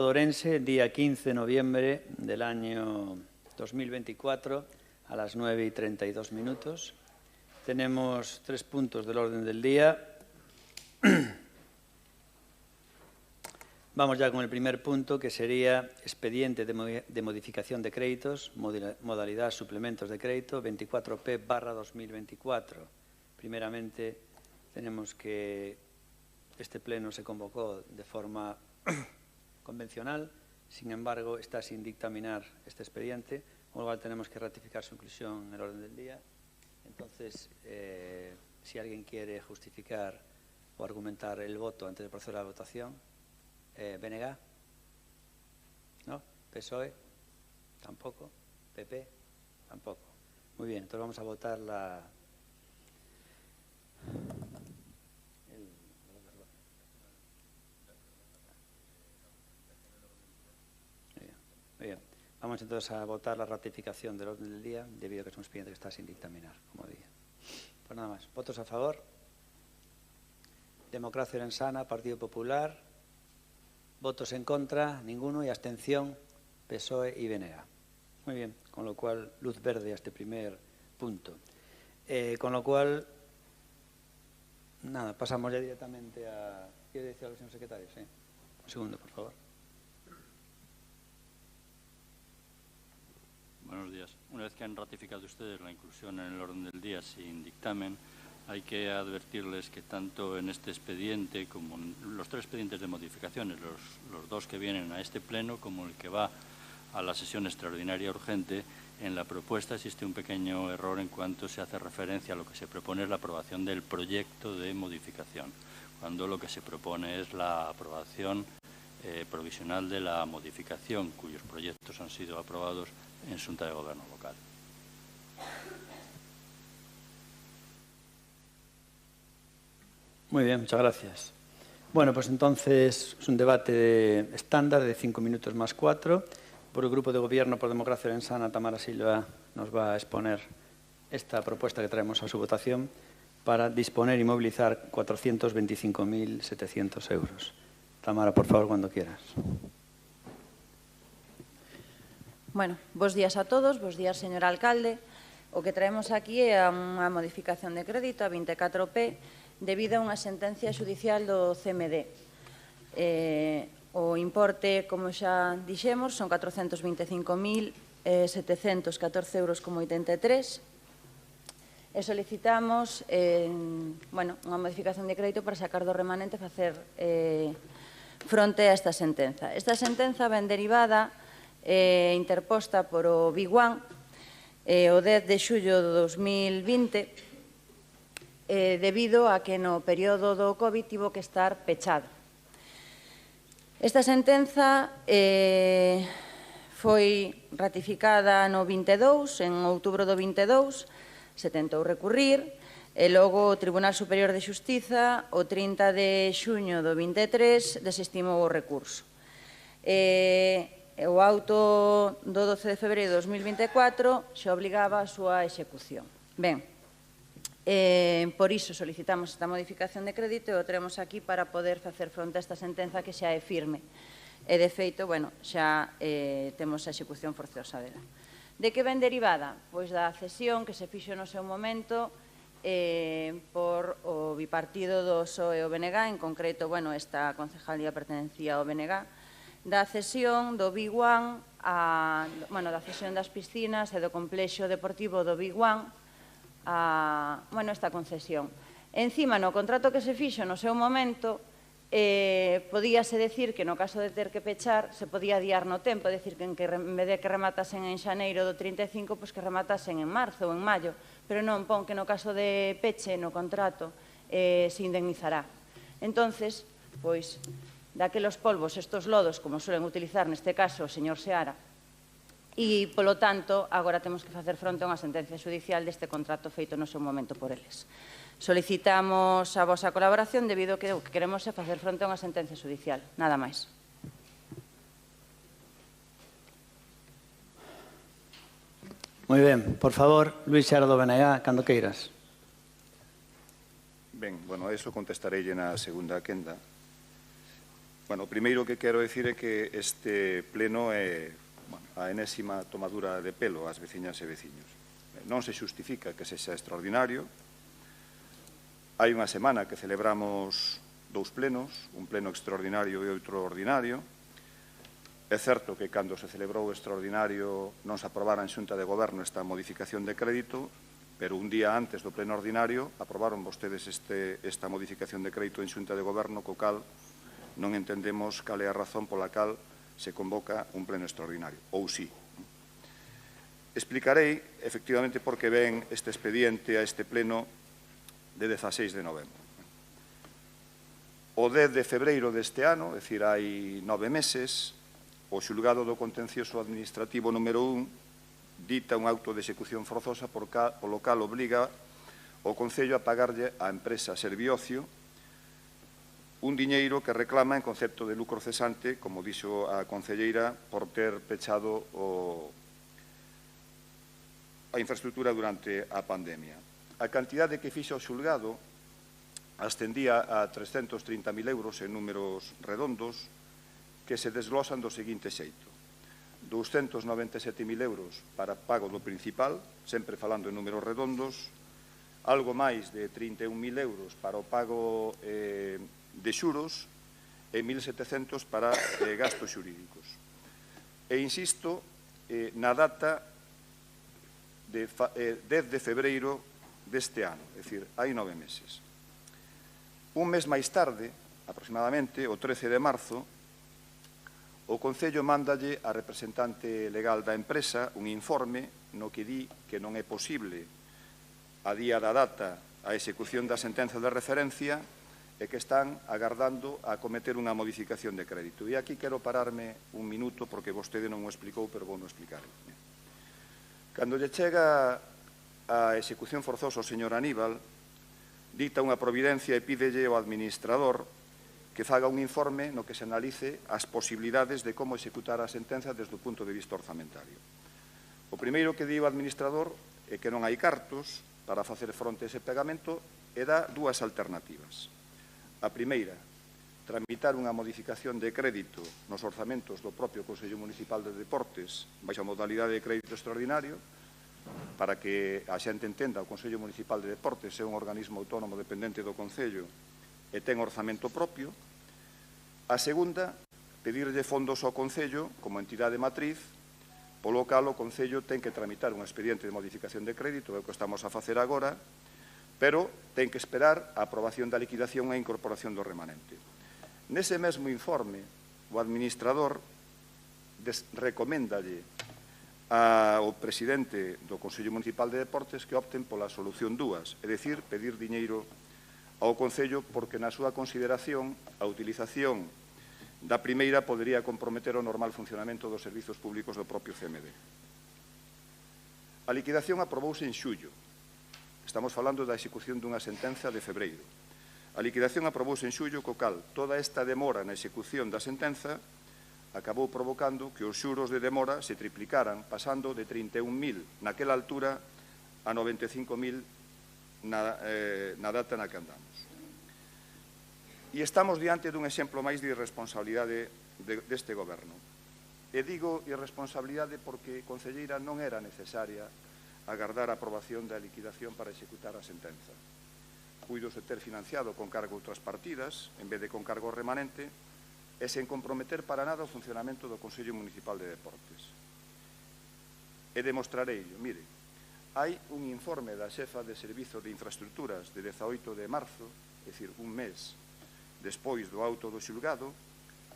Orense, día 15 de noviembre del año 2024, a las 9:32. Tenemos 3 puntos del orden del día. Vamos ya con el primer punto, que sería expediente de modificación de créditos, modalidad suplementos de crédito, 24P/2024. Primeramente, tenemos que este pleno se convocó de forma convencional, sin embargo, está sin dictaminar este expediente, con lo cual tenemos que ratificar su inclusión en el orden del día. Entonces, si alguien quiere justificar o argumentar el voto antes de proceder a la votación, ¿BNG? ¿No? ¿PSOE? Tampoco. ¿PP? Tampoco. Muy bien, entonces vamos a votar la... Muy bien. Vamos entonces a votar la ratificación del orden del día, debido a que es un expediente que está sin dictaminar, como dije. Pues nada más. ¿Votos a favor? Democracia Orensana, Partido Popular. ¿Votos en contra? Ninguno. Y abstención, PSOE y BNG. Muy bien. Con lo cual, luz verde a este primer punto. Con lo cual, nada, pasamos ya directamente a... ¿Quiere decir algo, señor secretario? Sí. Un segundo, por favor. Buenos días. Una vez que han ratificado ustedes la inclusión en el orden del día sin dictamen, hay que advertirles que tanto en este expediente como en los 3 expedientes de modificaciones, los 2 que vienen a este pleno como el que va a la sesión extraordinaria urgente, en la propuesta existe un pequeño error en cuanto se hace referencia a lo que se propone es la aprobación del proyecto de modificación, cuando lo que se propone es la aprobación provisional de la modificación, cuyos proyectos han sido aprobados en Xunta de Gobierno local. Muy bien, muchas gracias. Bueno, pues entonces es un debate estándar de 5 minutos más 4. Por el Grupo de Gobierno por Democracia Orensana, Tamara Silva nos va a exponer esta propuesta que traemos a su votación para disponer y movilizar 425.700 euros. Tamara, por favor, cuando quieras. Bueno, bos días a todos, bos días, señor alcalde. O que traemos aquí é unha modificación de crédito a 24P debido a unha sentencia xudicial do CMD. O importe, como xa dixemos, son 425.714,83 euros e solicitamos unha modificación de crédito para sacar do remanente e facer fronte a esta sentenza. Esta sentenza ven derivada interposta por o BIGUAN o 10 de xullo de 2020 debido a que no período do COVID tivo que estar pechado. Esta sentenza foi ratificada no 22, en outubro do 22, se tentou recurrir, e logo o Tribunal Superior de Xustiza, o 30 de xuño do 23, desestimou o recurso. O auto do 12 de febreiro de 2024 xa obligaba a súa execución. Ben, por iso solicitamos esta modificación de crédito e o teremos aquí para poder facer fronte a esta sentenza que xa é firme. E, de feito, xa temos a execución forzosa dela. De que ven derivada? Pois da cesión que se fixo no seu momento por o bipartido do PSOE e o BNG, en concreto, esta concejalía pertenencía ao BNG, da cesión do BIGUAN, da cesión das piscinas e do complexo deportivo do BIGUAN a esta concesión. Encima, no contrato que se fixo no seu momento, podíase decir que no caso de ter que pechar se podía adiar no tempo, é dicir, que en vez de que rematasen en xaneiro do 35, pois que rematasen en marzo ou en maio, pero non pon que no caso de peche no contrato se indemnizará. Entonces, pois, daquelos polvos, estos lodos, como suelen utilizar neste caso o señor Seara, e, polo tanto, agora temos que facer fronte a unha sentencia xudicial deste contrato feito no seu momento por eles. Solicitamos a vosa colaboración debido a que o que queremos é facer fronte a unha sentencia xudicial. Nada máis. Moi ben. Por favor, Luís Seara do BNG, cando queiras. Ben, eso contestarei na segunda quenda. Bueno, o primeiro que quero dicir é que este pleno é a enésima tomadura de pelo ás veciñas e veciños. Non se xustifica que sexa extraordinario. Hai unha semana que celebramos dous plenos, un pleno extraordinario e outro ordinario. É certo que cando se celebrou o extraordinario non se aprobara en Xunta de Goberno esta modificación de crédito, pero un día antes do pleno ordinario aprobaron vostedes esta modificación de crédito en Xunta de Goberno, co cal non entendemos cal é a razón pola cal se convoca un pleno extraordinario, ou sí. Explicarei, efectivamente, por que ven este expediente a este pleno de 16 de novembro. O 10 de febreiro deste ano, é dicir, hai 9 meses, o xulgado do contencioso administrativo número 1 dita un auto de execución forzosa polo cal obriga o Concello a pagarlle á empresa Serviocio un diñeiro que reclama en concepto de lucro cesante, como dixo a concelleira, por ter pechado a infraestructura durante a pandemia. A cantidade que fixo o xulgado ascendía a 330.000 euros en números redondos que se desglosan do seguinte xeito. 297.000 euros para pago do principal, sempre falando en números redondos, algo máis de 31.000 euros para o pago de xuros e 1.700 para gastos xurídicos. E insisto, na data de 10 de febreiro deste ano, é dicir, hai 9 meses. Un mes máis tarde, aproximadamente, o 13 de marzo, o Concello mándalle a representante legal da empresa un informe no que di que non é posible, a día da data, a execución da sentenza de referencia e que están agardando a cometer unha modificación de crédito. E aquí quero pararme un minuto porque vostede non o explicou, pero vou non explicar. Cando lle chega a execución forzosa ao señor Aníbal, dicta unha providencia e pídelle ao administrador que faga un informe no que se analice as posibilidades de como executar a sentenza desde o punto de vista orzamentario. O primeiro que di o administrador é que non hai cartos para facer fronte a ese pagamento e dá dúas alternativas. A primeira, tramitar unha modificación de crédito nos orzamentos do propio Consello Municipal de Deportes baixo a modalidade de crédito extraordinario para que a xente entenda o Consello Municipal de Deportes é un organismo autónomo dependente do Concello e ten orzamento propio. A segunda, pedirlle fondos ao Concello como entidade matriz, polo cal o Concello ten que tramitar un expediente de modificación de crédito, é o que estamos a facer agora, pero ten que esperar a aprobación da liquidación e a incorporación do remanente. Nese mesmo informe, o administrador recoméndalle ao presidente do Consello Municipal de Deportes que opten pola solución 2, é dicir, pedir diñeiro ao Concello porque na súa consideración a utilización da primeira podería comprometer o normal funcionamento dos servizos públicos do propio CMD. A liquidación aprobouse en xullo. Estamos falando da execución dunha sentenza de febreiro. A liquidación aprobouse en xullo, co cal toda esta demora na execución da sentenza acabou provocando que os xuros de demora se triplicaran, pasando de 31.000 naquela altura a 95.000 na data na que andamos. E estamos diante dun exemplo máis de irresponsabilidade deste goberno. E digo irresponsabilidade porque, concelleira, non era necesaria agardar a aprobación da liquidación para executar a sentenza. Puidose ter financiado con cargo outras partidas, en vez de con cargo remanente, e sen comprometer para nada o funcionamento do Consello Municipal de Deportes. E demostrarei, mire, hai un informe da xefa de Servizo de Infraestructuras de 18 de marzo, é dicir, un mes despois do auto do xulgado,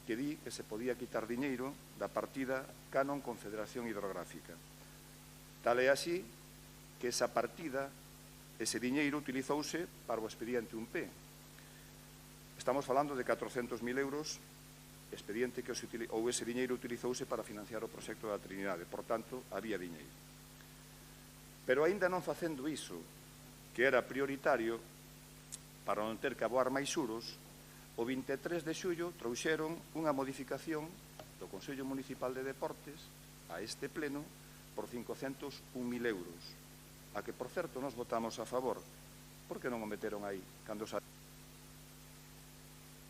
que di que se podía quitar diñeiro da partida Canon Confederación Hidrográfica. Tal é así que esa partida, ese diñeiro utilizouse para o expediente 1P. Estamos falando de 400.000 euros expediente que ou ese diñeiro utilizouse para financiar o proxecto da Trinidade. Por tanto, había diñeiro. Pero aínda non facendo iso, que era prioritario para non ter que aboar máis xuros, o 23 de xullo trouxeron unha modificación do Consello Municipal de Deportes a este pleno por 501.000 euros, a que, por certo, nos votamos a favor. Por que non o meteron aí?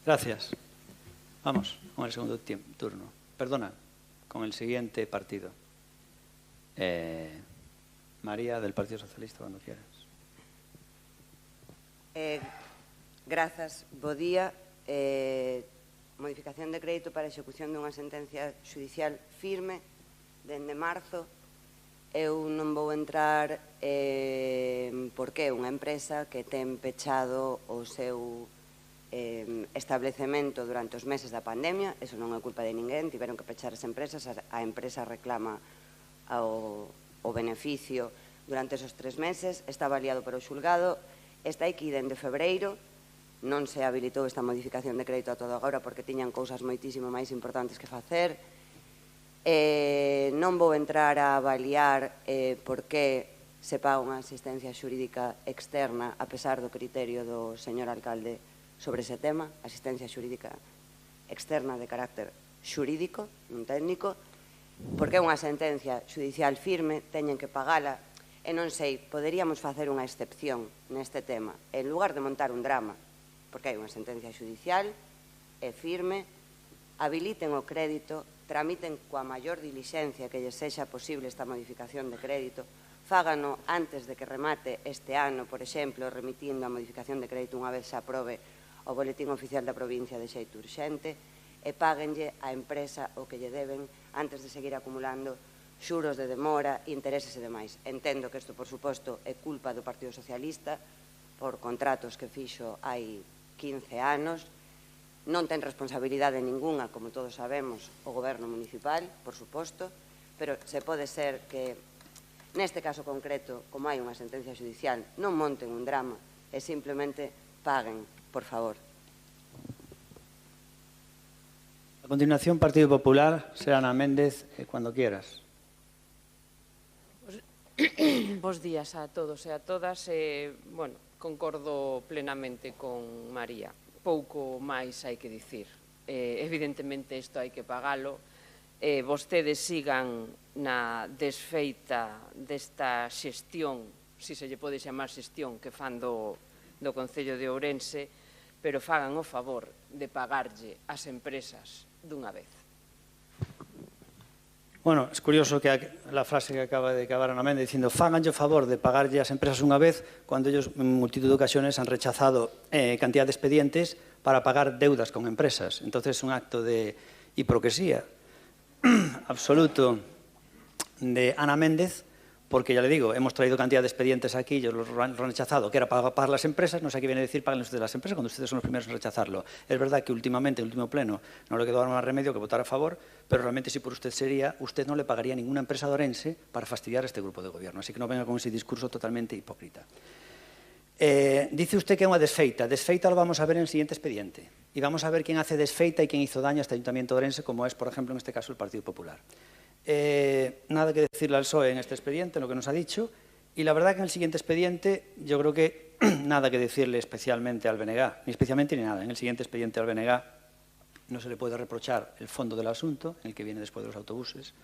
Gracias. Vamos con el segundo turno. Perdona, con el siguiente partido. María, del Partido Socialista, cuando quieras. Grazas, bo día. Modificación de crédito para execución dunha sentencia judicial firme dende marzo. Eu non vou entrar porque unha empresa que ten pechado o seu establecemento durante os meses da pandemia, eso non é culpa de ninguén, tiveron que pechar as empresas, a empresa reclama o beneficio durante esos 3 meses, está avaliado por o xulgado, está aquí dende febreiro, non se habilitou esta modificación de crédito a todo agora porque tiñan cousas moitísimo máis importantes que facer. Non vou entrar a avaliar por que se paga unha asistencia xurídica externa a pesar do criterio do señor alcalde sobre ese tema, asistencia xurídica externa de carácter xurídico, non técnico, porque é unha sentencia judicial firme, teñen que pagala, e non sei, poderíamos facer unha excepción neste tema, en lugar de montar un drama, porque hai unha sentencia judicial, é firme, habiliten o crédito, tramiten coa maior dilixencia que lles sexa posible esta modificación de crédito, fágano antes de que remate este ano, por exemplo, remitindo a modificación de crédito unha vez se aprobe o boletín oficial da provincia de xeito urxente, e páguenlle á empresa o que lle deben antes de seguir acumulando xuros de demora, intereses e demais. Entendo que isto, por suposto, é culpa do Partido Socialista por contratos que fixo hai 15 anos, non ten responsabilidade ninguna, como todos sabemos, o goberno municipal, por suposto, pero se pode ser que neste caso concreto, como hai unha sentencia judicial, non monten un drama e simplemente paguen, por favor. A continuación, Partido Popular, será Ana Méndez, cuando quieras. Bos días a todos e a todas. Bueno, concordo plenamente con María. Pouco máis hai que dicir. Evidentemente, isto hai que pagalo. Vostedes sigan na desfeita desta xestión, se lle pode chamar xestión, que fan do Concello de Ourense, pero fagan o favor de pagarlle ás empresas dunha vez. Bueno, es curioso que la frase que acaba de acabar Ana Méndez diciendo «Fáganlle o favor de pagarlle ás empresas unha vez» cuando ellos en multitud de ocasiones han rechazado cantidad de expedientes para pagar deudas con empresas. Entonces es un acto de hipocresía absoluto de Ana Méndez, porque ya le digo, hemos traído cantidad de expedientes aquí, ellos los han rechazado, que era para pagar las empresas, no sé qué viene a decir paguen ustedes las empresas cuando ustedes son los primeros en rechazarlo. Es verdad que últimamente, en el último pleno, no le quedó más remedio que votar a favor, pero realmente si por usted sería, usted no le pagaría a ninguna empresa de Ourense para fastidiar a este grupo de gobierno. Así que no venga con ese discurso totalmente hipócrita. Dice usted que é unha desfeita. Desfeita lo vamos a ver en el siguiente expediente. Y vamos a ver quién hace desfeita y quién hizo daño a este Ayuntamiento de Ourense, como es, por ejemplo, en este caso, el Partido Popular. Nada que decirle al PSOE en este expediente, en lo que nos ha dicho. Y la verdad que en el siguiente expediente yo creo que nada que decirle especialmente al BNG, ni especialmente ni nada. En el siguiente expediente al BNG no se le puede reprochar el fondo del asunto, en el que viene después de los autobuses,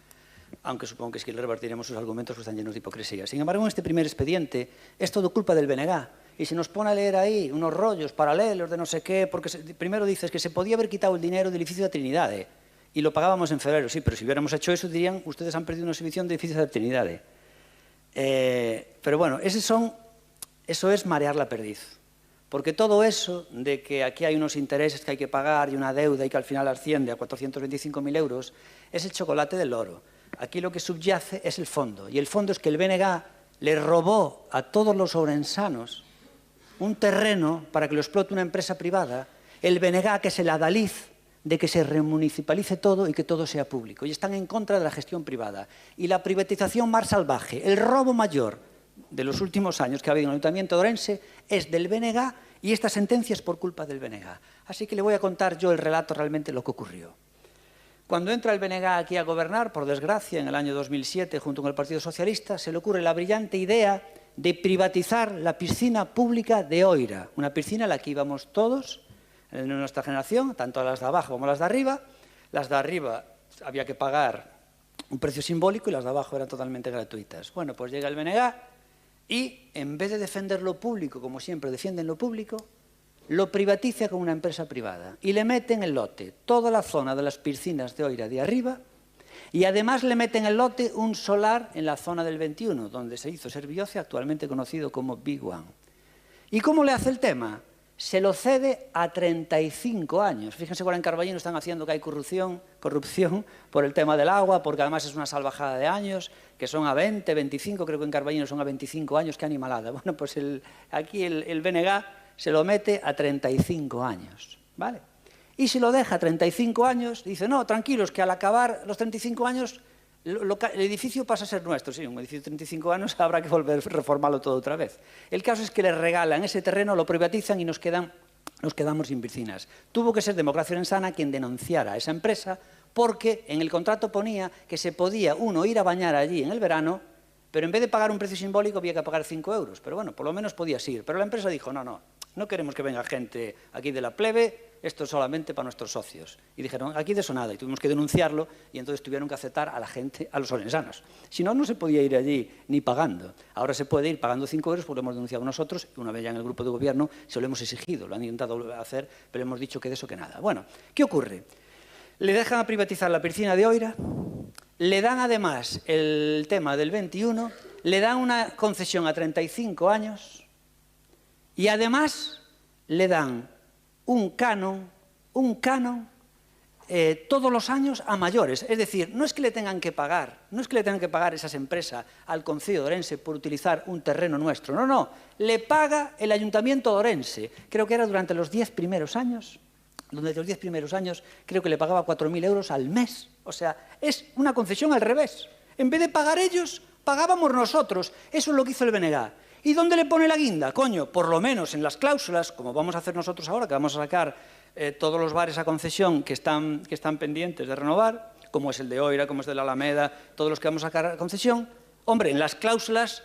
aunque supongo que es que le rebatiremos sus argumentos que están llenos de hipocresía. Sin embargo, en este primer expediente es todo culpa del BNG. Y se nos pone a leer ahí unos rollos paralelos de no sé qué, porque primero dices que se podía haber quitado el dinero del edificio de Trinidade y lo pagábamos en febrero. Sí, pero si hubiéramos hecho eso, dirían, ustedes han perdido una exhibición de edificios de Trinidade. Pero bueno, eso es marear la perdiz. Porque todo eso de que aquí hay unos intereses que hay que pagar y una deuda y que al final asciende a 425.000 euros, es el chocolate del loro. Aquí lo que subyace es el fondo. Y el fondo es que el BNG le robó a todos los ourensanos un terreno para que lo explote una empresa privada. El BNG que es el adalid de que se remunicipalice todo y que todo sea público. Y están en contra de la gestión privada. Y la privatización más salvaje, el robo mayor de los últimos años que ha habido en el Ayuntamiento de Ourense es del BNG y esta sentencia es por culpa del BNG. Así que le voy a contar yo el relato realmente lo que ocurrió. Cuando entra el BNG aquí a gobernar, por desgracia, en el año 2007, junto con el Partido Socialista, se le ocurre la brillante idea de privatizar la piscina pública de Oira, una piscina a la que íbamos todos, en nuestra generación, tanto las de abajo como las de arriba. Las de arriba había que pagar un precio simbólico y las de abajo eran totalmente gratuitas. Bueno, pues llega el BNG y, en vez de defender lo público, como siempre defienden lo público, lo privatiza con una empresa privada y le mete en el lote toda la zona de las piscinas de Oira de arriba y además le mete en el lote un solar en la zona del 21, donde se hizo Servioce, actualmente conocido como Big One. ¿Y cómo le hace el tema? Se lo cede a 35 años. Fíjense, ahora en Carballino están haciendo que hay corrupción por el tema del agua, porque además es una salvajada de años, que son a 20, 25, creo que en Carballino son a 25 años, qué animalada. Bueno, pues aquí el BNG se lo mete a 35 años, ¿vale? Y si lo deja a 35 años, dice, no, tranquilos, que al acabar los 35 años el edificio pasa a ser nuestro. Sí, un edificio de 35 años habrá que volver a reformarlo todo otra vez. El caso es que le regalan ese terreno, lo privatizan y nos quedamos sin piscinas. Tuvo que ser Democracia Orensana quien denunciara a esa empresa porque en el contrato ponía que se podía uno ir a bañar allí en el verano, pero en vez de pagar un precio simbólico había que pagar 5 euros. Pero bueno, por lo menos podías ir. Pero la empresa dijo, no queremos que venga gente aquí de la plebe, esto es solamente para nuestros socios. Y dijeron, aquí de eso nada, y tuvimos que denunciarlo, y entonces tuvieron que aceptar a la gente, a los orensanos. Si no, no se podía ir allí ni pagando. Ahora se puede ir pagando 5 euros, porque lo hemos denunciado nosotros, y una vez ya en el grupo de gobierno se lo hemos exigido, lo han intentado hacer, pero hemos dicho que de eso que nada. Bueno, ¿qué ocurre? Le dejan a privatizar la piscina de Oira, le dan además el tema del 21, le dan una concesión a 35 años, y además le dan un canon todos los años a mayores. Es decir, no es que le tengan que pagar esas empresas al Concello de Orense por utilizar un terreno nuestro. No, le paga el Ayuntamiento de Orense. Creo que era durante los 10 primeros años. Durante los 10 primeros años creo que le pagaba 4.000 euros al mes. O sea, es una concesión al revés. En vez de pagar ellos, pagábamos nosotros. Eso es lo que hizo el BNG. ¿Y dónde le pone la guinda? Coño, por lo menos en las cláusulas, como vamos a hacer nosotros ahora, que vamos a sacar todos los bares a concesión que están pendientes de renovar, como es el de Oira, como es de la Alameda, todos los que vamos a sacar a concesión, hombre, en las cláusulas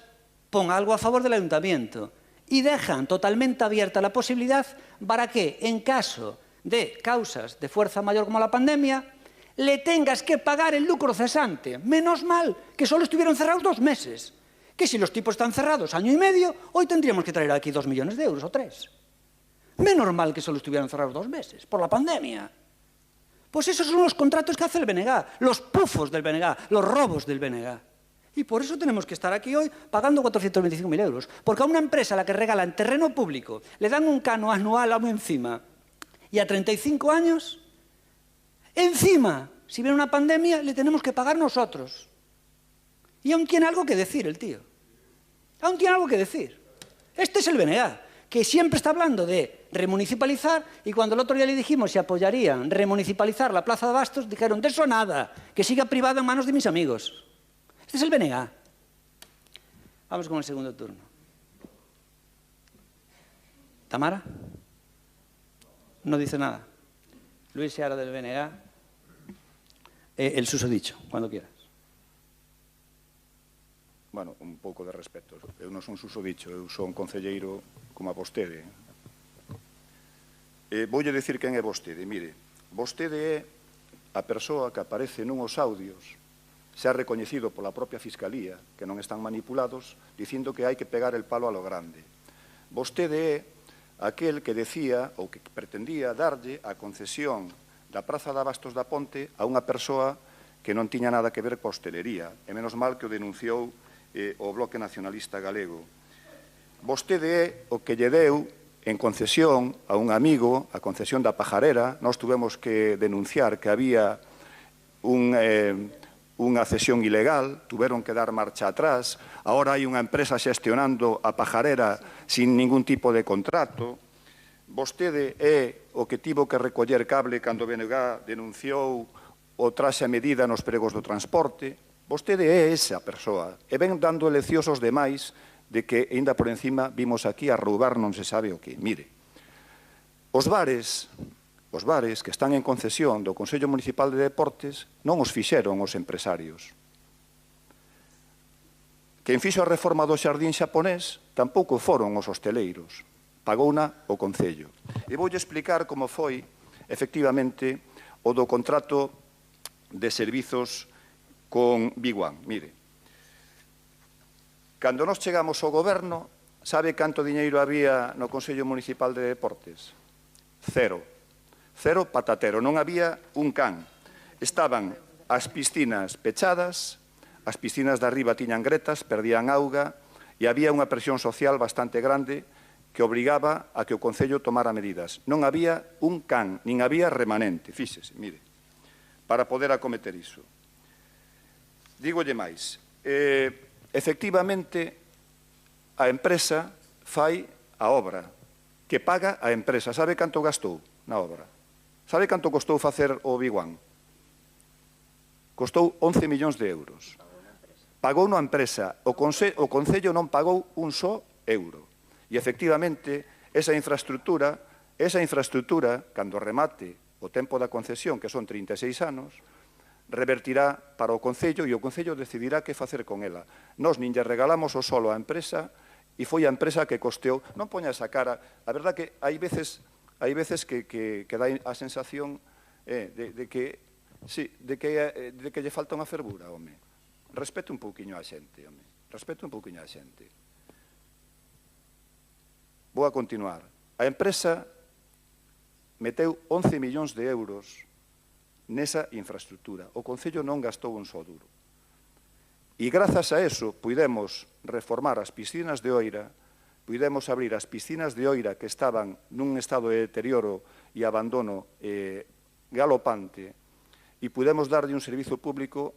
pon algo a favor del ayuntamiento y dejan totalmente abierta la posibilidad para que, en caso de causas de fuerza mayor como la pandemia, le tengas que pagar el lucro cesante. Menos mal que solo estuvieron cerrados 2 meses. Que si los tipos están cerrados año y medio, hoy tendríamos que traer aquí 2 millones de euros o 3. Menos mal que solo estuvieran cerrados 2 meses, por la pandemia. Pues esos son los contratos que hace el BNG, los pufos del BNG, los robos del BNG. Y por eso tenemos que estar aquí hoy pagando 425.000 euros. Porque a una empresa a la que regalan terreno público, le dan un cano anual a encima, y a 35 años, encima, si viene una pandemia, le tenemos que pagar nosotros. Y aún tiene algo que decir el tío. Aún tiene algo que decir. Este es el BNG, que siempre está hablando de remunicipalizar, y cuando el otro día le dijimos si apoyarían remunicipalizar la Plaza de Bastos, dijeron, de eso nada, que siga privada en manos de mis amigos. Este es el BNG. Vamos con el segundo turno. ¿Tamara? No dice nada. Luis Seara del BNG. El susodicho, cuando quieras. Bueno, un pouco de respeto. Eu non son susodicho, eu son concelleiro como a vostede. Voulle dicir quen é vostede. Mire, vostede é a persoa que aparece nuns audios, se ha recoñecido pola propia Fiscalía, que non están manipulados, dicindo que hai que pegar el palo a lo grande. Vostede é aquel que decía, ou que pretendía darlle a concesión da Praza de Abastos da Ponte a unha persoa que non tiña nada que ver coa hostelería, e menos mal que o denunciou o Bloque Nacionalista Galego. Vostede é o que lle deu en concesión a un amigo, a concesión da Pajarera. Nós tuvemos que denunciar que había unha cesión ilegal, tuveron que dar marcha atrás. Ahora hai unha empresa xestionando a Pajarera sin ningún tipo de contrato. Vostede é o que tivo que recoller cable cando o BNG denunciou o traxe a medida nos pregos do transporte. Vostede é esa persoa e ven dando leccións aos demais de que, ainda por encima, vimos aquí a roubar non se sabe o que. Mire, os bares que están en concesión do Consello Municipal de Deportes non os fixeron os empresarios. Quen fixo a reforma do xardín xaponés tampouco foron os hosteleiros, pagouna o Concello. E voulle explicar como foi, efectivamente, o do contrato de servizos con Big One. Mire, cando nos chegamos ao goberno, Sabe canto diñeiro había no Consello Municipal de Deportes? Cero. Cero patatero. Non había un can. Estaban as piscinas pechadas, as piscinas de arriba tiñan gretas, perdían auga, e había unha presión social bastante grande que obrigaba a que o Concello tomara medidas. Non había un can, nin había remanente, fíxese, mire, para poder acometer iso. Dígolle máis, efectivamente, a empresa fai a obra, que paga a empresa. Sabe canto gastou na obra? Sabe canto costou facer o Biguán? Costou 11 millóns de euros. Pagou unha empresa, o Concello non pagou un só euro. E, efectivamente, esa infraestructura, cando remate o tempo da concesión, que son 36 anos, revertirá para o Concello e o Concello decidirá que facer con ela. Nós nin lle regalamos o solo á empresa e foi a empresa que costeou. Non poña esa cara. A verdad que hai veces que dá a sensación de que lle falta unha fervura, home. Respete un pouquiño a xente, home. Respete un pouquiño a xente. Vou a continuar. A empresa meteu 11 millóns de euros nesa infraestructura. O Concello non gastou un só duro. E grazas a eso puidemos reformar as piscinas de Oira, puidemos abrir as piscinas de Oira que estaban nun estado de deterioro e abandono galopante e pudemos darlle un servizo público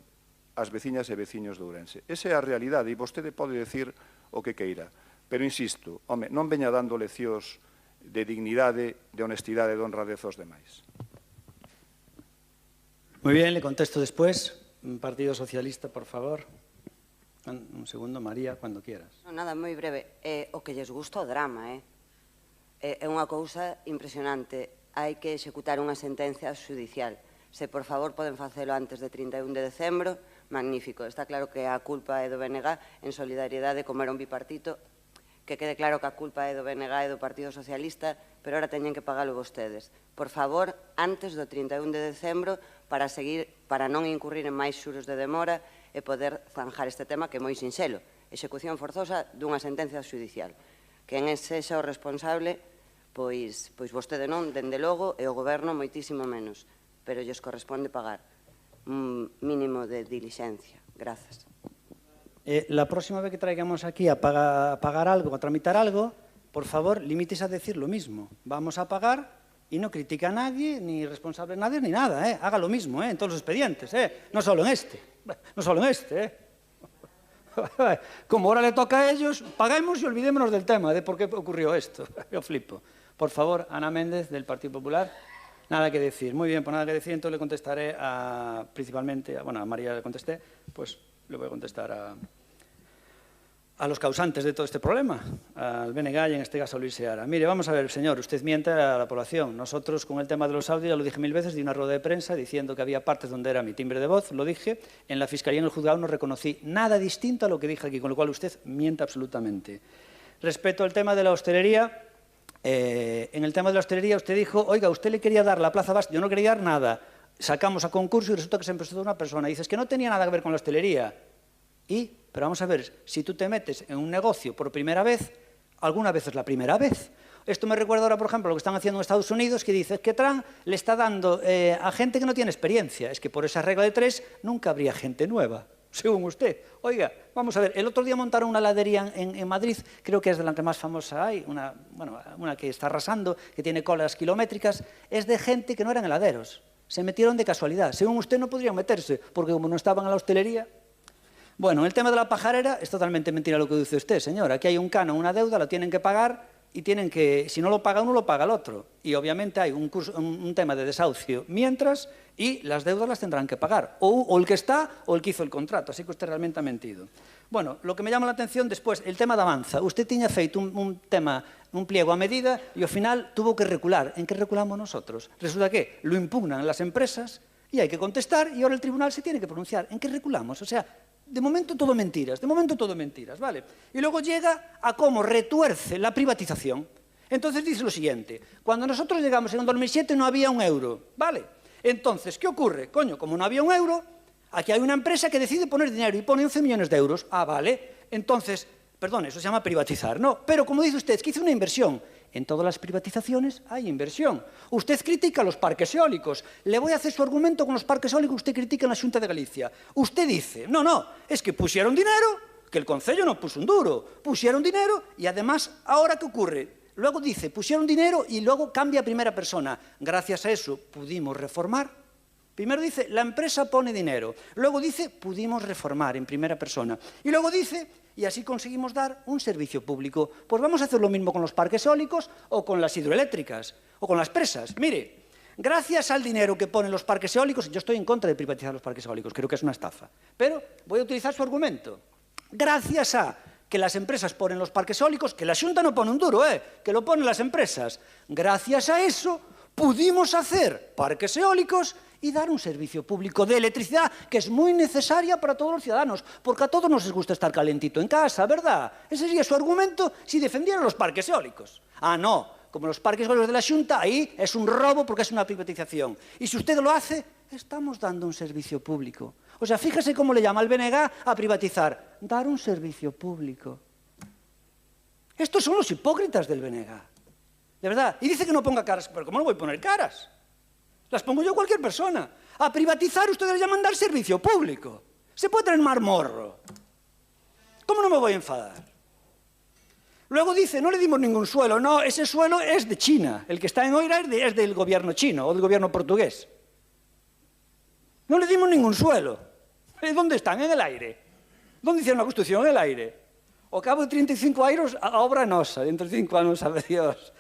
ás veciñas e veciños de Ourense. Esa é a realidade e vostede pode decir o que queira. Pero insisto, home, non veña dando leccións de dignidade, de honestidade e de honradez aos demais. Muy bien, le contesto después. Partido Socialista, por favor. Un segundo, María, cuando quieras. Non, nada, moi breve. O que lles gusta o drama, é unha cousa impresionante. Hai que executar unha sentencia judicial. Se, por favor, poden facelo antes de 31 de decembro, magnífico. Está claro que a culpa é do BNG en solidariedade, como era un bipartito, que quede claro que a culpa é do BNG e do Partido Socialista, pero ahora teñen que pagalo vostedes. Por favor, antes do 31 de decembro, para non incurrir en máis xuros de demora e poder zanjar este tema que é moi sinxelo. Execución forzosa dunha sentencia judicial. Quen sexa o responsable, pois vostede non, dende logo, e o Goberno moitísimo menos. Pero lles corresponde pagar un mínimo de dilixencia. Grazas. La próxima vez que traigamos aquí a pagar algo, a tramitar algo, por favor, limítese a decir lo mismo. Vamos a pagar y no critica a nadie, ni responsable a nadie, ni nada. Haga lo mismo en todos los expedientes, no solo en este. No solo en este. Como ahora le toca a ellos, paguemos y olvidémonos del tema, de por qué ocurrió esto. Yo flipo. Por favor, Ana Méndez, del Partido Popular. Nada que decir. Muy bien, pues nada que decir. Entonces le contestaré principalmente, a María le contesté, pues le voy a contestar a los causantes de todo este problema, al BNG y en este caso a Luis Seara. Mire, vamos a ver, señor, usted miente a la población. Nosotros con el tema de los audios, ya lo dije 1000 veces, di una rueda de prensa diciendo que había partes donde era mi timbre de voz, lo dije, en la Fiscalía y en el Juzgado no reconocí nada distinto a lo que dije aquí, con lo cual usted miente absolutamente. Respecto al tema de la hostelería, en el tema de la hostelería usted dijo, oiga, usted le quería dar la Plaza Bastos, yo no quería dar nada, sacamos a concurso y resulta que se presentó una persona, y dices que no tenía nada que ver con la hostelería. Pero vamos a ver, si tú te metes en un negocio por primera vez, alguna vez es la primera vez. Esto me recuerda ahora, por ejemplo, lo que están haciendo en Estados Unidos, que dice que Trump le está dando a gente que no tiene experiencia. Es que por esa regla de 3 nunca habría gente nueva, según usted. Oiga, vamos a ver, el otro día montaron una heladería en Madrid, creo que es de la que más famosa hay, una que está arrasando, que tiene colas kilométricas, es de gente que no eran heladeros. Se metieron de casualidad. Según usted no podrían meterse, porque como no estaban en la hostelería. Bueno, el tema de la pajarera es totalmente mentira lo que dice usted, señor. Aquí hay un canon, una deuda, la tienen que pagar y tienen que, si no lo paga uno, lo paga el otro. Y obviamente hay un tema de desahucio mientras y las deudas las tendrán que pagar. O el que está o el que hizo el contrato. Así que usted realmente ha mentido. Bueno, lo que me llama la atención después, el tema de Avanza. Usted tiña feito un pliego a medida y al final tuvo que recular. ¿En qué reculamos nosotros? Resulta que lo impugnan las empresas y hay que contestar y ahora el tribunal se tiene que pronunciar. ¿En qué reculamos? O sea, de momento todo mentiras, ¿vale? Y luego llega a cómo retuerce la privatización. Entonces dice lo siguiente, cuando nosotros llegamos en el 2007 no había un euro, ¿vale? Entonces, ¿qué ocurre? Coño, como no había un euro, aquí hay una empresa que decide poner dinero y pone 11 millones de euros. Ah, vale. Entonces, Perdón, eso se llama privatizar, ¿no? Pero como dice usted, es que hizo una inversión. En todas las privatizaciones hay inversión. Usted critica los parques eólicos. Le voy a hacer su argumento con los parques eólicos que usted critica en la Xunta de Galicia. Usted dice, no, es que pusieron dinero, que el Concello no puso un duro. Pusieron dinero y además, ¿ahora qué ocurre? Luego dice, pusieron dinero y luego cambia a primera persona. Gracias a eso pudimos reformar. Primero dice, la empresa pone dinero. Luego dice, pudimos reformar en primera persona. Y luego dice, y así conseguimos dar un servicio público. Pues vamos a hacer lo mismo con los parques eólicos o con las hidroeléctricas o con las presas. Mire, gracias al dinero que ponen los parques eólicos, yo estoy en contra de privatizar los parques eólicos, creo que es una estafa. Pero voy a utilizar su argumento. Gracias a que las empresas ponen los parques eólicos, que la Xunta no pone un duro, que lo ponen las empresas. Gracias a eso pudimos hacer parques eólicos y dar un servicio público de electricidad que es muy necesaria para todos los ciudadanos, porque a todos nos gusta estar calentito en casa, ¿verdad? Ese sería su argumento si defendieran los parques eólicos. Ah, no, como los parques eólicos de la Xunta, ahí es un robo porque es una privatización. Y si usted lo hace, estamos dando un servicio público. O sea, fíjese cómo le llama el BNG a privatizar. Dar un servicio público. Estos son los hipócritas del BNG. De verdad. Y dice que no ponga caras. Pero ¿cómo no voy a poner caras? Las pongo yo a cualquier persona. A privatizar ustedes le llaman dar servicio público. Se puede tener marmorro. ¿Cómo no me voy a enfadar? Luego dice, no le dimos ningún suelo. No, ese suelo es de China. El que está en Oira es del gobierno chino o del gobierno portugués. No le dimos ningún suelo. ¿Dónde están? En el aire. ¿Dónde hicieron la construcción? En el aire. Ao cabo de 35 años, a obra nosa. Dentro de 5 anos, sabe Dios,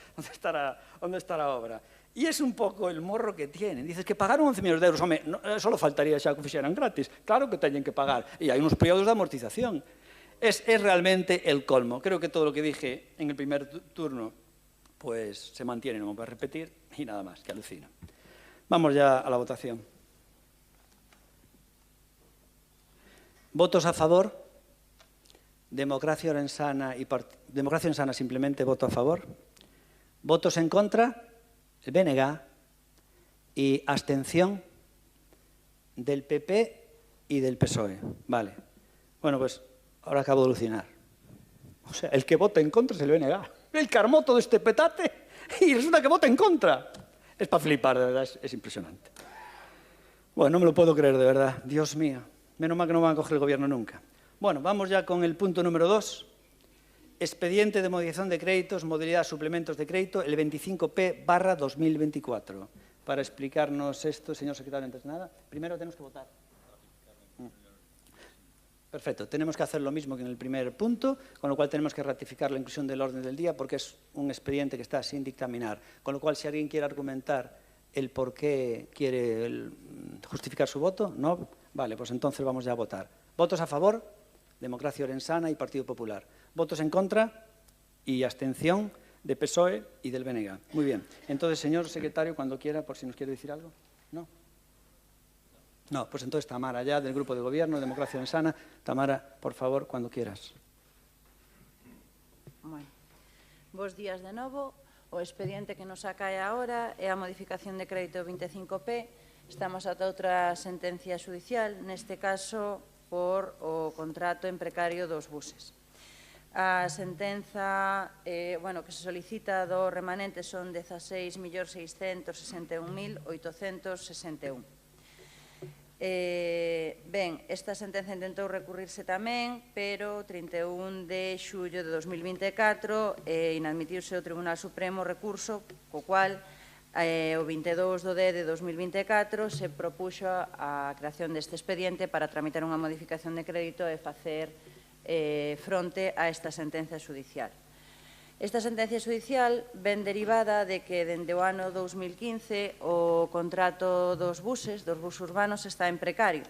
¿dónde está a obra? E é un pouco el morro que tienen. Dices que pagaron 11 millones de euros. Home, só faltaría xa que fixeran gratis. Claro que teñen que pagar. E hai uns períodos de amortización. Es realmente el colmo. Creo que todo lo que dije en el primer turno pues se mantiene, no me voy a repetir, y nada más, que alucino. Vamos ya a la votación. ¿Votos a favor? Democracia Orensana simplemente voto a favor. ¿Votos en contra? El BNG. Y abstención del PP y del PSOE. Vale. Bueno, pues ahora acabo de alucinar. O sea, el que vota en contra es el BNG. El que armó todo este petate y resulta que vota en contra. Es para flipar, de verdad, es impresionante. Bueno, no me lo puedo creer, de verdad. Dios mío. Menos mal que no van a coger el gobierno nunca. Bueno, vamos ya con el punto número 2. Expediente de modificación de créditos, modalidad suplementos de crédito, el 25P/2024. Para explicarnos esto, señor secretario, antes de nada, primero tenemos que votar. Perfecto, tenemos que hacer lo mismo que en el primer punto, con lo cual tenemos que ratificar la inclusión del orden del día porque es un expediente que está sin dictaminar. Con lo cual, si alguien quiere argumentar el por qué quiere justificar su voto, ¿no? Vale, pues entonces vamos ya a votar. ¿Votos a favor? Democracia Orensana y Partido Popular. ¿Votos en contra? Y abstención de PSOE y del BNG. Muy bien. Entonces, señor secretario, cuando quiera, por si nos quiere decir algo. ¿No? No, pues entonces Tamara, ya del Grupo de Gobierno, Democracia Orensana. Tamara, por favor, cuando quieras. Bueno, bos días de novo. O expediente que nos acae agora é a modificación de crédito 25P. Estamos ata outra sentencia judicial, neste caso por o contrato en precario dos buses. A sentenza que se solicita do remanente son 16.661.861. Ben, esta sentenza intentou recurrirse tamén, pero o 31 de xullo de 2024 inadmitiuse o Tribunal Supremo recurso, co cual o 22 de 2024 se propuxo a creación deste expediente para tramitar unha modificación de crédito e facer fronte a esta sentenza judicial. Esta sentencia judicial ven derivada de que dende o ano 2015 o contrato dos buses urbanos está en precario.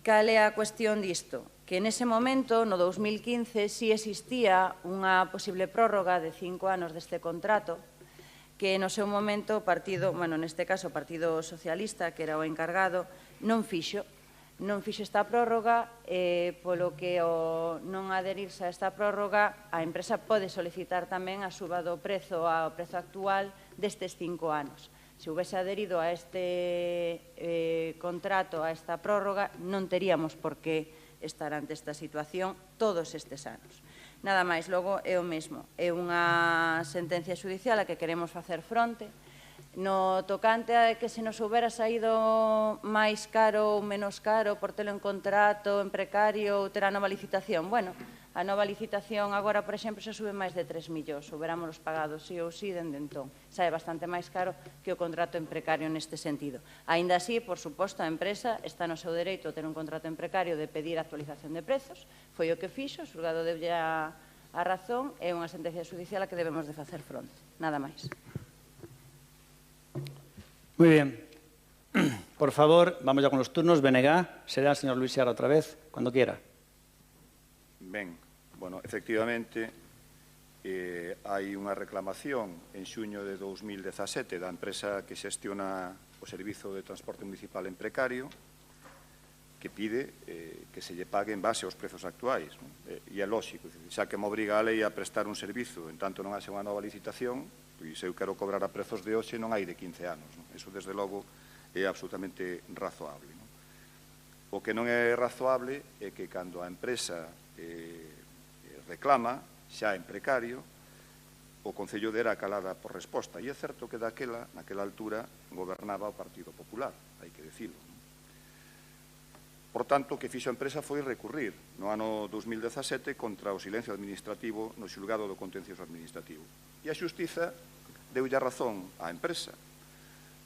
Cal é a cuestión disto? Que nese momento, no 2015, si existía unha posible prórroga de 5 anos deste contrato que no seu momento o partido, neste caso o Partido Socialista, que era o encargado, non fixo esta prórroga, polo que ao non adherirse a esta prórroga, a empresa pode solicitar tamén a suba do prezo ao prezo actual destes 5 anos. Se houvese adherido a este contrato, a esta prórroga, non teríamos por que estar ante esta situación todos estes anos. Nada máis, logo é o mesmo, é unha sentencia xudicial a que queremos facer fronte. No tocante a que se nos houbera saído máis caro ou menos caro por telo en contrato, en precario ou ter a nova licitación, bueno, a nova licitación agora, por exemplo, se sube máis de 3 millóns, houberámonos pagado sí ou sí dende entón. Sae bastante máis caro que o contrato en precario neste sentido. Aínda así, por suposto, a empresa está no seu dereito a ter un contrato en precario de pedir actualización de prezos, foi o que fixo, o xulgado deulle a razón, é unha sentencia judicial a que debemos de facer fronte. Nada máis. Muy bien. Por favor, vamos ya con los turnos. BNG, será el señor Luis Seara otra vez, cuando quiera. Ben, bueno, efectivamente, hai unha reclamación en xuño de 2017 da empresa que xestiona o servizo de transporte municipal en precario que pide que se lle pague en base aos prezos actuais. E é lógico, xa que me obriga a lei a prestar un servizo en tanto non haxe unha nova licitación, pois eu quero cobrar a prezos de hoxe non hai de 15 anos. Eso, desde logo, é absolutamente razoable. O que non é razoable é que cando a empresa reclama, xa en precario, o Concello dera calada por resposta. E é certo que naquela altura gobernaba o Partido Popular, hai que dicilo. Por tanto, o que fixo a empresa foi recurrir no ano 2017 contra o silencio administrativo no xulgado do contencioso administrativo. E a xustiza deulle a razón á empresa.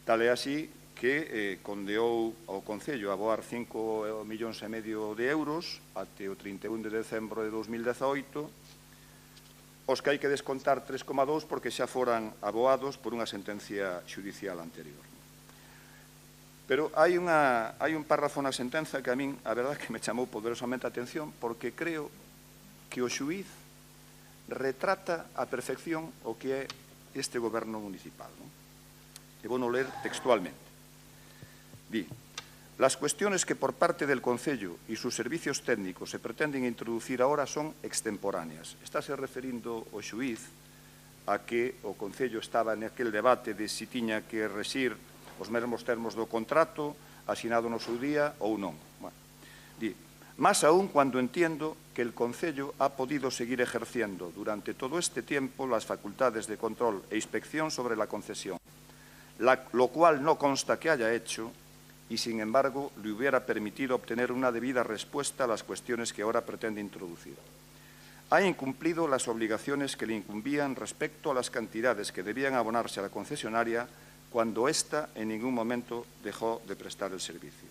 Tal é así que condeou ao Concello a aboar 5,5 millóns de euros até o 31 de decembro de 2018, os que hai que descontar 3,2 porque xa foran aboados por unha sentencia xudicial anterior. Pero hai un párrafo na sentenza que a min, a verdade, que me chamou poderosamente a atención porque creo que o xuíz retrata a perfección o que é este goberno municipal. E vou non ler textualmente. Di: las cuestiones que por parte del Concello y sus servicios técnicos se pretenden introducir ahora son extemporáneas. Estáse referindo o xuíz a que o Concello estaba naquel debate de si tiña que rexir os mesmos termos do contrato asinado no seu día ou non. Bueno, di: más aún cuando entiendo que el Concello ha podido seguir ejerciendo durante todo este tiempo las facultades de control e inspección sobre la concesión, lo cual no consta que haya hecho y, sin embargo, le hubiera permitido obtener una debida respuesta a las cuestiones que ahora pretende introducir. Ha incumplido las obligaciones que le incumbían respecto a las cantidades que debían abonarse a la concesionaria cuando ésta en ningún momento dejó de prestar el servicio.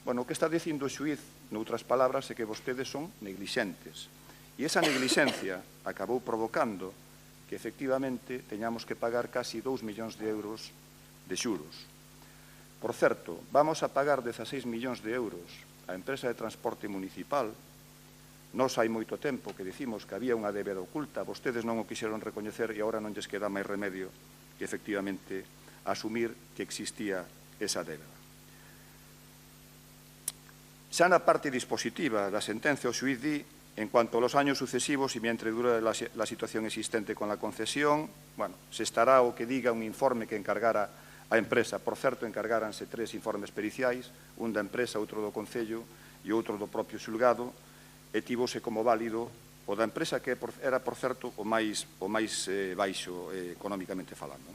Bueno, o que está dicindo o xuíz, noutras palabras, é que vostedes son neglixentes. E esa neglixencia acabou provocando que, efectivamente, teñamos que pagar casi 2 millóns de euros de xuros. Por certo, vamos a pagar 16 millóns de euros á empresa de transporte municipal. Nos hai moito tempo que dicimos que había unha débeda oculta, vostedes non o quixeron recoñecer e agora non lles queda máis remedio que, efectivamente, asumir que existía esa débeda. Xa na parte dispositiva da sentencia, o xuíz di: en cuanto a los años sucesivos y mientras dure la situación existente con la concesión, bueno, se estará o que diga un informe que encargara a empresa. Por certo, encargáranse 3 informes periciais, un da empresa, outro do Concello e outro do propio xulgado, e tivose como válido o da empresa, que era, por certo, o máis baixo económicamente falando.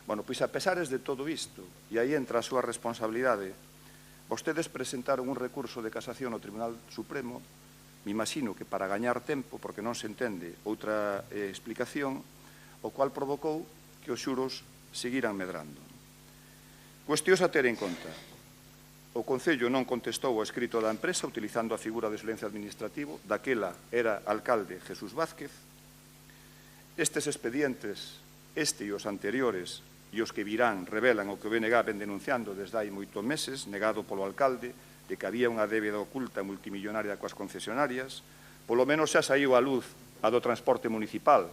Bueno, pois, a pesares de todo isto, e aí entra a súa responsabilidade, vostedes presentaron un recurso de casación ao Tribunal Supremo, me imagino que para gañar tempo, porque non se entende outra explicación, o cual provocou que os xuros seguiran medrando. Cuestións a ter en conta. O Concello non contestou ao escrito da empresa utilizando a figura de silencio administrativo, daquela era alcalde Jesús Vázquez. Estes expedientes, este e os anteriores, e os que virán, revelan o que o BNG ven denunciando desde hai moitos meses, negado polo alcalde, de que había unha débeda oculta multimillonaria coas concesionarias. Polo menos xa saiu a luz a do transporte municipal.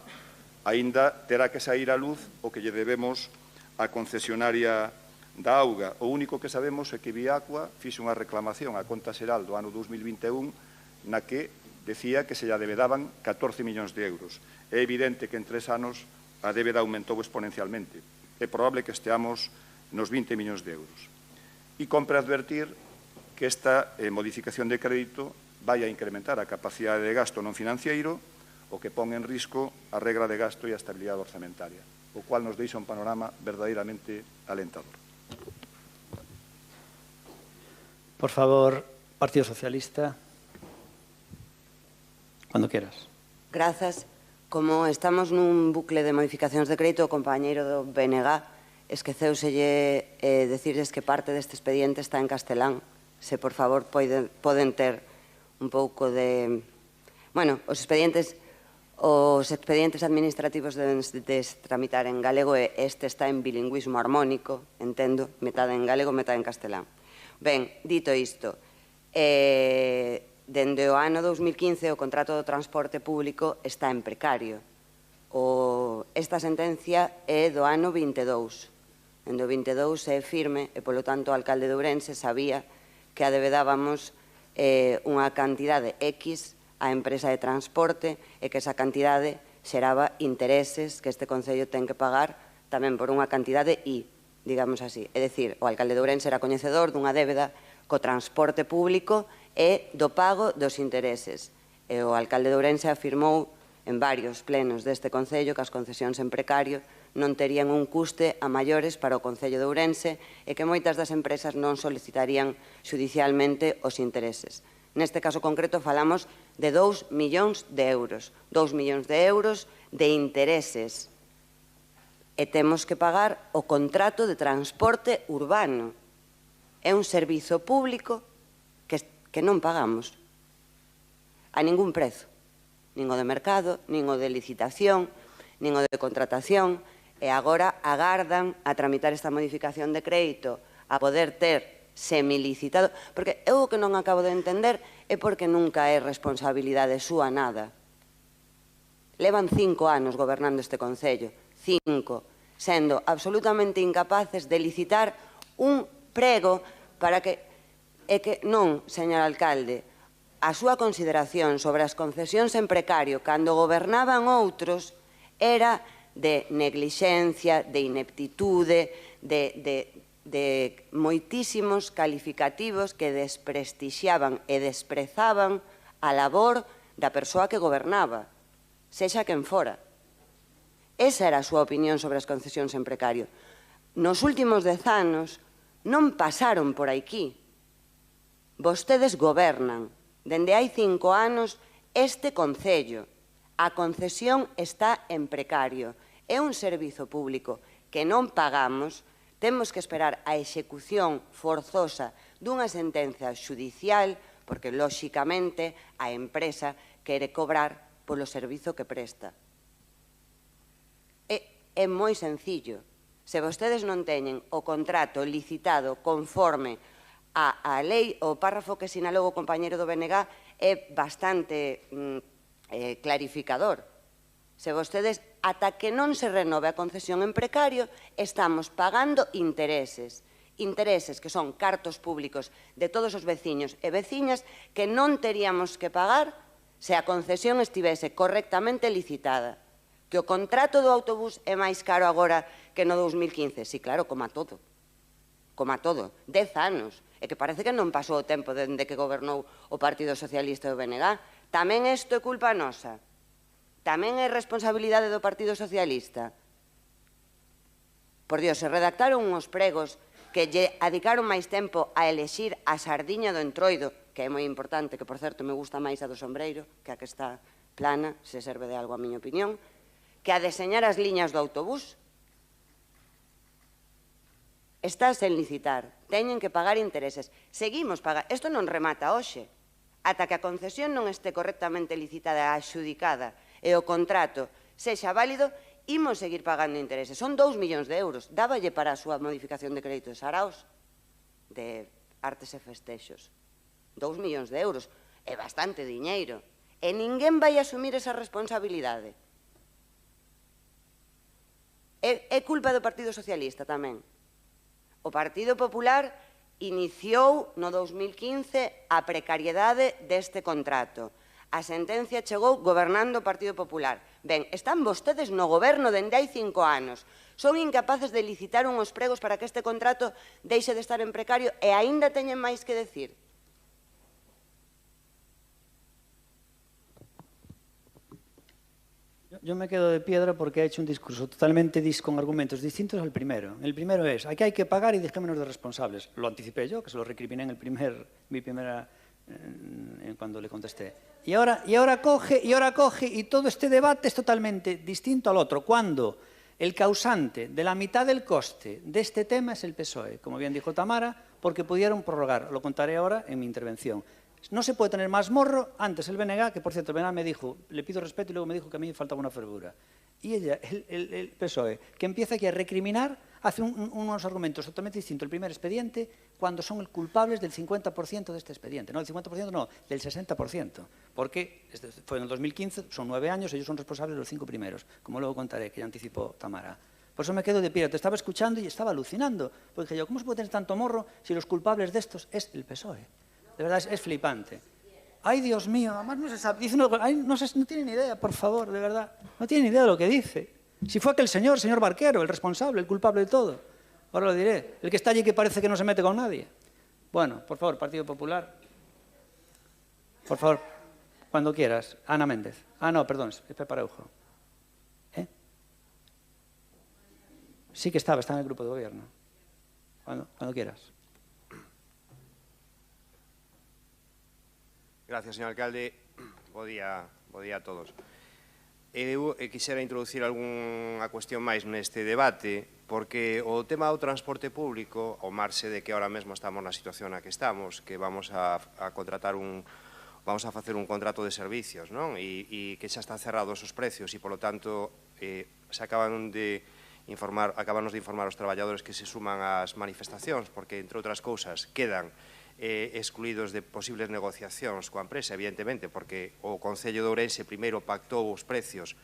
Aínda terá que sair a luz o que lle debemos á concesionaria da auga. O único que sabemos é que Viacua fixe unha reclamación á conta xeral do ano 2021 na que decía que se lle debedaban 14 millóns de euros. É evidente que en 3 anos a débeda aumentou exponencialmente. É probable que esteamos nos 20 millóns de euros. E compre advertir que esta modificación de crédito vai a incrementar a capacidade de gasto non financiero, o que pon en risco a regra de gasto e a estabilidade orzamentaria, o cual nos deixa un panorama verdadeiramente alentador. Por favor, Partido Socialista. Cuando quieras. Grazas. Como estamos nun bucle de modificacións de crédito, o compañeiro do BNG esqueceuselle decirles que parte deste expediente está en castelán. Se, por favor, poden ter un pouco de... Bueno, os expedientes administrativos deben de tramitar en galego e este está en bilingüismo armónico, entendo, metade en galego, metade en castelán. Ben, dito isto, dende o ano 2015 o contrato do transporte público está en precario. Esta sentencia é do ano 22. Dende o 22 é firme e, polo tanto, o alcalde de Ourense sabía que adebedábamos unha cantidade X á empresa de transporte e que esa cantidade xeraba intereses que este Concello ten que pagar tamén por unha cantidade Y, digamos así. É dicir, o alcalde de Ourense era coñecedor dunha débeda co transporte público e do pago dos intereses. E o alcalde de Ourense afirmou en varios plenos deste Concello que as concesións en precario non terían un custe a maiores para o Concello de Ourense e que moitas das empresas non solicitarían xudicialmente os intereses. Neste caso concreto falamos de 2 millóns de euros. 2 millóns de euros de intereses. E temos que pagar o contrato de transporte urbano. É un servizo público que non pagamos a ningún prezo. Nin o de mercado, nin o de licitación, nin o de contratación. E agora agardan a tramitar esta modificación de crédito a poder ter semilicitado. Porque eu o que non acabo de entender é porque nunca é responsabilidade súa nada. Levan 5 anos gobernando este Concello, 5, sendo absolutamente incapaces de licitar un prego para que... É que non, señor alcalde, a súa consideración sobre as concesións en precario cando gobernaban outros era de neglixencia, de ineptitude, de moitísimos calificativos que desprestixiaban e desprezaban a labor da persoa que gobernaba, sexa quen fora. Esa era a súa opinión sobre as concesións en precario. Nos últimos 10 anos non pasaron por aquí. Vostedes gobernan. Dende hai 5 anos este Concello. A concesión está en precario. É un servizo público que non pagamos. Temos que esperar a execución forzosa dunha sentenza xudicial porque, lóxicamente, a empresa quere cobrar polo servizo que presta. É moi sencillo. Se vostedes non teñen o contrato licitado conforme a lei, o párrafo que sinalou o compañeiro do BNG é bastante clarificador. Se vostedes, ata que non se renove a concesión en precario, estamos pagando intereses. Intereses que son cartos públicos de todos os veciños e veciñas que non teríamos que pagar se a concesión estivese correctamente licitada. Que o contrato do autobús é máis caro agora que no 2015. Sí, claro, como a todo. Como a todo. 10 anos. E que parece que non pasou o tempo dende que gobernou o Partido Socialista do BNG. Tamén isto é culpa nosa. Tamén é responsabilidade do Partido Socialista. Por Dios, se redactaron uns pregos que lle adicaron máis tempo a elexir a sardiña do entroido, que é moi importante, que, por certo, me gusta máis a do sombreiro, que a que está plana, se serve de algo a miña opinión, que a deseñar as liñas do autobús. Está sen licitar, teñen que pagar intereses. Seguimos pagando, isto non remata hoxe. Ata que a concesión non este correctamente licitada, axudicada, e o contrato sexa válido, imos seguir pagando intereses. Son 2 millóns de euros. Dáballe para a súa modificación de crédito de Saraos, de artes e festexos. 2 millóns de euros. É bastante diñeiro. E ninguén vai asumir esa responsabilidade. É culpa do Partido Socialista tamén. O Partido Popular iniciou no 2015 a precariedade deste contrato. A sentencia chegou gobernando o Partido Popular. Ben, están vostedes no goberno dende hai 5 anos. Son incapaces de licitar unhos pregos para que este contrato deixe de estar en precario e aínda teñen máis que decir. yo me quedo de piedra porque ha hecho un discurso totalmente con argumentos distintos al primero. El primero es, aquí hay que pagar y dejémonos de responsables. Lo anticipé yo, que se lo recriminé en cuando le contesté. Y ahora coge y todo este debate es totalmente distinto al otro. Cuando el causante de la mitad del coste de este tema es el PSOE, como bien dijo Tamara, porque pudieron prorrogar. Lo contaré ahora en mi intervención. No se puede tener más morro. Antes el BNG, que por cierto el BNG me dijo, le pido respeto, y luego me dijo que a mí me faltaba una fervura. Y ella, el PSOE, que empieza aquí a recriminar, hace unos argumentos totalmente distintos. El primer expediente, cuando son culpables del 50% de este expediente. No, del 50% no, del 60%. Porque fue en el 2015, son 9 años, ellos son responsables de los 5 primeros, como luego contaré, que ya anticipó Tamara. Por eso me quedo de pie. Te estaba escuchando y estaba alucinando. Porque dije yo, ¿cómo se puede tener tanto morro si los culpables de estos es el PSOE? De verdad, es flipante. Ay, Dios mío, además no se sabe, dice no tiene ni idea, por favor, de verdad. No tiene ni idea de lo que dice. Si fue aquel señor Barquero, el responsable, el culpable de todo. Ahora lo diré. El que está allí que parece que no se mete con nadie. Bueno, por favor, Partido Popular. Por favor, cuando quieras. Ana Méndez. Ah, no, perdón, es Pepe Araujo. Sí que estaba en el grupo de gobierno. Cuando quieras. Gracias, señor alcalde. Bo día a todos. Eu quixera introducir algunha cuestión máis neste debate, porque o tema do transporte público, ao marxe de que ahora mesmo estamos na situación na que estamos, que vamos a facer un contrato de servicios, non? E que xa están cerrados os precios e, polo tanto, acabanos de informar os traballadores que se suman ás manifestacións, porque, entre outras cousas, quedan excluídos de posibles negociacións coa empresa, evidentemente, porque o Concello de Ourense primeiro pactou os precios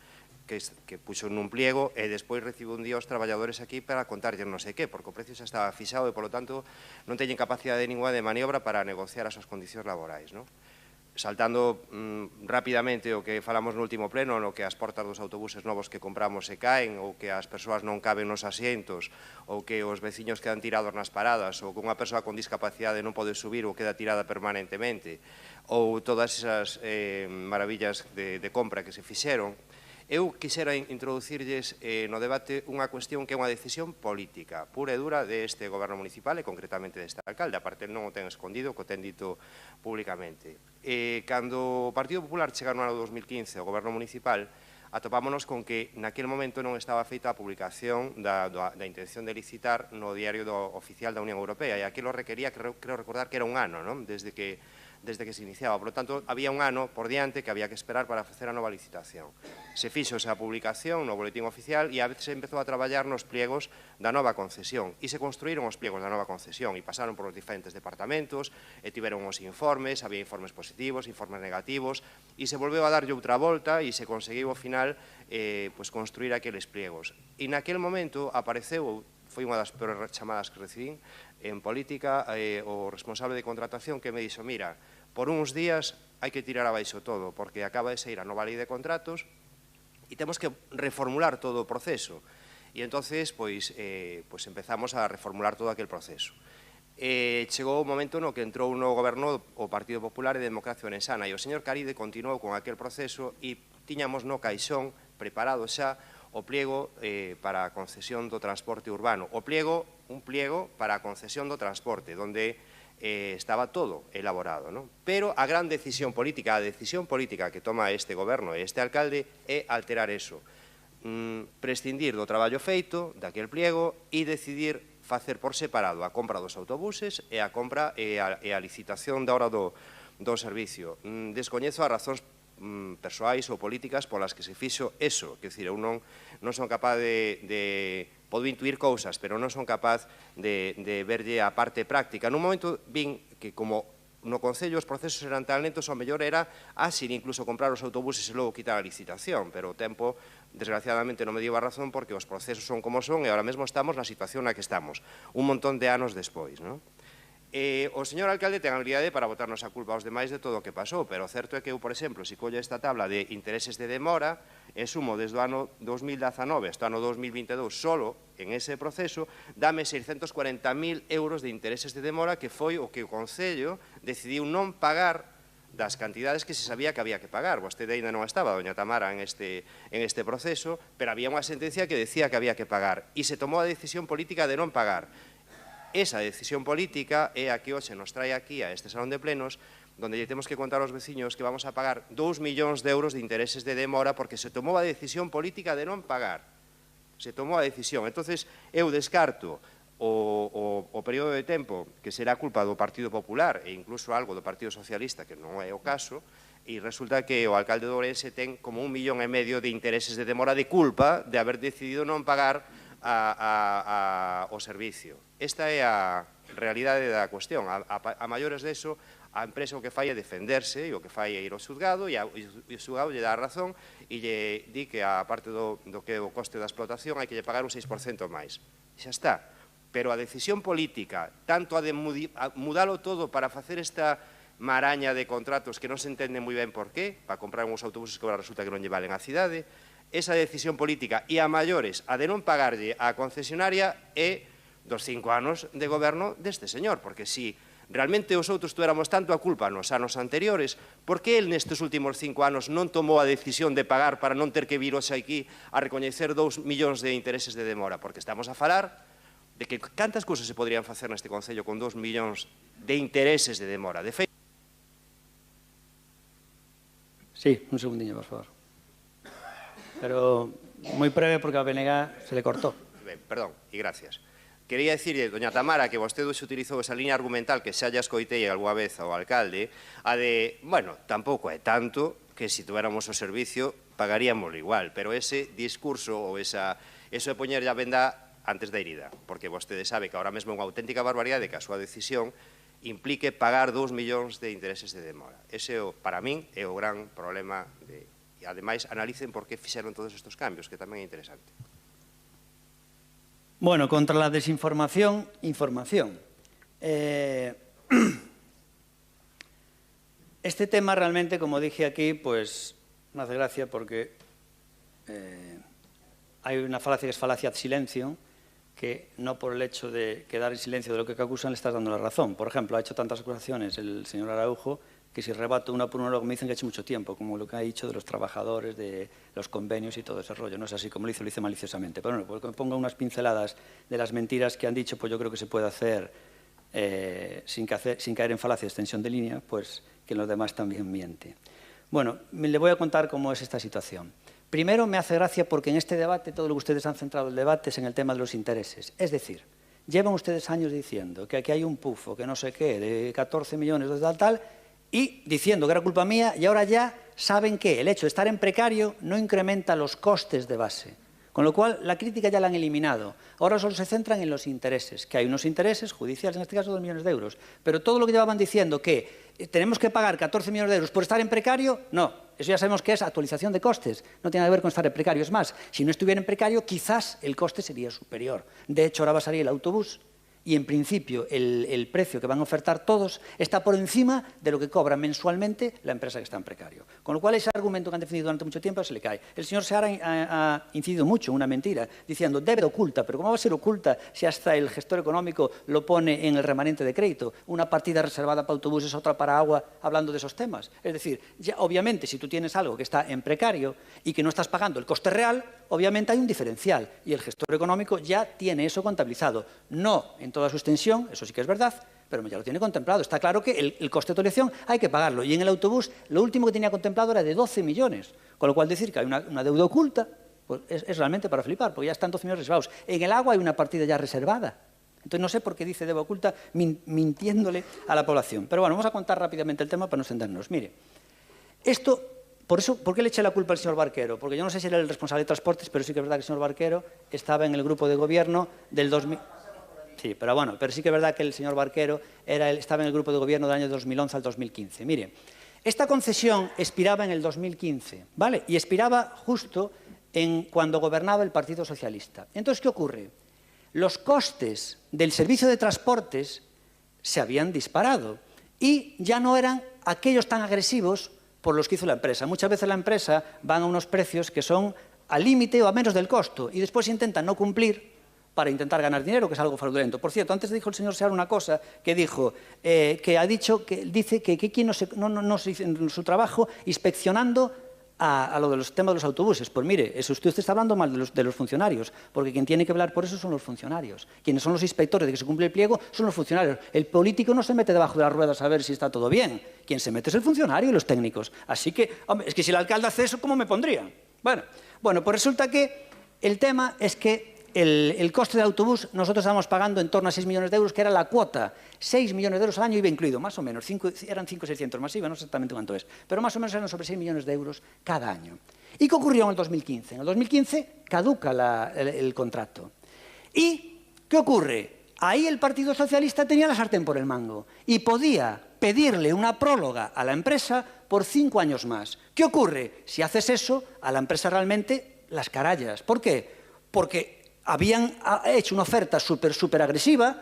que puxo nun pliego e despois recibe un día os traballadores aquí para contarlles non sei que, porque o precio xa estaba fixado e, polo tanto, non teñen capacidade ninguna de maniobra para negociar as súas condicións laborais, non? Saltando rapidamente o que falamos no último pleno, no que as portas dos autobuses novos que compramos se caen, ou que as persoas non caben nos asientos, ou que os veciños quedan tirados nas paradas, ou que unha persoa con discapacidade non pode subir ou queda tirada permanentemente, ou todas esas maravillas de compra que se fixeron. Eu quixera introducirlles no debate unha cuestión que é unha decisión política, pura e dura deste goberno municipal e concretamente deste alcalde, aparte non o ten escondido, que o ten dito públicamente. Cando o Partido Popular chega no ano 2015 ao goberno municipal, atopámonos con que naquele momento non estaba feita a publicación da intención de licitar no diario oficial da Unión Europea, e aquilo requería, creo recordar que era un ano, non? Desde que se iniciaba. Por lo tanto, había un ano por diante que había que esperar para facer a nova licitación. Se fixo esa publicación no boletín oficial e a veces se empezou a traballar nos pliegos da nova concesión. E se construíron os pliegos da nova concesión e pasaron por os diferentes departamentos e tiveron os informes, había informes positivos, informes negativos, e se volveu a darlle outra volta e se conseguiu ao final construir aqueles pliegos. E naquele momento apareceu, foi unha das peores chamadas que recibín en política, o responsable de contratación que me dixo, mira, por uns días hai que tirar abaixo todo, porque acaba de sair a nova lei de contratos e temos que reformular todo o proceso. E entonces, pois empezamos a reformular todo aquel proceso. Chegou o momento no que entrou no goberno o Partido Popular e Democracia Orensana e o señor Caride continuou con aquel proceso e tiñamos no caixón preparado xa o pliego para a concesión do transporte urbano. Un pliego para a concesión do transporte, onde estaba todo elaborado, non? Pero a gran decisión política, a decisión política que toma este goberno e este alcalde é alterar eso, prescindir do traballo feito, daquel pliego, e decidir facer por separado a compra dos autobuses e a compra e a licitación da hora do servicio. Descoñezo as razóns persoais ou políticas polas que se fixo eso, que dicir, eu non son capaz podo intuir cousas, pero non son capaz de verlle a parte práctica. Nun momento vin que como no Concello os procesos eran tan lentos, o mellor era áxil incluso comprar os autobuses e logo quitar a licitación, pero o tempo, desgraciadamente, non me dio a razón porque os procesos son como son e ahora mesmo estamos na situación na que estamos, un montón de anos despois, non? O señor alcalde ten a habilidade para botarnos a culpa aos demais de todo o que pasou, pero o certo é que eu, por exemplo, se collo esta tabla de intereses de demora e sumo desde o ano 2019 hasta o ano 2022 solo en ese proceso, dame 640.000 euros de intereses de demora, que foi o que o Concello decidiu non pagar das cantidades que se sabía que había que pagar. Vostede ainda non estaba, doña Tamara, en este proceso, pero había unha sentencia que decía que había que pagar e se tomou a decisión política de non pagar. Esa decisión política é a que hoxe nos trae aquí a este salón de plenos, donde lle temos que contar aos veciños que vamos a pagar 2 millóns de euros de intereses de demora porque se tomou a decisión política de non pagar. Se tomou a decisión. Entonces, eu descarto o período de tempo que será culpa do Partido Popular e incluso algo do Partido Socialista, que non é o caso, e resulta que o alcalde de Ourense ten como 1,5 millón de intereses de demora de culpa de haber decidido non pagar o servicio. Esta é a realidade da cuestión. A maiores deso, a empresa o que fai é defenderse e o que fai é ir ao xulgado e o xulgado lle dá a razón e lle di que a parte do que é o coste da explotación hai que lle pagar un 6% máis. Xa está. Pero a decisión política, tanto a de mudalo todo para facer esta maraña de contratos que non se entende moi ben por qué, para comprar uns autobuses que agora resulta que non lle valen a cidade, esa decisión política e a maiores, a de non pagarlle á concesionaria é dos 5 anos de goberno deste señor, porque si realmente os outros tuéramos tanto a culpa nos anos anteriores, por que el nestes últimos 5 anos non tomou a decisión de pagar para non ter que vir hoxe aquí a recoñecer 2 millóns de intereses de demora? Porque estamos a falar de que cantas cousas se podrían facer neste Concello con 2 millóns de intereses de demora. De feito... Sí, un segundinho, por favor. Pero moi breve porque a BNG se le cortó. Ben, perdón, e gracias. Quería dicirle, doña Tamara, que vostede se utilizou esa línea argumental que xa lla escoitei algunha vez ao alcalde, a de, bueno, tampouco é tanto que se tuéramos o servicio pagaríamos igual, pero ese discurso ou eso de poñer a venda antes da herida, porque vostede sabe que ahora mesmo é unha auténtica barbaridade que a súa decisión implique pagar 2 millóns de intereses de demora. Ese, para min, é o gran problema. E, ademais, analicen por que fixeron todos estes cambios, que tamén é interesante. Bueno, contra la desinformación, información. Este tema realmente, como dije aquí, pues me hace gracia porque hay una falacia que es falacia ad silencio, que no por el hecho de quedar en silencio de lo que acusan le estás dando la razón. Por ejemplo, ha hecho tantas acusaciones el señor Araujo que si rebato una por una luego me dicen que ha hecho mucho tiempo, como lo que ha dicho de los trabajadores, de los convenios y todo ese rollo. No es así como lo hice maliciosamente. Pero bueno, porque me ponga unas pinceladas de las mentiras que han dicho, pues yo creo que se puede hacer sin caer en falacia de extensión de línea, pues que los demás también miente. Bueno, le voy a contar cómo es esta situación. Primero, me hace gracia porque en este debate, todo lo que ustedes han centrado el debate es en el tema de los intereses. Es decir, llevan ustedes años diciendo que aquí hay un pufo, que no sé qué, de 14 millones de tal, y diciendo que era culpa mía, y ahora ya saben que el hecho de estar en precario no incrementa los costes de base. Con lo cual, la crítica ya la han eliminado. Ahora solo se centran en los intereses, que hay unos intereses judiciales, en este caso 2 millones de euros. Pero todo lo que llevaban diciendo que tenemos que pagar 14 millones de euros por estar en precario, no. Eso ya sabemos que es actualización de costes. No tiene nada que ver con estar en precario. Es más, si no estuviera en precario, quizás el coste sería superior. De hecho, ahora va a salir el autobús y, en principio, el precio que van a ofertar todos está por encima de lo que cobra mensualmente la empresa que está en precario. Con lo cual, ese argumento que han defendido durante mucho tiempo se le cae. El señor Seara ha incidido mucho en una mentira, diciendo deuda oculta. Pero ¿cómo va a ser oculta si hasta el gestor económico lo pone en el remanente de crédito? Una partida reservada para autobuses, otra para agua, hablando de esos temas. Es decir, ya, obviamente, si tú tienes algo que está en precario y que no estás pagando el coste real, obviamente hay un diferencial y el gestor económico ya tiene eso contabilizado. No en toda su extensión, eso sí que es verdad, pero ya lo tiene contemplado. Está claro que el coste de actualización hay que pagarlo. Y en el autobús, lo último que tenía contemplado era de 12 millones. Con lo cual, decir que hay una deuda oculta pues es realmente para flipar, porque ya están 12 millones reservados. En el agua hay una partida ya reservada. Entonces, no sé por qué dice deuda oculta mintiéndole a la población. Pero bueno, vamos a contar rápidamente el tema para no extendernos. Mire, esto... ¿Por qué le eché la culpa al señor Barquero? Porque yo no sé si era el responsable de transportes, pero sí que es verdad que el señor Barquero estaba en el grupo de gobierno del 2000... Sí, pero bueno, pero sí que es verdad que el señor Barquero estaba en el grupo de gobierno del año 2011 al 2015. Mire, esta concesión expiraba en el 2015, ¿vale? Y expiraba justo cuando gobernaba el Partido Socialista. Entonces, ¿qué ocurre? Los costes del servicio de transportes se habían disparado y ya no eran aquellos tan agresivos por los que hizo la empresa. Muchas veces la empresa van a unos precios que son al límite o a menos del costo y después intentan no cumplir para intentar ganar dinero, que es algo fraudulento. Por cierto, antes dijo el señor Seara una cosa que dijo, que ha dicho, que dice que quien no se dice en su trabajo inspeccionando a lo de los temas de los autobuses. Pues mire, usted está hablando mal de los funcionarios, porque quien tiene que hablar por eso son los funcionarios. Quienes son los inspectores de que se cumple el pliego son los funcionarios. El político no se mete debajo de las ruedas a ver si está todo bien. Quien se mete es el funcionario y los técnicos. Así que, hombre, es que si el alcalde hace eso, ¿cómo me pondrían? Bueno, pues resulta que el tema es que el coste del autobús nosotros estábamos pagando en torno a 6 millones de euros, que era la cuota. 6 millones de euros al año iba incluido, más o menos. Eran 5.600 más IVA, no sé exactamente cuánto es. Pero más o menos eran sobre 6 millones de euros cada año. ¿Y qué ocurrió en el 2015? En el 2015 caduca el contrato. ¿Y qué ocurre? Ahí el Partido Socialista tenía la sartén por el mango y podía pedirle una próloga a la empresa por 5 años más. ¿Qué ocurre? Si haces eso, a la empresa realmente las carallas. ¿Por qué? Porque habían hecho una oferta súper agresiva,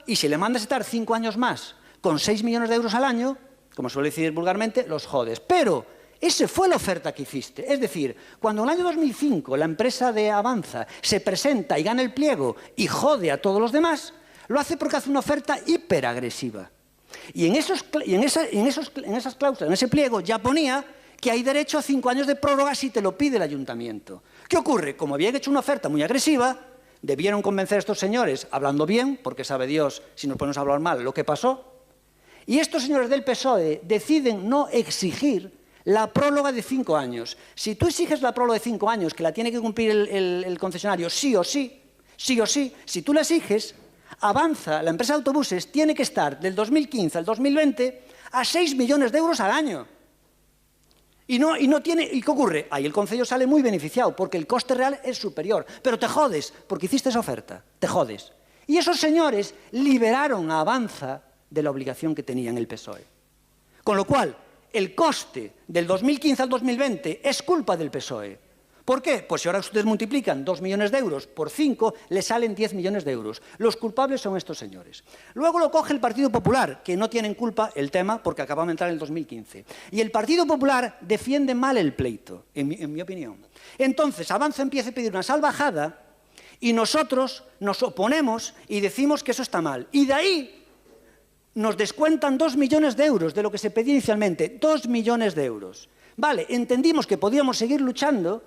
y si le mandas a estar 5 años más con 6 millones de euros al año, como suele decir vulgarmente, los jodes. Pero esa fue la oferta que hiciste. Es decir, cuando en el año 2005 la empresa de Avanza se presenta y gana el pliego y jode a todos los demás, lo hace porque hace una oferta hiperagresiva. Y en esas cláusulas, en ese pliego, ya ponía que hay derecho a 5 años de prórroga si te lo pide el ayuntamiento. ¿Qué ocurre? Como habían hecho una oferta muy agresiva, debieron convencer a estos señores hablando bien, porque sabe Dios, si nos ponemos a hablar mal, lo que pasó. Y estos señores del PSOE deciden no exigir la próloga de 5 años. Si tú exiges la próloga de 5 años, que la tiene que cumplir el concesionario sí o sí, si tú la exiges, Avanza, la empresa de autobuses, tiene que estar del 2015 al 2020 a 6 millones de euros al año. ¿Y qué ocurre? Ahí el concello sale muy beneficiado, porque el coste real es superior. Pero te jodes, porque hiciste esa oferta. Te jodes. Y esos señores liberaron a Avanza de la obligación que tenía en el PSOE. Con lo cual, el coste del 2015 al 2020 es culpa del PSOE. ¿Por qué? Pues si ahora ustedes multiplican 2 millones de euros por 5, les salen 10 millones de euros. Los culpables son estos señores. Luego lo coge el Partido Popular, que no tienen culpa el tema porque acabamos de entrar en el 2015. Y el Partido Popular defiende mal el pleito, en mi opinión. Entonces, Avanza empieza a pedir una salvajada y nosotros nos oponemos y decimos que eso está mal. Y de ahí nos descuentan 2 millones de euros de lo que se pedía inicialmente. 2 millones de euros. Vale, entendimos que podíamos seguir luchando.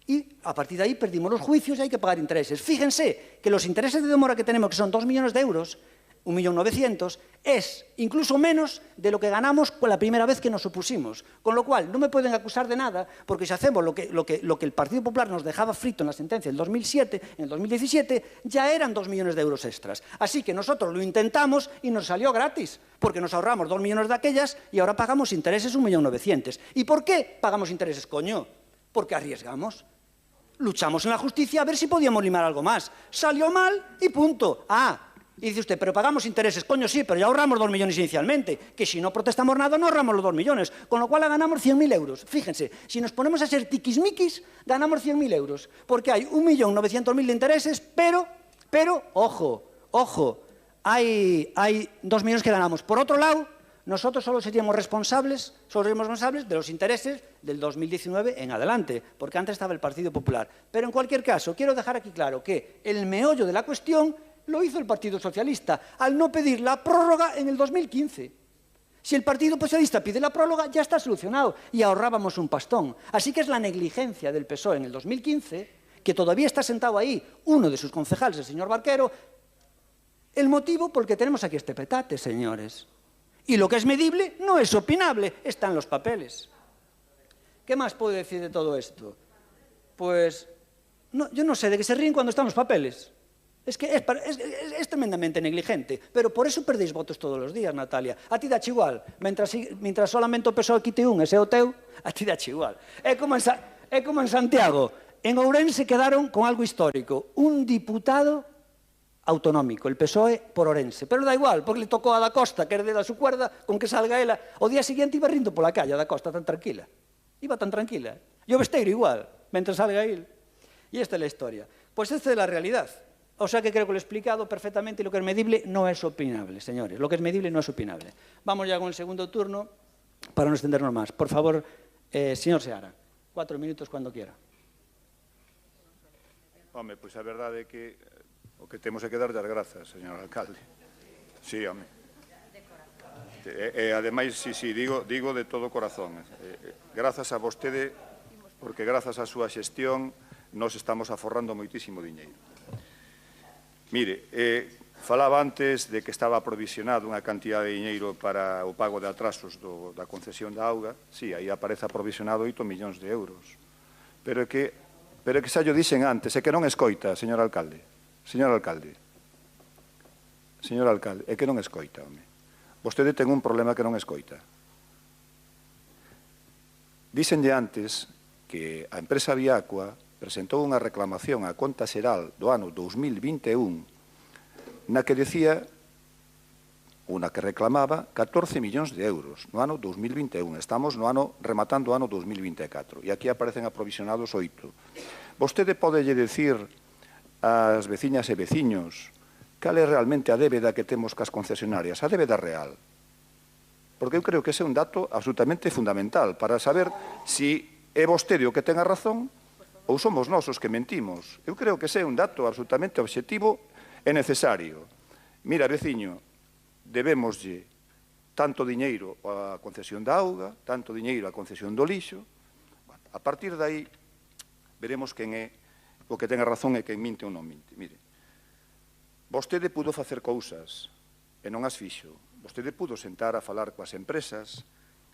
Y a partir de ahí perdimos los juicios y hay que pagar intereses. Fíjense que los intereses de demora que tenemos, que son 2 millones de euros, 1.900.000, es incluso menos de lo que ganamos con la primera vez que nos opusimos. Con lo cual, no me pueden acusar de nada, porque si hacemos lo que el Partido Popular nos dejaba frito en la sentencia del 2007, en el 2017, ya eran 2 millones de euros extras. Así que nosotros lo intentamos y nos salió gratis, porque nos ahorramos 2 millones de aquellas y ahora pagamos intereses 1.900.000. ¿Y por qué pagamos intereses, coño? Porque arriesgamos. Luchamos en la justicia a ver si podíamos limar algo más. Salió mal y punto. Y dice usted, pero pagamos intereses. Coño, sí, pero ya ahorramos 2 millones inicialmente. Que si no protestamos nada, no ahorramos los 2 millones. Con lo cual ganamos 100.000 euros. Fíjense, si nos ponemos a ser tiquismiquis, ganamos 100.000 euros. Porque hay 1.900.000 de intereses, pero, ojo, hay 2 millones que ganamos. Por otro lado, nosotros solo seríamos responsables de los intereses del 2019 en adelante, porque antes estaba el Partido Popular. Pero en cualquier caso, quiero dejar aquí claro que el meollo de la cuestión lo hizo el Partido Socialista, al no pedir la prórroga en el 2015. Si el Partido Socialista pide la prórroga, ya está solucionado y ahorrábamos un pastón. Así que es la negligencia del PSOE en el 2015, que todavía está sentado ahí uno de sus concejales, el señor Barquero, el motivo por el que tenemos aquí este petate, señores. Y lo que es medible no es opinable, está en los papeles. ¿Qué más puedo decir de todo esto? Pues, yo no sé, de qué se ríen cuando están los papeles. Es que es tremendamente negligente, pero por eso perdéis votos todos los días, Natalia. A ti dache igual, mientras solamente o PSOE quite un, ese o teu, a ti dache igual. É como en Santiago, en Ourense quedaron con algo histórico, un diputado autonómico, el PSOE por Ourense, pero da igual, porque le tocou a Da Costa, que herdera a su cuerda, con que salga ela, o día seguinte iba rindo pola calle a Da Costa tan tranquila, iba tan tranquila, e o Besteiro igual, mentre salga ele. E esta é a historia. Pois esta é a realidad. O sea que creo que lo he explicado perfectamente y lo que es medible no es opinable, señores. Lo que es medible no es opinable. Vamos ya con el segundo turno para no extendernos más. Por favor, señor Seara, 4 minutos cuando quiera. Home, pois a verdade é que o que temos é que dar das grazas, señor alcalde. Sí, home. E ademais, digo de todo corazón. Grazas a vostede, porque grazas á súa xestión nos estamos aforrando moitísimo diñeiro. Mire, falaba antes de que estaba aprovisionado unha cantidad de diñeiro para o pago de atrasos da concesión da auga. Sí, aí aparece aprovisionado 8 millóns de euros. Pero é que xa llo dixen antes, é que non escoita, señor alcalde. Señor alcalde, é que non escoita, home. Vostede ten un problema que non escoita. Díxenlle antes que a empresa Viacua presentou unha reclamación á conta xeral do ano 2021 na que decía, unha que reclamaba 14 millóns de euros no ano 2021. Estamos rematando o ano 2024 e aquí aparecen aprovisionados 8. Vostede podelle dicir ás veciñas e veciños cal é realmente a débeda que temos cas concesionarias, a débeda real. Porque eu creo que ese é un dato absolutamente fundamental para saber se é vostede o que ten a razón ou somos nós os que mentimos. Eu creo que ese é un dato absolutamente objetivo e necesario. Mira, veciño, debémoslle tanto diñeiro á concesión da auga, tanto diñeiro á concesión do lixo. A partir de aí, veremos quen é o que ten a razón e quen minte ou non minte. Mire, vostede pudo facer cousas e non as fixo. Vostede pudo sentar a falar coas empresas,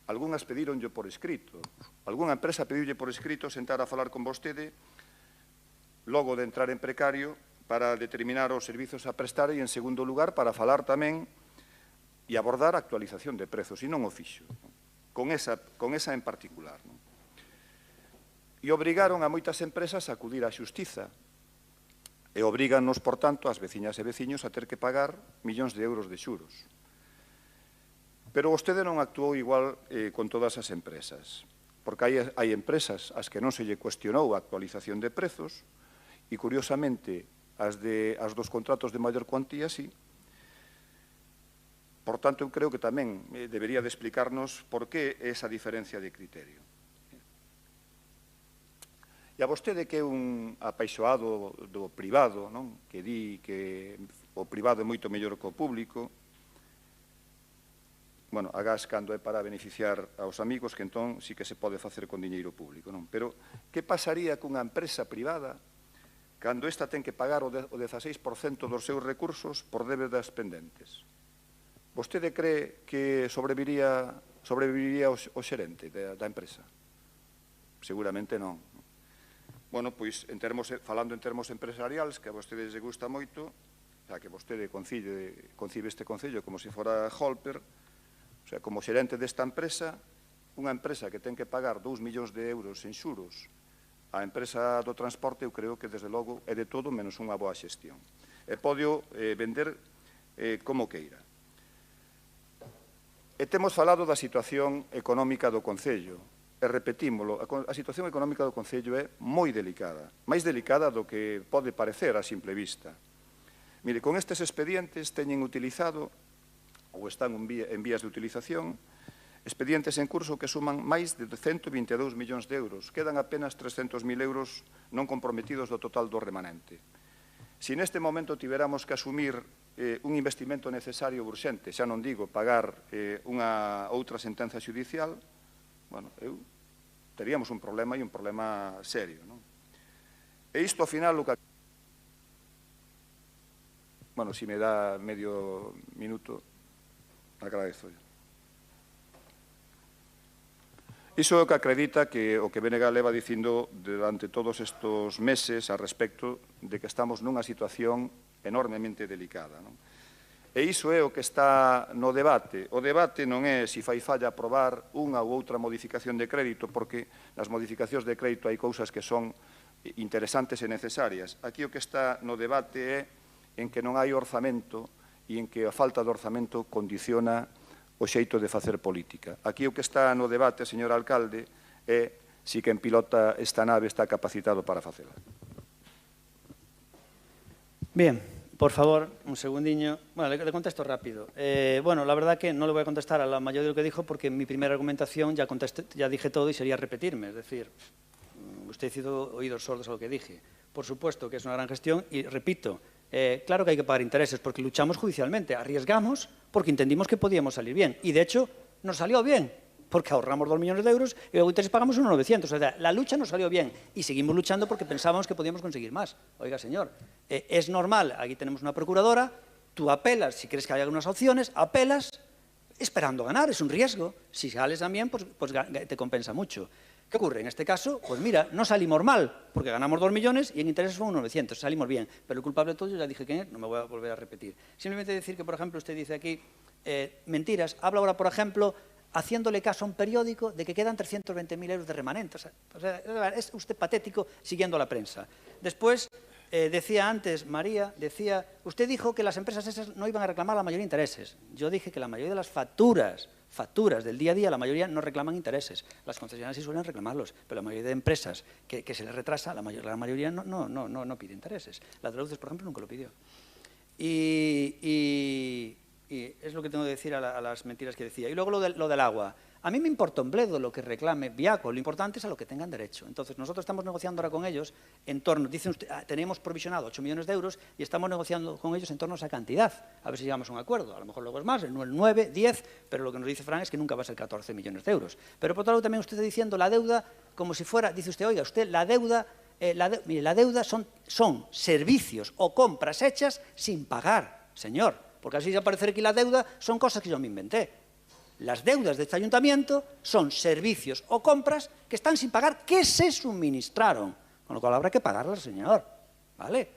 algunhas pedíronlle por escrito. Algúnha empresa pediulle por escrito sentar a falar con vostede logo de entrar en precario para determinar os servizos a prestar e, en segundo lugar, para falar tamén e abordar a actualización de prezos, e non o fixo, con esa en particular. E obrigaron a moitas empresas a acudir á xustiza e obriganos, por tanto, as veciñas e veciños a ter que pagar millóns de euros de xuros. Pero vostede non actuou igual con todas as empresas, porque hai empresas ás que non se lle cuestionou a actualización de prezos e, curiosamente, as dos contratos de maior cuantía, sí. Por tanto, eu creo que tamén debería de explicarnos por que esa diferencia de criterio. E a vostede que é un apaixoado do privado, non? Que di que o privado é moito mellor que o público, bueno, agás cando é para beneficiar aos amigos, que entón sí que se pode facer con diñeiro público, non? Pero que pasaría cunha empresa privada cando esta ten que pagar o 16% dos seus recursos por débedas pendentes? Vostede cree que sobreviviría o xerente da empresa? Seguramente non. Bueno, pois, falando en termos empresariais, que a vostedes lle gusta moito, xa que vostede concibe este concello como se fora Holper, o sea, como xerente desta empresa, unha empresa que ten que pagar 2 millóns de euros en xuros á empresa do transporte, eu creo que, desde logo, é de todo menos unha boa xestión. E podio vender como queira. E temos falado da situación económica do Concello. E repetímolo, a situación económica do Concello é moi delicada, máis delicada do que pode parecer a simple vista. Mire, con estes expedientes teñen utilizado, ou están en vías de utilización, expedientes en curso que suman máis de 122 millóns de euros. Quedan apenas 300.000 euros non comprometidos do total do remanente. Se neste momento tiveramos que asumir un investimento necesario urxente, xa non digo pagar unha outra sentenza xudicial, bueno, teríamos un problema e un problema serio, non? E isto, ao final, o que... Bueno, se me dá medio minuto, agradezo. Iso é o que acredita que o que BNG leva dicindo durante todos estes meses a respecto de que estamos nunha situación enormemente delicada, non? E iso é o que está no debate. O debate non é se fai falla aprobar unha ou outra modificación de crédito, porque nas modificacións de crédito hai cousas que son interesantes e necesarias. Aquí o que está no debate é en que non hai orzamento e en que a falta de orzamento condiciona o xeito de facer política. Aquí o que está no debate, señor alcalde, é se quen pilota esta nave está capacitado para facela. Bien, por favor, un segundiño. Bueno, le contesto rápido. Bueno, la verdad que no le voy a contestar a la mayoría de lo que dijo porque en mi primera argumentación ya dije todo y sería repetirme. Es decir, usted hizo oídos sordos a lo que dije. por supuesto que es una gran gestión y, repito, claro que hay que pagar intereses porque luchamos judicialmente, arriesgamos porque entendimos que podíamos salir bien y, de hecho, nos salió bien porque ahorramos 2 millones de euros y luego intereses pagamos 1.900. O sea, la lucha nos salió bien y seguimos luchando porque pensábamos que podíamos conseguir más. Oiga, señor, es normal, aquí tenemos una procuradora, tú apelas, si crees que hay algunas opciones, apelas esperando ganar, es un riesgo. Si sales también, pues te compensa mucho. ¿Qué ocurre? En este caso, pues mira, no salimos mal, porque ganamos 2 millones y en intereses son 900, salimos bien. Pero el culpable de todo, yo ya dije que no me voy a volver a repetir. Simplemente decir que, por ejemplo, usted dice aquí, mentiras. Habla ahora, por ejemplo, haciéndole caso a un periódico de que quedan 320.000 euros de remanente. O sea, es usted patético siguiendo la prensa. Después, decía antes, María, usted dijo que las empresas esas no iban a reclamar la mayoría de intereses. Yo dije que la mayoría de las facturas del día a día, la mayoría no reclaman intereses. Las concesionarias sí suelen reclamarlos, pero la mayoría de empresas que se les retrasa, la mayoría no pide intereses. La de Luces, por ejemplo, nunca lo pidió. Y es lo que tengo que decir a las mentiras que decía. Y luego lo del agua. A mí me importa un bledo lo que reclame Viaco, lo importante es a lo que tengan derecho. Entonces, nosotros estamos negociando ahora con ellos en torno, dicen usted, tenemos provisionado 8 millones de euros y estamos negociando con ellos en torno a esa cantidad, a ver si llegamos a un acuerdo. A lo mejor luego es más, el 9, 10, pero lo que nos dice Fran es que nunca va a ser 14 millones de euros. Pero por otro lado también usted está diciendo la deuda como si fuera, dice usted, oiga, usted la deuda, mire, la deuda son servicios o compras hechas sin pagar, señor, porque así aparecer aquí la deuda son cosas que yo me inventé. Las deudas de este ayuntamiento son servicios o compras que están sin pagar, que se suministraron. Con lo cual habrá que pagarlas, señor. ¿Vale?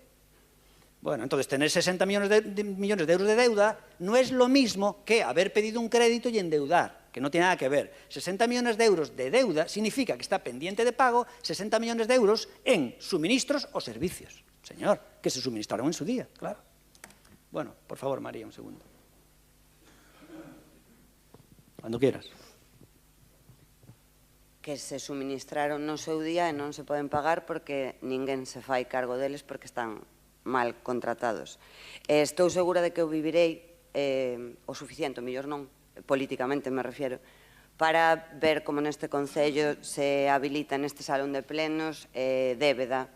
Bueno, entonces tener 60 millones de euros de deuda no es lo mismo que haber pedido un crédito y endeudar, que no tiene nada que ver. 60 millones de euros de deuda significa que está pendiente de pago 60 millones de euros en suministros o servicios. Señor, que se suministraron en su día, claro. Bueno, por favor, María, un segundo. Cando quieras. Que se suministraron no seu día e non se poden pagar porque ninguén se fai cargo deles porque están mal contratados. Estou segura de que eu vivirei o suficiente, o mellor non, políticamente me refiero, para ver como neste Concello se habilita neste salón de plenos débeda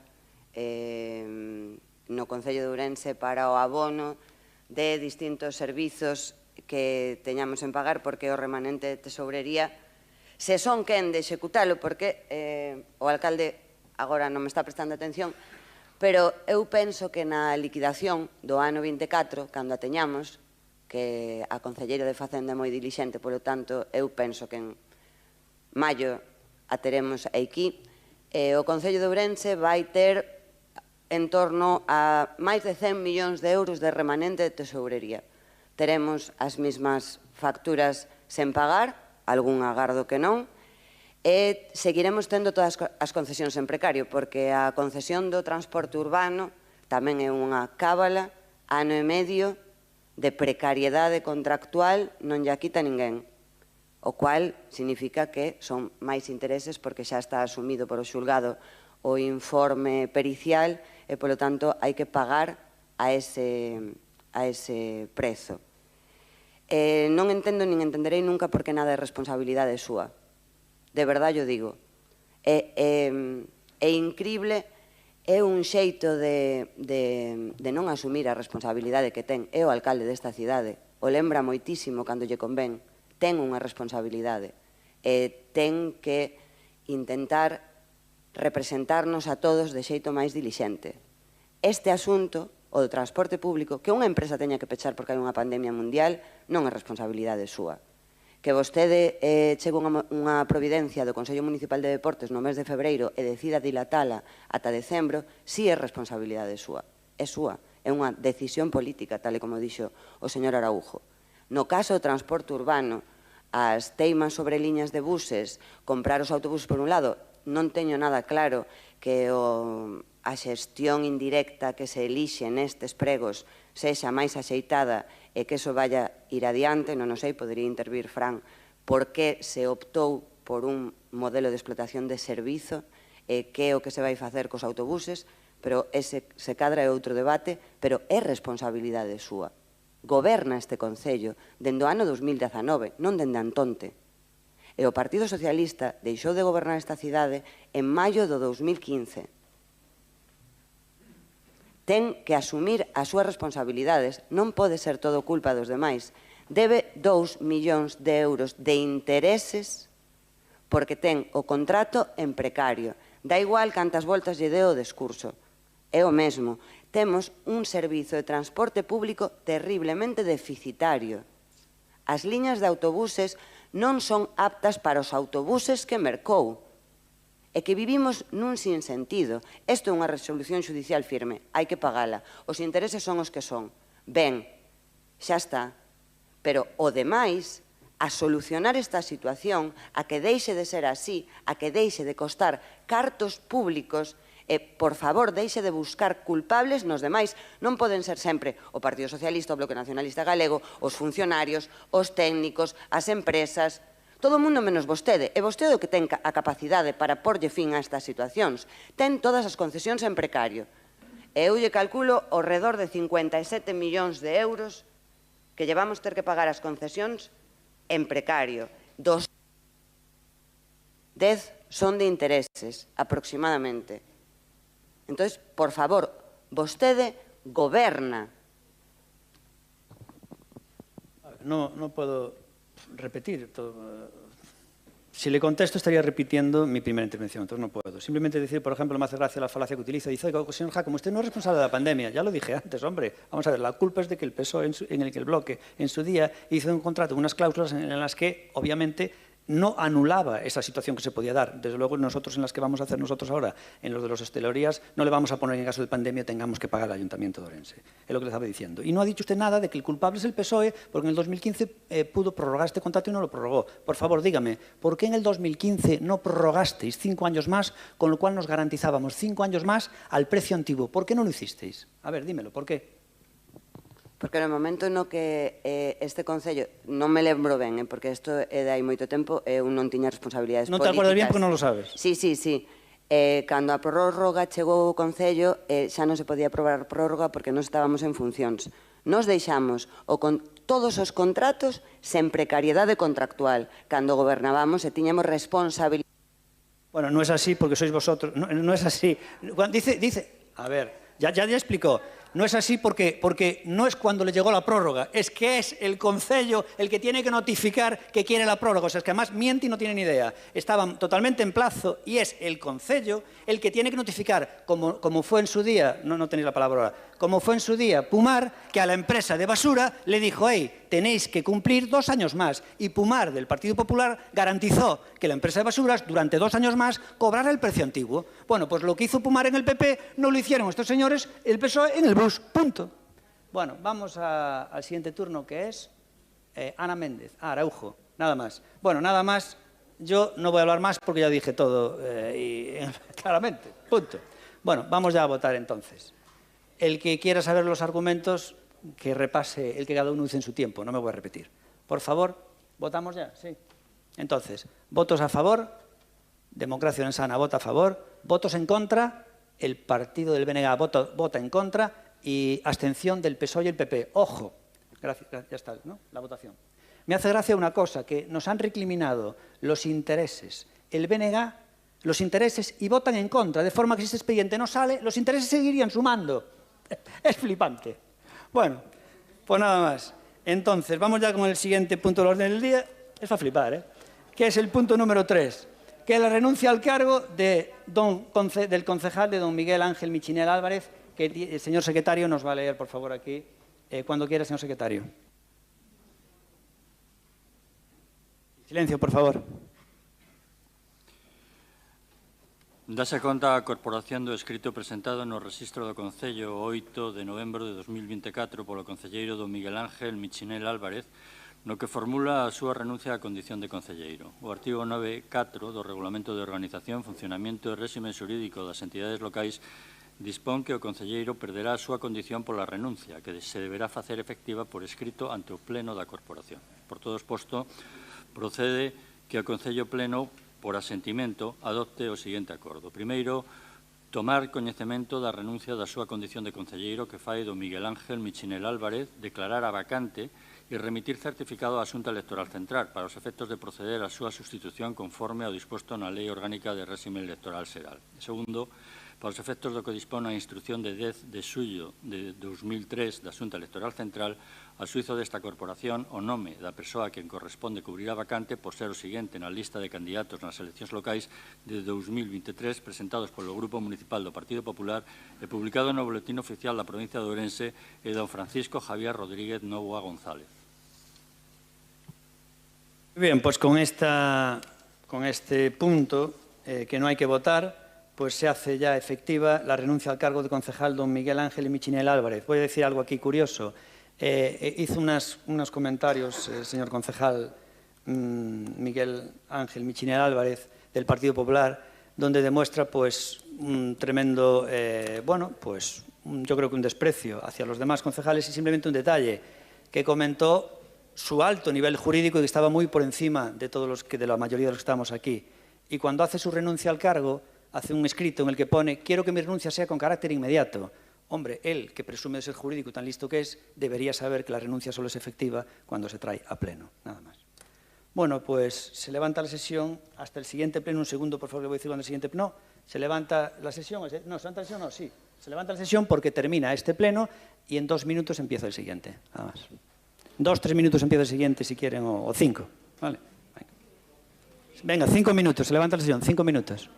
no Concello de Ourense para o abono de distintos servizos que teñamos en pagar porque o remanente de tesourería se son quen de executalo porque o alcalde agora non me está prestando atención pero eu penso que na liquidación do ano 24 cando a teñamos que a concelleira de Facenda é moi dilixente polo tanto eu penso que en maio a teremos aquí o Concello de Ourense vai ter en torno a máis de 100 millóns de euros de remanente de tesourería. Teremos as mesmas facturas sen pagar, algún agardo que non, e seguiremos tendo todas as concesións en precario, porque a concesión do transporte urbano tamén é unha cábala, ano e medio de precariedade contractual non lla quita ninguén, o cual significa que son máis intereses porque xa está asumido por o xulgado o informe pericial e, polo tanto, hai que pagar a ese prezo. Non entendo nin entenderei nunca porque nada é responsabilidade súa. De verdade o digo. É incrible, é un xeito de non asumir a responsabilidade que ten. É o alcalde desta cidade. O lembra moitísimo cando lle convén. Ten unha responsabilidade. Ten que intentar representarnos a todos de xeito máis dilixente. Este asunto, o do transporte público, que unha empresa teña que pechar porque hai unha pandemia mundial, non é responsabilidade súa. Que vostede chegue unha providencia do Consello Municipal de Deportes no mes de febreiro e decida dilatala ata decembro, si é responsabilidade súa. É súa. É unha decisión política, tal e como dixo o señor Araújo. No caso do transporte urbano, as teimas sobre liñas de buses, comprar os autobuses por un lado, non teño nada claro que a xestión indirecta que se elixe nestes pregos sexa máis axeitada e que eso vaya ir adiante, non o sei, podería intervir Fran, por que se optou por un modelo de explotación de servizo e que é o que se vai facer cos autobuses, pero ese se cadra é outro debate, pero é responsabilidade súa. Goberna este Concello dende o ano 2019, non dende Antonte. E o Partido Socialista deixou de gobernar esta cidade en maio do 2015. ten que asumir as súas responsabilidades. Non pode ser todo culpa dos demais. Debe 2 millóns de euros de intereses porque ten o contrato en precario. Da igual cantas voltas lle deu o discurso. É o mesmo. Temos un servizo de transporte público terriblemente deficitario. As liñas de autobuses non son aptas para os autobuses que mercou. É que vivimos nun sinsentido. Isto é unha resolución judicial firme. Hai que pagala. Os intereses son os que son. Ben, xa está. Pero o demais, a solucionar esta situación, a que deixe de ser así, a que deixe de costar cartos públicos, por favor, deixe de buscar culpables nos demais. Non poden ser sempre o Partido Socialista, o Bloque Nacionalista Galego, os funcionarios, os técnicos, as empresas. Todo o mundo menos vostede. É vostede o que ten a capacidade para porlle fin a estas situacións. Ten todas as concesións en precario. E eu lle calculo ao redor de 57 millóns de euros que llevamos ter que pagar as concesións en precario. 10 son de intereses, aproximadamente. Entón, por favor, vostede goberna. No puedo repetir todo. Si le contesto estaría repitiendo mi primera intervención, entonces no puedo. Simplemente decir, por ejemplo, me hace gracia la falacia que utiliza. Dice, oiga, señor Jácome, usted no es responsable de la pandemia. Ya lo dije antes, hombre. Vamos a ver, la culpa es de que el PSOE, en el que el bloque en su día hizo un contrato, unas cláusulas en las que, obviamente, no anulaba esa situación que se podía dar. Desde luego, nosotros en las que vamos a hacer nosotros ahora, en los de los hostelerías, no le vamos a poner en caso de pandemia tengamos que pagar al Ayuntamiento de Orense. Es lo que le estaba diciendo. Y no ha dicho usted nada de que el culpable es el PSOE, porque en el 2015 pudo prorrogar este contrato y no lo prorrogó. Por favor, dígame, ¿por qué en el 2015 no prorrogasteis 5 años más, con lo cual nos garantizábamos 5 años más al precio antiguo? ¿Por qué no lo hicisteis? A ver, dímelo, ¿por qué? Porque no momento no que este Concello, non me lembro ben, porque isto é de hai moito tempo, eu non tiña responsabilidades políticas. Non te acordas bien porque non lo sabes. Sí. Cando a prórroga chegou ao Concello, xa non se podía aprobar prórroga porque non estábamos en funcións. Nos deixamos todos os contratos sen precariedade contractual. Cando gobernábamos e tiñamos responsabilidade. Bueno, no es así porque sois vosotros. No es así. Dice, a ver, ya explicó. No es así porque no es cuando le llegó la prórroga, es que es el Concello el que tiene que notificar que quiere la prórroga. O sea, es que además miente y no tiene ni idea. Estaban totalmente en plazo y es el Concello el que tiene que notificar, como fue en su día, no tenéis la palabra ahora, como fue en su día Pumar, que a la empresa de basura le dijo, hey, tenéis que cumplir 2 años más. Y Pumar, del Partido Popular, garantizó que la empresa de basuras, durante 2 años más, cobrara el precio antiguo. Bueno, pues lo que hizo Pumar en el PP no lo hicieron estos señores, el PSOE en el BUS. Punto. Bueno, vamos al siguiente turno, que es Ana Méndez. Araujo, nada más. Bueno, nada más. Yo no voy a hablar más porque ya dije todo claramente. Punto. Bueno, vamos ya a votar entonces. El que quiera saber los argumentos, que repase el que cada uno use en su tiempo. No me voy a repetir. Por favor, ¿votamos ya? Sí. Entonces, votos a favor. Democracia Orensana vota a favor. Votos en contra. El partido del BNG vota en contra. Y abstención del PSOE y el PP. Ojo, gracias, ya está, ¿no? La votación. Me hace gracia una cosa, que nos han recriminado los intereses, el BNG, los intereses, y votan en contra, de forma que si este expediente no sale, los intereses seguirían sumando. Es flipante. Bueno, pues nada más. Entonces, vamos ya con el siguiente punto del orden del día. Es para flipar, ¿eh? Que es el punto número 3, que es la renuncia al cargo del concejal de don Miguel Ángel Michinel Álvarez, que el señor secretario nos va a leer, por favor, aquí, cuando quiera, señor secretario. Silencio, por favor. Dase conta a corporación do escrito presentado no rexistro do Concello 8 de novembro de 2024 polo concelleiro don Miguel Ángel Michinel Álvarez, no que formula a súa renuncia á condición de concelleiro. O artigo 9.4 do Regulamento de Organización, Funcionamento e Réxime Xurídico das Entidades Locais dispón que o concelleiro perderá a súa condición pola renuncia, que se deberá facer efectiva por escrito ante o Pleno da Corporación. Por todo exposto, procede que o Concello Pleno, por asentimento, adopte o seguinte acordo. Primeiro, tomar coñecemento da renuncia da súa condición de concelleiro que fai do Miguel Ángel Michinel Álvarez, declarar a vacante e remitir certificado á Xunta Electoral Central para os efectos de proceder á súa sustitución conforme ao disposto na Lei Orgánica de Réxime Electoral Xeral. Segundo, para os efectos do que dispón a instrucción de 10 de xullo de 2003 da Xunta Electoral Central, a suizo desta corporación, o nome da persoa a quen corresponde cubrir a vacante por ser o seguinte na lista de candidatos nas eleccións locais de 2023 presentados polo Grupo Municipal do Partido Popular e publicado no Boletín Oficial da provincia de Ourense e don Francisco Javier Rodríguez Novoa González. Bien, pues con este punto que no hay que votar, pues se hace ya efectiva la renuncia al cargo de concejal don Miguel Ángel Michinel Álvarez. Voy a decir algo aquí curioso. Hizo unos comentarios el señor concejal Miguel Ángel Michinel Álvarez del Partido Popular, donde demuestra pues un tremendo, yo creo que un desprecio hacia los demás concejales, y simplemente un detalle, que comentó su alto nivel jurídico y que estaba muy por encima de de la mayoría de los que estamos aquí. Y cuando hace su renuncia al cargo, hace un escrito en el que pone: quiero que mi renuncia sea con carácter inmediato. Hombre, él, que presume de ser jurídico tan listo que es, debería saber que la renuncia solo es efectiva cuando se trae a pleno, nada más. Bueno, pues se levanta la sesión hasta el siguiente pleno. Un segundo, por favor, que voy a decir cuando el siguiente pleno. No, se levanta la sesión. No, se levanta la sesión, no, sí. Se levanta la sesión porque termina este pleno y en 2 minutos empieza el siguiente, nada más. 2, 3 minutos empieza el siguiente, si quieren, o 5. ¿Vale? Venga, 5 minutos, se levanta la sesión, 5 minutos.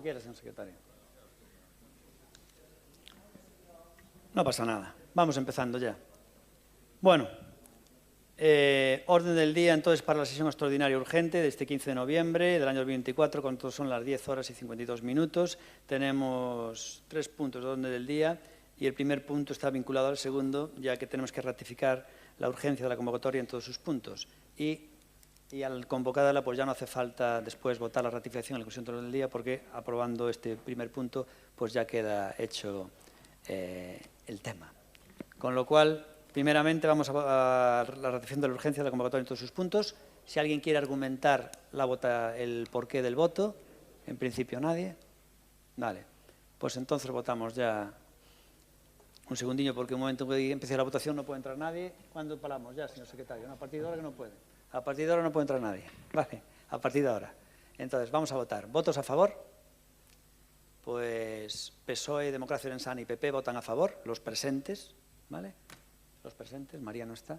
Cuando quiera, señor secretario. No pasa nada. Vamos empezando ya. Bueno, orden del día entonces para la sesión extraordinaria urgente de este 15 de noviembre del año 2024, cuando son las 10 horas y 52 minutos. Tenemos 3 puntos de orden del día y el primer punto está vinculado al segundo, ya que tenemos que ratificar la urgencia de la convocatoria en todos sus puntos. Y al convocarla, pues ya no hace falta después votar la ratificación en la comisión de orden del día, porque aprobando este primer punto, pues ya queda hecho el tema. Con lo cual, primeramente vamos a la ratificación de la urgencia de la convocatoria en todos sus puntos. Si alguien quiere argumentar el porqué del voto, en principio nadie. Vale, pues entonces votamos ya. Un segundillo, porque en un momento que empiece la votación no puede entrar nadie. ¿Cuándo paramos ya, señor secretario? No, a partir de ahora que no puede. A partir de ahora no puede entrar nadie. Vale, a partir de ahora. Entonces, vamos a votar. ¿Votos a favor? Pues PSOE, Democracia Orensana y PP votan a favor, los presentes, ¿vale? Los presentes, María no está.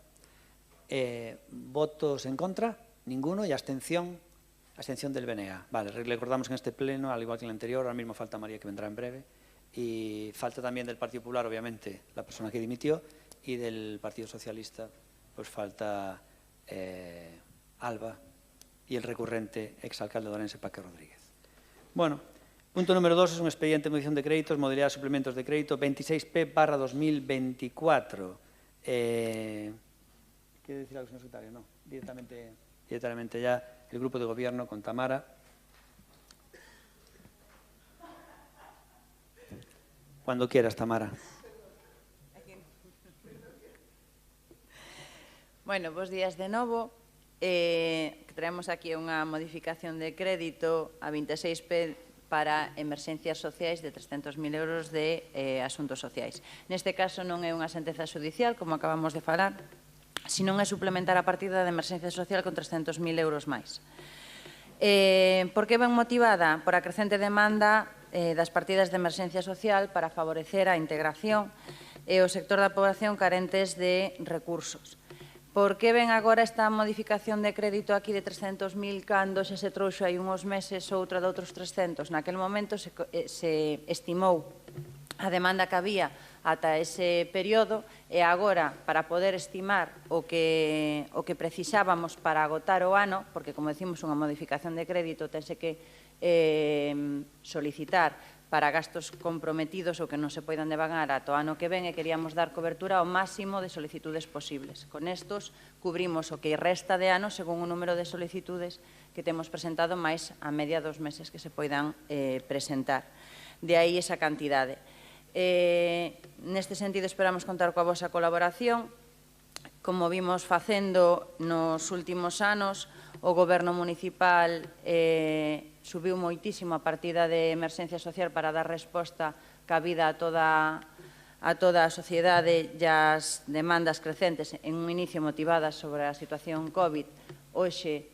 ¿Votos en contra? Ninguno. ¿Y abstención? Abstención del BNG. Vale, recordamos que en este pleno, al igual que en el anterior, ahora mismo falta María, que vendrá en breve. Y falta también del Partido Popular, obviamente, la persona que dimitió, y del Partido Socialista, pues falta Alba y el recurrente exalcalde de Orense, Paco Rodríguez. Bueno, punto número 2 es un expediente de modificación de créditos, modalidad de suplementos de crédito 26P/2024. ¿Quiere decir algo, señor secretario? No, directamente ya el grupo de gobierno con Tamara. Cuando quieras, Tamara. Bueno, bons días de novo. Traemos aquí unha modificación de crédito a 26P para emerxencias sociais de 300.000 euros de asuntos sociais. Neste caso non é unha sentenza judicial, como acabamos de falar, sino é suplementar a partida de emerxencia social con 300.000 euros máis. Por que ben motivada? Por a crecente demanda das partidas de emerxencia social para favorecer a integración e o sector da poboación carentes de recursos. Por que ven agora esta modificación de crédito aquí de 300.000 cando xa se trouxo hai uns meses outra de outros 300? Naquel momento se estimou a demanda que había ata ese período e agora, para poder estimar o que precisábamos para agotar o ano, porque, como decimos, unha modificación de crédito tense que solicitar para gastos comprometidos ou que non se poidan devagar ata o ano que ven, e queríamos dar cobertura ao máximo de solicitudes posibles. Con estos cubrimos o que resta de ano según o número de solicitudes que temos presentado máis a media dos meses que se poidan presentar. De aí esa cantidade. Neste sentido, esperamos contar coa vosa colaboración. Como vimos facendo nos últimos anos, o Goberno municipal subiu moitísimo a partida de emerxencia social para dar resposta cabida a toda a sociedade e as demandas crecentes en un inicio motivadas sobre a situación COVID, hoxe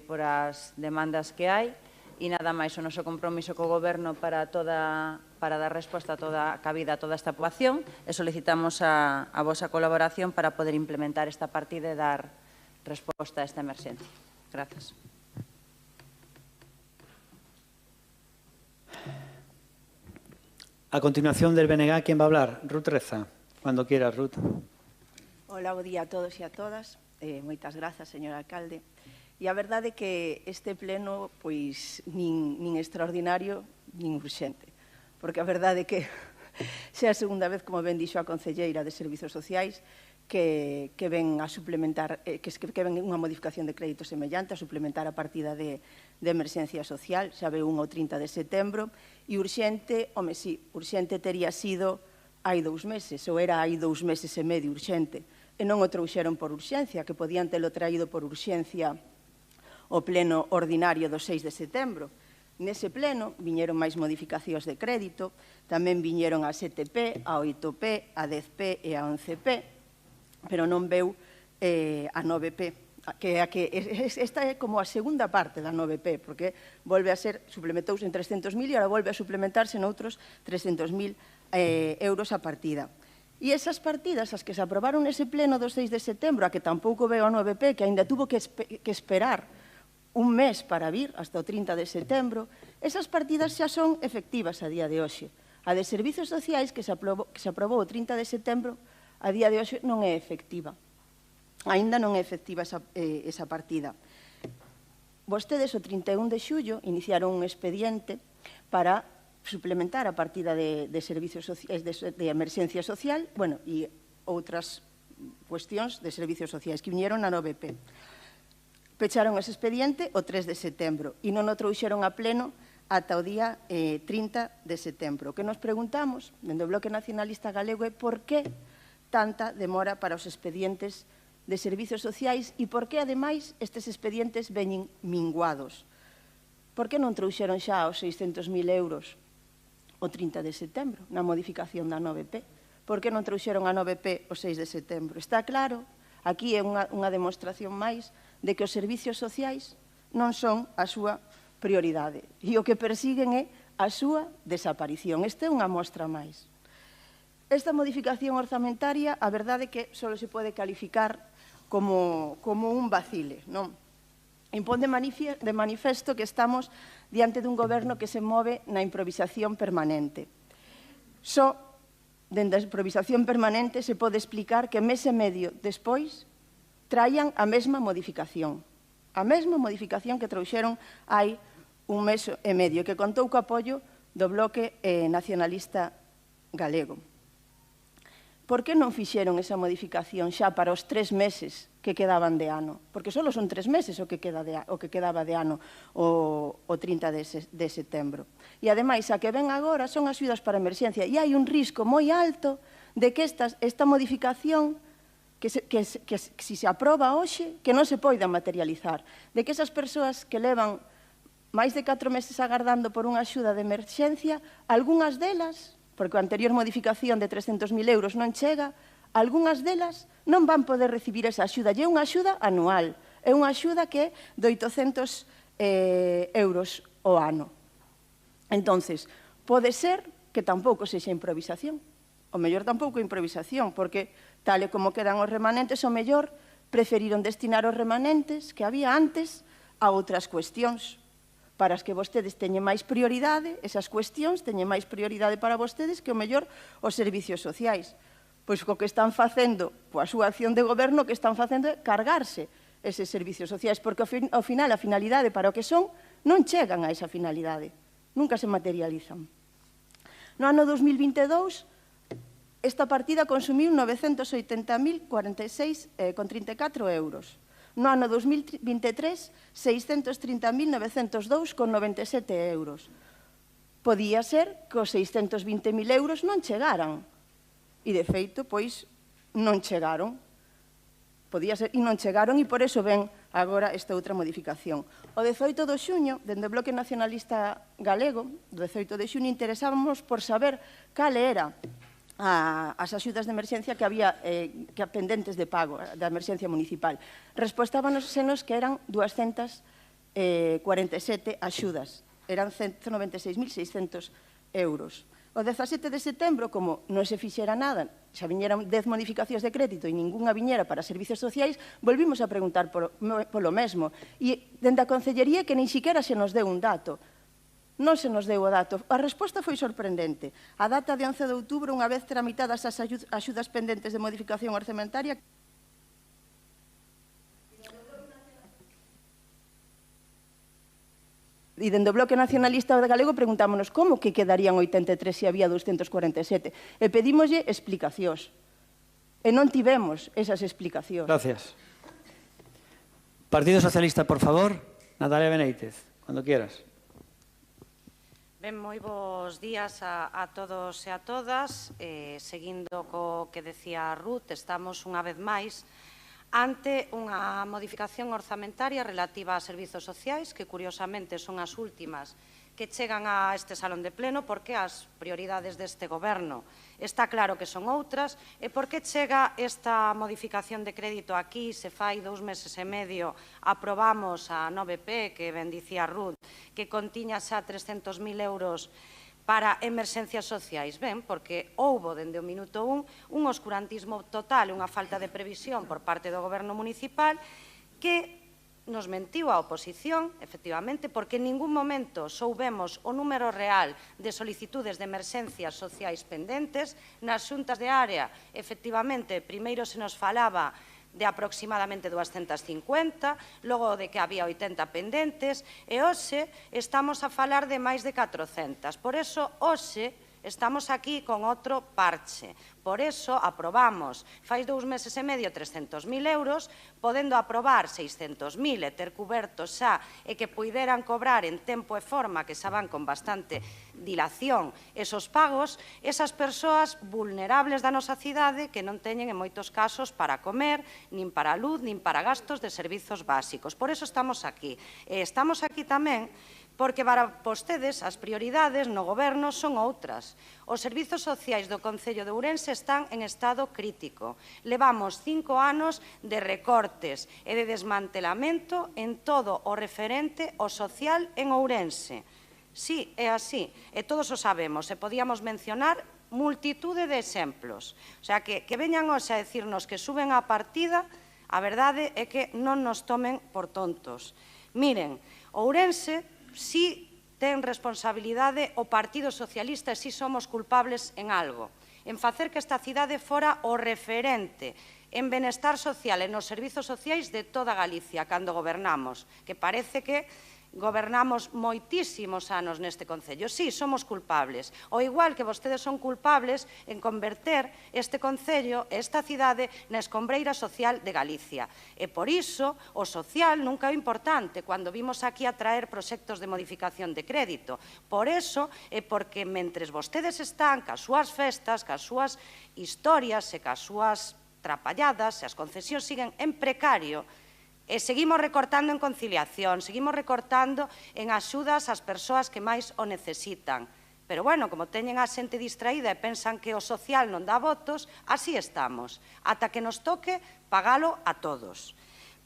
por as demandas que hai, e nada máis o noso compromiso co Goberno para dar resposta a toda cabida a toda esta poboación, e solicitamos a vosa colaboración para poder implementar esta partida e dar resposta a esta emerxencia. Grazas. A continuación del BNG, ¿quién va a hablar? Ruth Reza. Cuando quieras, Ruth. Hola, bo día a todos e a todas. Moitas grazas, señor alcalde. E a verdade é que este pleno, pois, nin extraordinario, nin urxente. Porque a verdade é que xa a segunda vez, como ben dixo a concelleira de Servizos Sociais, que ven a suplementar, que ven unha modificación de crédito semellante a suplementar a partida de emerxencia social, xa veu un ao 30 de setembro, e urxente, home, sí, urxente tería sido hai 2 meses, ou era hai 2 meses e medio urxente, e non o trouxeron por urxencia, que podían telo traído por urxencia o pleno ordinario do 6 de setembro. Nese pleno viñeron máis modificacións de crédito, tamén viñeron a 7P, a 8P, a 10P e a 11P, pero non veu a 9P, que esta é como a segunda parte da 9P, porque volve a ser, suplementouse en 300.000 e agora volve a suplementarse noutros 300.000 euros a partida. E esas partidas, as que se aprobaron nese pleno do 6 de setembro, a que tampouco veo a 9P, que aínda tuvo que esperar un mes para vir, hasta o 30 de setembro, esas partidas xa son efectivas a día de hoxe. A de servizos sociais que se aprobou o 30 de setembro, a día de hoxe non é efectiva. Aínda non é efectiva esa partida. Vostedes o 31 de xullo iniciaron un expediente para suplementar a partida de servizos sociais, de emerxencia social, bueno, e outras cuestións de servizos sociais que viñeron na 9P. Pecharon ese expediente o 3 de setembro e non o trouxeron a pleno ata o día 30 de setembro. O que nos preguntamos, dende o Bloque Nacionalista Galego, é por que tanta demora para os expedientes de servizos sociais e por que, ademais, estes expedientes veñen minguados. Por que non trouxeron xa os 600.000 euros o 30 de setembro, na modificación da 9P? Por que non trouxeron a 9P o 6 de setembro? Está claro, aquí é unha demostración máis de que os servizos sociais non son a súa prioridade e o que persiguen é a súa desaparición. Esta é unha mostra máis. Esta modificación orzamentaria, a verdade é que só se pode calificar como un vacile, non? Impón de manifesto que estamos diante dun goberno que se move na improvisación permanente. Só dende a improvisación permanente se pode explicar que mes e medio despois traían a mesma modificación que trouxeron hai un mes e medio, que contou co apoio do Bloque Nacionalista Galego. Por que non fixeron esa modificación xa para os 3 meses que quedaban de ano? Porque só son 3 meses o que quedaba de ano o 30 de setembro. E, ademais, a que ven agora son axudas para emerxencia e hai un risco moi alto de que esta modificación que si se aproba hoxe, que non se poida materializar, de que esas persoas que levan máis de 4 meses agardando por unha axuda de emerxencia, algunhas delas, porque a anterior modificación de 300.000 euros non chega, algunhas delas non van poder recibir esa axuda. E é unha axuda anual, é unha axuda que é de 800 euros ao ano. Entonces, pode ser que tampouco sexa improvisación. O mellor tampouco é improvisación, porque tal e como quedan os remanentes, o mellor preferiron destinar os remanentes que había antes a outras cuestións, para as que vostedes teñen máis prioridade, esas cuestións teñen máis prioridade para vostedes que o mellor os servizos sociais. Pois co que están facendo, coa súa acción de goberno, o que están facendo é cargarse eses servizos sociais, porque ao final a finalidade para o que son non chegan a esa finalidade, nunca se materializan. No ano 2022, esta partida consumiu 980.046,34 euros. No ano 2023, 630.902,97 euros. Podía ser que os 620.000 euros non chegaran. E, de feito, pois, non chegaron. Podía ser, e non chegaron, e por eso ven agora esta outra modificación. O 18 de xuño, dende o Bloque Nacionalista Galego, o 18 de xuño, interesábamos por saber cal era as axudas de emerxencia que había pendentes de pago da emerxencia municipal. Respostábanos que eran 247 axudas, eran 196.600 euros. O 17 de setembro, como non se fixera nada, xa viñeran 10 modificacións de crédito e ningunha viñera para servizos sociais, volvimos a preguntar polo mesmo. E dende a Concellería que nin siquiera se nos deu un dato. Non se nos deu o dato. A resposta foi sorprendente. A data de 11 de outubro, unha vez tramitadas as axudas pendentes de modificación orzamentaria, e dende o Bloque Nacionalista Galego preguntámonos como que quedarían 83 se había 247. E pedímoslle explicacións. E non tivemos esas explicacións. Gracias. Partido Socialista, por favor. Natalia Beneitez, cuando quieras. Ben, moi bons días a todos e a todas. Seguindo co que decía Ruth, estamos unha vez máis ante unha modificación orzamentaria relativa a servizos sociais, que curiosamente son as últimas que chegan a este salón de pleno, porque as prioridades deste goberno está claro que son outras, e por que chega esta modificación de crédito aquí, se fai 2 meses e medio aprobamos a 9P, que ben dicía Ruth, que contiña xa 300.000 euros para emerxencias sociais. Ben, porque houbo, dende o minuto 1, un oscurantismo total, unha falta de previsión por parte do goberno municipal que nos mentiu a oposición, efectivamente, porque en ningún momento soubemos o número real de solicitudes de emerxencias sociais pendentes. Nas xuntas de área, efectivamente, primeiro se nos falaba de aproximadamente 250, logo de que había 80 pendentes, e hoxe estamos a falar de máis de 400. Por eso, hoxe, estamos aquí con outro parche. Por eso, aprobamos, fai 2 meses e medio, 300.000 euros, podendo aprobar 600.000 e ter cubertos xa e que puideran cobrar en tempo e forma, que xa van con bastante dilación, esos pagos, esas persoas vulnerables da nosa cidade que non teñen en moitos casos para comer, nin para luz, nin para gastos de servizos básicos. Por eso estamos aquí. Estamos aquí tamén porque para vostedes as prioridades no goberno son outras. Os servizos sociais do Concello de Ourense están en estado crítico. Levamos 5 anos de recortes e de desmantelamento en todo o referente ao social en Ourense. Sí, é así, e todos o sabemos, e podíamos mencionar multitude de exemplos. O sea, que veñan hoxe a decirnos que suben a partida, a verdade é que non nos tomen por tontos. Miren, Ourense si ten responsabilidade o Partido Socialista e si somos culpables en algo, en facer que esta cidade fora o referente en benestar social e nos servizos sociais de toda Galicia cando gobernamos, que parece que gobernamos moitísimos anos neste Concello. Sí, somos culpables. O igual que vostedes son culpables en converter este Concello, esta cidade, na escombreira social de Galicia. E por iso, o social nunca é importante cando vimos aquí a traer proxectos de modificación de crédito. Por iso, é porque mentres vostedes están cas súas festas, cas súas historias e cas súas trapalladas, e as concesións siguen en precario, e seguimos recortando en conciliación, seguimos recortando en axudas ás persoas que máis o necesitan. Pero, bueno, como teñen a xente distraída e pensan que o social non dá votos, así estamos, ata que nos toque pagalo a todos.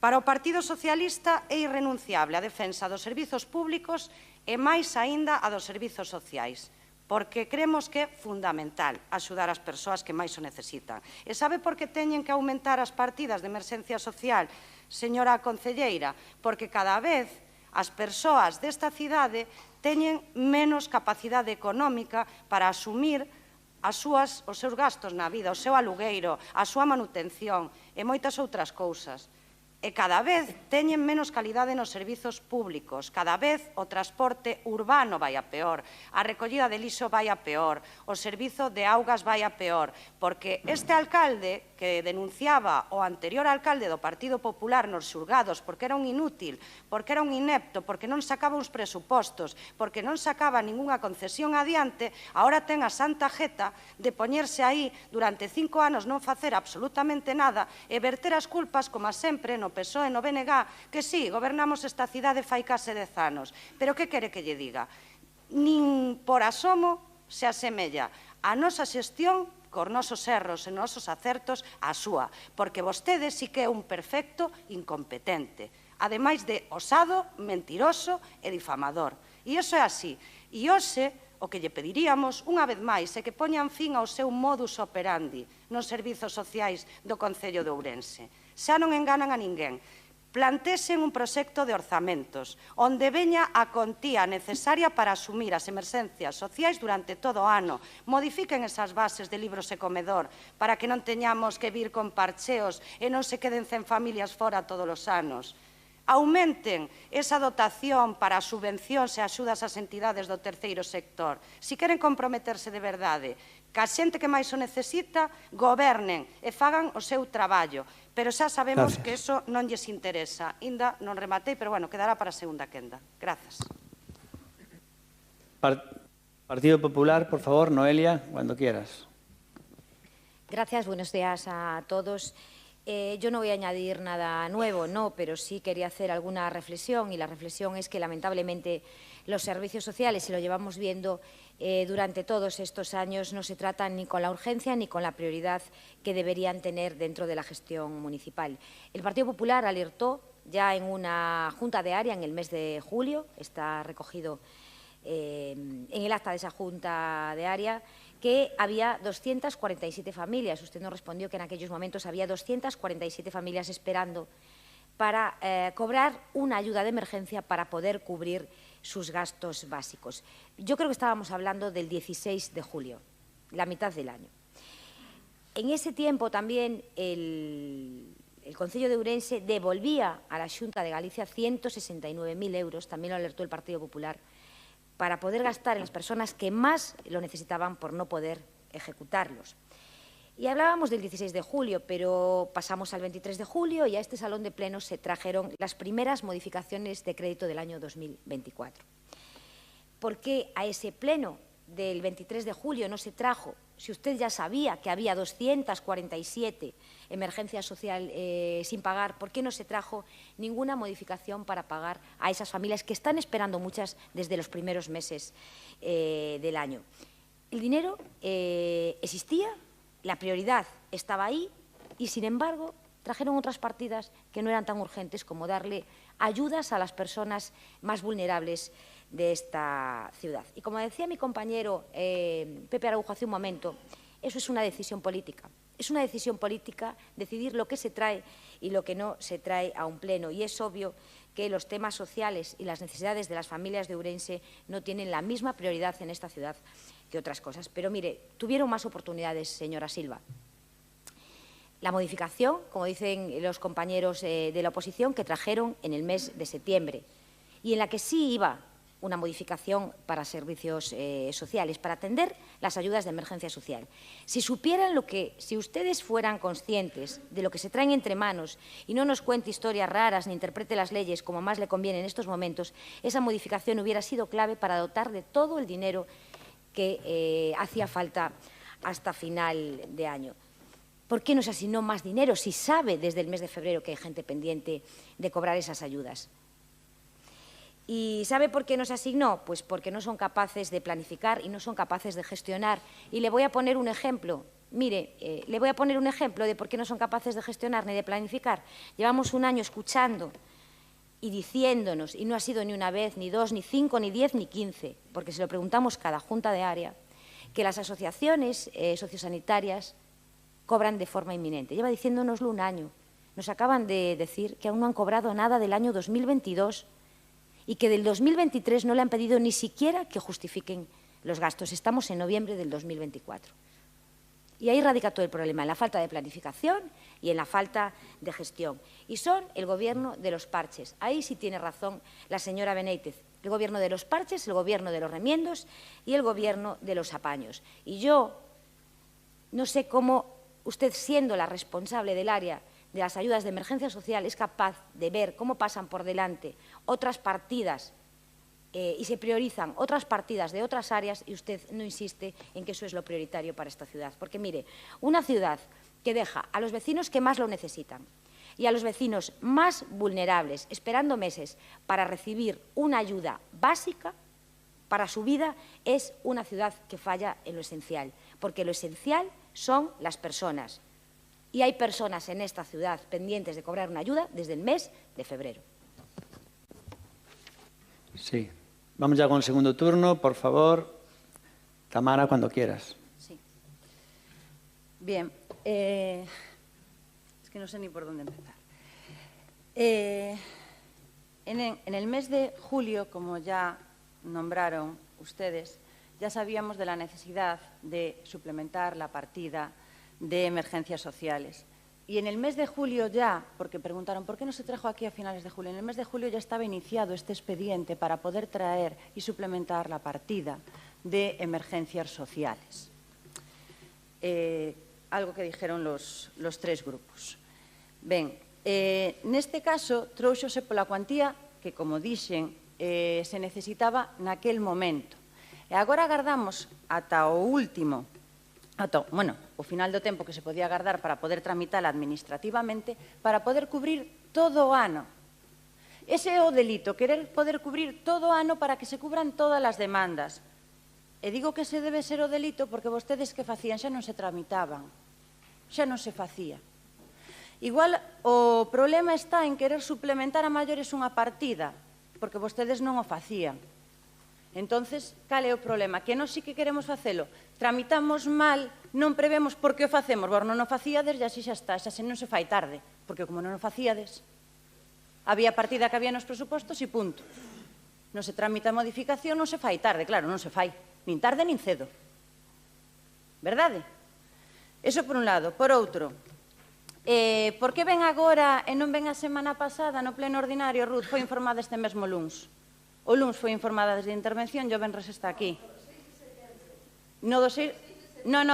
Para o Partido Socialista é irrenunciable a defensa dos servizos públicos e máis aínda a dos servizos sociais, porque creemos que é fundamental axudar as persoas que máis o necesitan. E sabe por que teñen que aumentar as partidas de emerxencia social, señora concelleira? Porque cada vez as persoas desta cidade teñen menos capacidade económica para asumir os seus gastos na vida, o seu alugueiro, a súa manutención e moitas outras cousas. E cada vez teñen menos calidade nos servizos públicos, cada vez o transporte urbano vai a peor, a recollida de lixo vai a peor, o servizo de augas vai a peor, porque este alcalde que denunciaba o anterior alcalde do Partido Popular nos xulgados porque era un inútil, porque era un inepto, porque non sacaba uns presupostos, porque non sacaba ningunha concesión adiante, agora ten a santa jeta de poñerse aí durante 5 anos non facer absolutamente nada e verter as culpas, como sempre, no PSOE e no BNG, que sí, gobernamos esta cidade fai case 10 anos. Pero que quere que lle diga? Nin por asomo se asemella a nosa xestión cos nosos erros e nosos acertos á súa, porque vostede sí que é un perfecto incompetente, ademais de osado, mentiroso e difamador. E iso é así. E hoxe, o que lle pediríamos, unha vez máis, é que poñan fin ao seu modus operandi nos servizos sociais do Concello de Ourense. Xa non enganan a ninguén. Plantexen un proxecto de orzamentos, onde veña a contía necesaria para asumir as emerxencias sociais durante todo o ano. Modifiquen esas bases de libros e comedor para que non teñamos que vir con parcheos e non se queden 100 familias fora todos os anos. Aumenten esa dotación para as subvencións e axudas ás entidades do terceiro sector. Si queren comprometerse de verdade que a xente que máis o necesita, gobernen e fagan o seu traballo. Pero xa sabemos que eso non lles interesa. Ainda non rematei, pero, bueno, quedará para a segunda quenda. Grazas. Partido Popular, por favor, Noelia, cuando quieras. Gracias, buenos días a todos. Yo no voy a añadir nada nuevo, no, pero sí quería hacer alguna reflexión, y la reflexión es que lamentablemente los servicios sociales, y lo llevamos viendo durante todos estos años, no se tratan ni con la urgencia ni con la prioridad que deberían tener dentro de la gestión municipal. El Partido Popular alertó ya en una junta de área en el mes de julio, está recogido en el acta de esa junta de área, que había 247 familias. Usted nos respondió que en aquellos momentos había 247 familias esperando para cobrar una ayuda de emergencia para poder cubrir sus gastos básicos. Yo creo que estábamos hablando del 16 de julio, la mitad del año. En ese tiempo también el Concello de Ourense devolvía a la Xunta de Galicia 169.000 euros, también lo alertó el Partido Popular, para poder gastar en las personas que más lo necesitaban por no poder ejecutarlos. Y hablábamos del 16 de julio, pero pasamos al 23 de julio y a este salón de plenos se trajeron las primeras modificaciones de crédito del año 2024. ¿Por qué a ese pleno del 23 de julio no se trajo, si usted ya sabía que había 247 emergencias sociales sin pagar, por qué no se trajo ninguna modificación para pagar a esas familias que están esperando muchas desde los primeros meses del año? El dinero existía, la prioridad estaba ahí y, sin embargo, trajeron otras partidas que no eran tan urgentes como darle ayudas a las personas más vulnerables de esta ciudad. Y como decía mi compañero Pepe Araujo hace un momento, eso es una decisión política. Es una decisión política decidir lo que se trae y lo que no se trae a un pleno. Y es obvio que los temas sociales y las necesidades de las familias de Ourense no tienen la misma prioridad en esta ciudad que otras cosas. Pero mire, tuvieron más oportunidades, señora Silva. La modificación, como dicen los compañeros de la oposición, que trajeron en el mes de septiembre y en la que sí iba una modificación para servicios sociales, para atender las ayudas de emergencia social. Si supieran si ustedes fueran conscientes de lo que se traen entre manos y no nos cuente historias raras ni interprete las leyes como más le conviene en estos momentos, esa modificación hubiera sido clave para dotar de todo el dinero que hacía falta hasta final de año. ¿Por qué no se asignó más dinero si sabe desde el mes de febrero que hay gente pendiente de cobrar esas ayudas? ¿Y sabe por qué no se asignó? Pues porque no son capaces de planificar y no son capaces de gestionar. Y le voy a poner un ejemplo. Mire, le voy a poner un ejemplo de por qué no son capaces de gestionar ni de planificar. Llevamos un año escuchando y diciéndonos, y no ha sido ni una vez, ni dos, ni 5, ni 10, ni 15, porque se lo preguntamos cada junta de área, que las asociaciones sociosanitarias cobran de forma inminente. Lleva diciéndonoslo un año. Nos acaban de decir que aún no han cobrado nada del año 2022 y que del 2023 no le han pedido ni siquiera que justifiquen los gastos. Estamos en noviembre del 2024. Y ahí radica todo el problema, en la falta de planificación y en la falta de gestión. Y son el gobierno de los parches. Ahí sí tiene razón la señora Benítez. El gobierno de los parches, el gobierno de los remiendos y el gobierno de los apaños. Y yo no sé cómo usted, siendo la responsable del área de las ayudas de emergencia social, es capaz de ver cómo pasan por delante otras partidas y se priorizan otras partidas de otras áreas y usted no insiste en que eso es lo prioritario para esta ciudad. Porque, mire, una ciudad que deja a los vecinos que más lo necesitan y a los vecinos más vulnerables esperando meses para recibir una ayuda básica para su vida es una ciudad que falla en lo esencial, porque lo esencial son las personas. Y hay personas en esta ciudad pendientes de cobrar una ayuda desde el mes de febrero. Sí. Vamos ya con el segundo turno. Por favor, Tamara, cuando quieras. Sí. Bien. Es que no sé ni por dónde empezar. En el mes de julio, como ya nombraron ustedes, ya sabíamos de la necesidad de suplementar la partida de emergencias sociales. Y en el mes de julio ya, porque preguntaron ¿por qué no se trajo aquí a finales de julio? En el mes de julio ya estaba iniciado este expediente para poder traer y suplementar la partida de emergencias sociales. Algo que dijeron los tres grupos. Ben, neste caso, trouxose pola cuantía que, como dixen, se necesitaba naquel momento. E agora agardamos ata o último, o final do tempo que se podía agardar para poder tramitala administrativamente, para poder cubrir todo o ano. Ese é o delito, querer poder cubrir todo o ano para que se cubran todas as demandas. E digo que ese debe ser o delito porque vostedes que facían xa non se tramitaban, xa non se facía. Igual o problema está en querer suplementar a maiores unha partida, porque vostedes non o facían. Entonces, cal é o problema? Que nós sí que queremos facelo. Tramitamos mal, non prevemos por que o facemos. Vos non o facíades e así xa está, xa non se fai tarde, porque como non o facíades. Había partida que había nos presupostos e punto. Non se tramita a modificación, non se fai tarde, claro, non se fai, nin tarde nin cedo. Verdade? Eso por un lado. Por outro, por que ven agora e non ven a semana pasada no pleno ordinario? Ruth foi informada este mesmo luns. O luns foi informada desde a intervención e o venres está aquí. Non,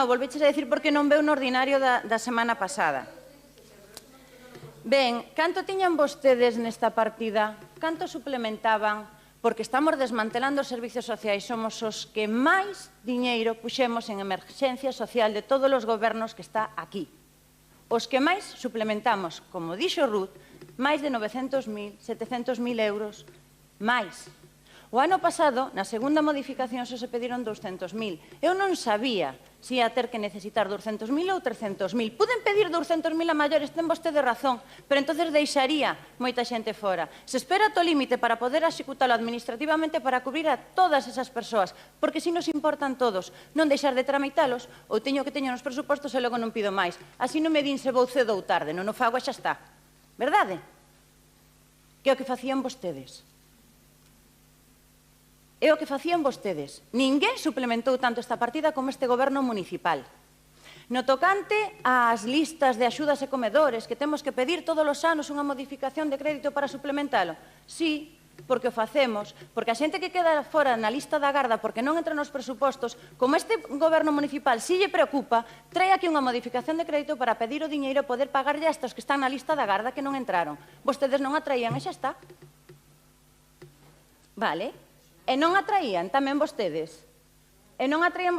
volveches a decir porque non veu no ordinario da semana pasada. Ben, canto tiñan vostedes nesta partida? Canto suplementaban? Porque estamos desmantelando os servicios sociais, somos os que máis diñeiro puxemos en emerxencia social de todos os gobernos que está aquí. Os que máis suplementamos, como dixo Ruth, máis de 900.000, 700.000 euros, máis. O ano pasado, na segunda modificación, só se pediron 200.000. Eu non sabía se ia ter que necesitar 200.000 ou 300.000. Puden pedir 200.000 a maiores, ten vostede razón, pero entonces deixaría moita xente fora. Se espera to límite para poder executalo administrativamente para cubrir a todas esas persoas, porque si nos importan todos, non deixar de tramitalos, ou teño que teño nos presupostos e logo non pido máis. Así non me din se vou cedo ou tarde, non o fago e xa está. Verdade? Que é o que facían vostedes. É o que facían vostedes. Ninguén suplementou tanto esta partida como este goberno municipal. No tocante ás listas de axudas e comedores, que temos que pedir todos os anos unha modificación de crédito para suplementalo, sí, porque o facemos, porque a xente que queda fora na lista da garda porque non entra nos presupostos, como este goberno municipal si lle preocupa, trae aquí unha modificación de crédito para pedir o diñeiro e poder pagarlle a estos que están na lista da garda que non entraron. Vostedes non a traían e xa está. Vale? E non atraían tamén vostedes. E non atraían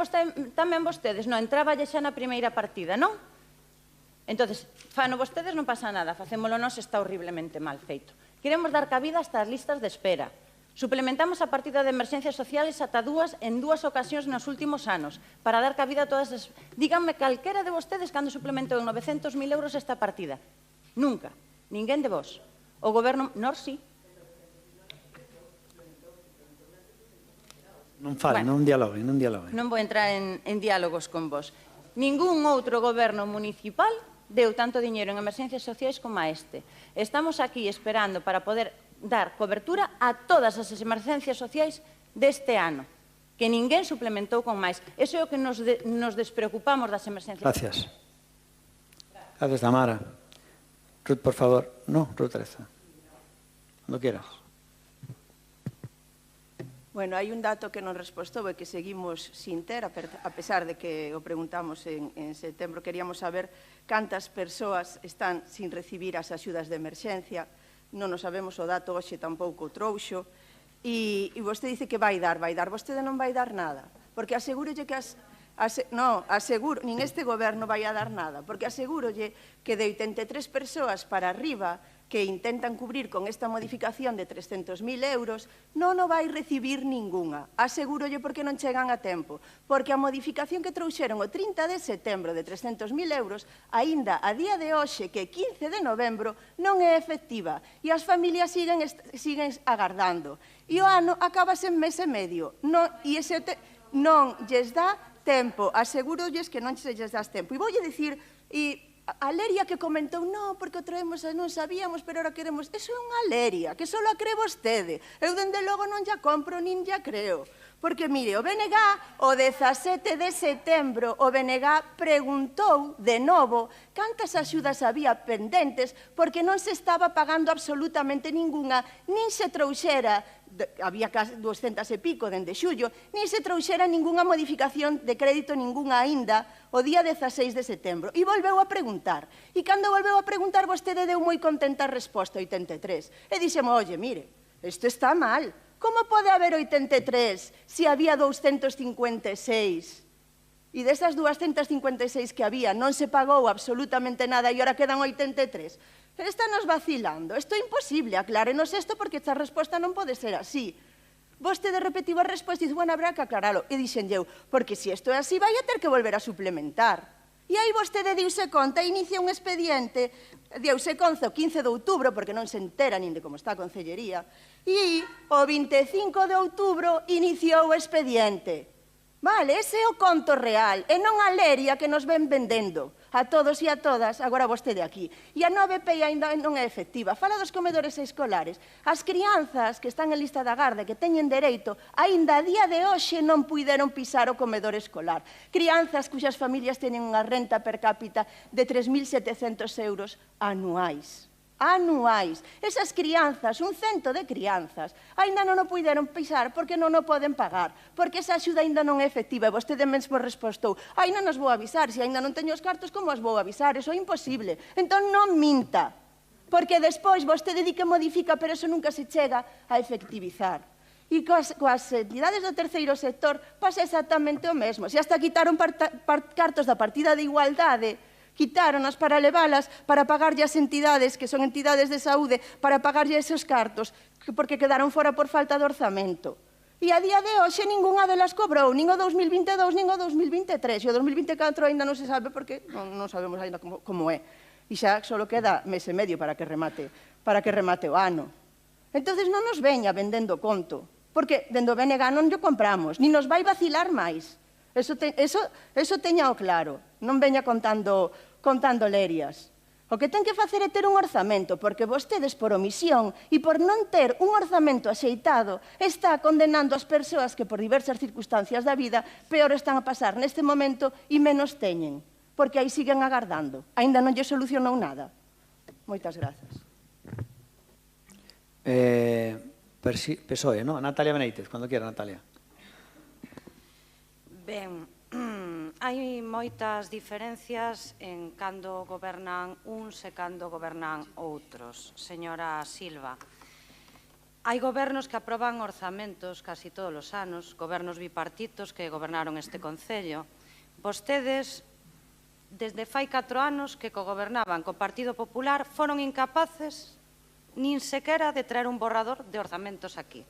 tamén vostedes. Non, entraba xa na primeira partida, non? Entón, fano vostedes non pasa nada. Facémolo nós, está horriblemente mal feito. Queremos dar cabida a estas listas de espera. Suplementamos a partida de emerxencias sociales ata en dúas ocasións nos últimos anos para dar cabida a todas as... Díganme calquera de vostedes cando suplementou en 900.000 euros esta partida. Nunca. Ninguén de vos. O goberno... Nor sí. Non falen, non dialoguen, non dialoguen. Non vou entrar en diálogos con vos. Ningún outro goberno municipal deu tanto diñeiro en emerxencias sociais como a este. Estamos aquí esperando para poder dar cobertura a todas as emerxencias sociais deste ano, que ninguén suplementou con máis. Eso é o que nos despreocupamos das emerxencias. Gracias. Gracias, Tamara. Ruth, por favor. No, Ruth Teresa. Cuando quieras. Bueno, hai un dato que non respostou e que seguimos sin ter, a pesar de que o preguntamos en setembro. Queríamos saber cantas persoas están sin recibir as axudas de emerxencia. Non nos sabemos o dato, hoxe tampouco o trouxo. E vostede dice que vai dar. Vostede non vai dar nada. Porque asegúrolle que nin este goberno vai a dar nada. Porque asegúrolle que de 83 persoas para arriba que intentan cubrir con esta modificación de 300.000 euros, non o vai recibir ningunha. Asegúrolle porque non chegan a tempo. Porque a modificación que trouxeron o 30 de setembro de 300.000 euros, aínda a día de hoxe, que é 15 de novembro, non é efectiva. E as familias siguen agardando. E o ano acabase en mes e medio. Non lles dá tempo. Asegúrolles que non lles dá tempo. E voulle dicir... A Leria que comentou, non, porque o traemos, non sabíamos, pero ahora queremos... Eso é unha Leria, que só a cree vostede. Eu, dende logo, non ya compro, nin ya creo. Porque, mire, o BNG, o 17 de setembro, o BNG preguntou, de novo, cantas axudas había pendentes, porque non se estaba pagando absolutamente ningunha, nin se trouxera... había 200 e pico dende xullo, nin se trouxera ningunha modificación de crédito, ningunha aínda, o día 16 de setembro. E volveu a preguntar. E cando volveu a preguntar, vostede deu moi contenta a resposta, 83. E dixemos, oye, mire, isto está mal. Como pode haber 83 se había 256? E desas 256 que había non se pagou absolutamente nada e ora quedan 83. Estános vacilando. Isto é imposible. Aclárenos isto porque esta resposta non pode ser así. Vostede repetiu a resposta e dice, bueno, habrá que aclaralo. E dixen eu, porque se isto é así, vai a ter que volver a suplementar. E aí vostede diuse conta, inicia un expediente, diouse conta o 15 de outubro, porque non se entera nin de como está a Concellería, e o 25 de outubro iniciou o expediente. Vale, ese é o conto real, e non a Leria que nos ven vendendo. a todos e a todas, agora vostede aquí. E a 9P ainda non é efectiva. Fala dos comedores escolares. As crianzas que están en lista de agarda, que teñen dereito, aínda a día de hoxe non puideron pisar o comedor escolar. Crianzas cuxas familias teñen unha renta per cápita de 3.700 euros anuais. Anuais. Esas crianzas, un cento de crianzas, aínda non o puideron pisar porque non o poden pagar, porque esa axuda aínda non é efectiva. E vostede mesmo respostou, non as vou avisar, se aínda non teño os cartos, como as vou avisar? Eso é imposible. Entón non minta, porque despois vostede di que modifica, pero eso nunca se chega a efectivizar. E coas entidades do terceiro sector pasa exactamente o mesmo. Se hasta quitaron cartos da partida de igualdade, quitáronas para leválas para pagarlle as entidades, que son entidades de saúde, para pagarlle esos cartos, porque quedaron fora por falta de orzamento. E a día de hoxe ningunha delas cobrou, nin o 2022, nin o 2023. E o 2024 ainda non se sabe porque non sabemos ainda como é. E xa só queda mes e medio para que remate o ano. Entón non nos veña vendendo conto, porque dende o BNG non lle compramos, nin nos vai vacilar máis. Eso teñao claro, non veña contando lerias. O que ten que facer é ter un orzamento, porque vostedes, por omisión e por non ter un orzamento axeitado, está condenando as persoas que, por diversas circunstancias da vida, peor están a pasar neste momento e menos teñen, porque aí siguen agardando. Aínda non lle solucionou nada. Moitas grazas. PSOE, non? Natalia Benítez, cando quiera, Natalia. Ben, hai moitas diferencias en cando gobernan uns e cando gobernan outros. Señora Silva, hai gobernos que aproban orzamentos casi todos os anos, gobernos bipartitos que gobernaron este Concello. Vostedes, desde fai 4 anos que gobernaban co Partido Popular, foron incapaces nin sequera de traer un borrador de orzamentos aquí.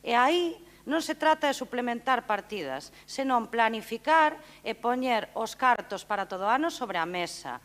E aí non se trata de suplementar partidas, senón planificar e poñer os cartos para todo o ano sobre a mesa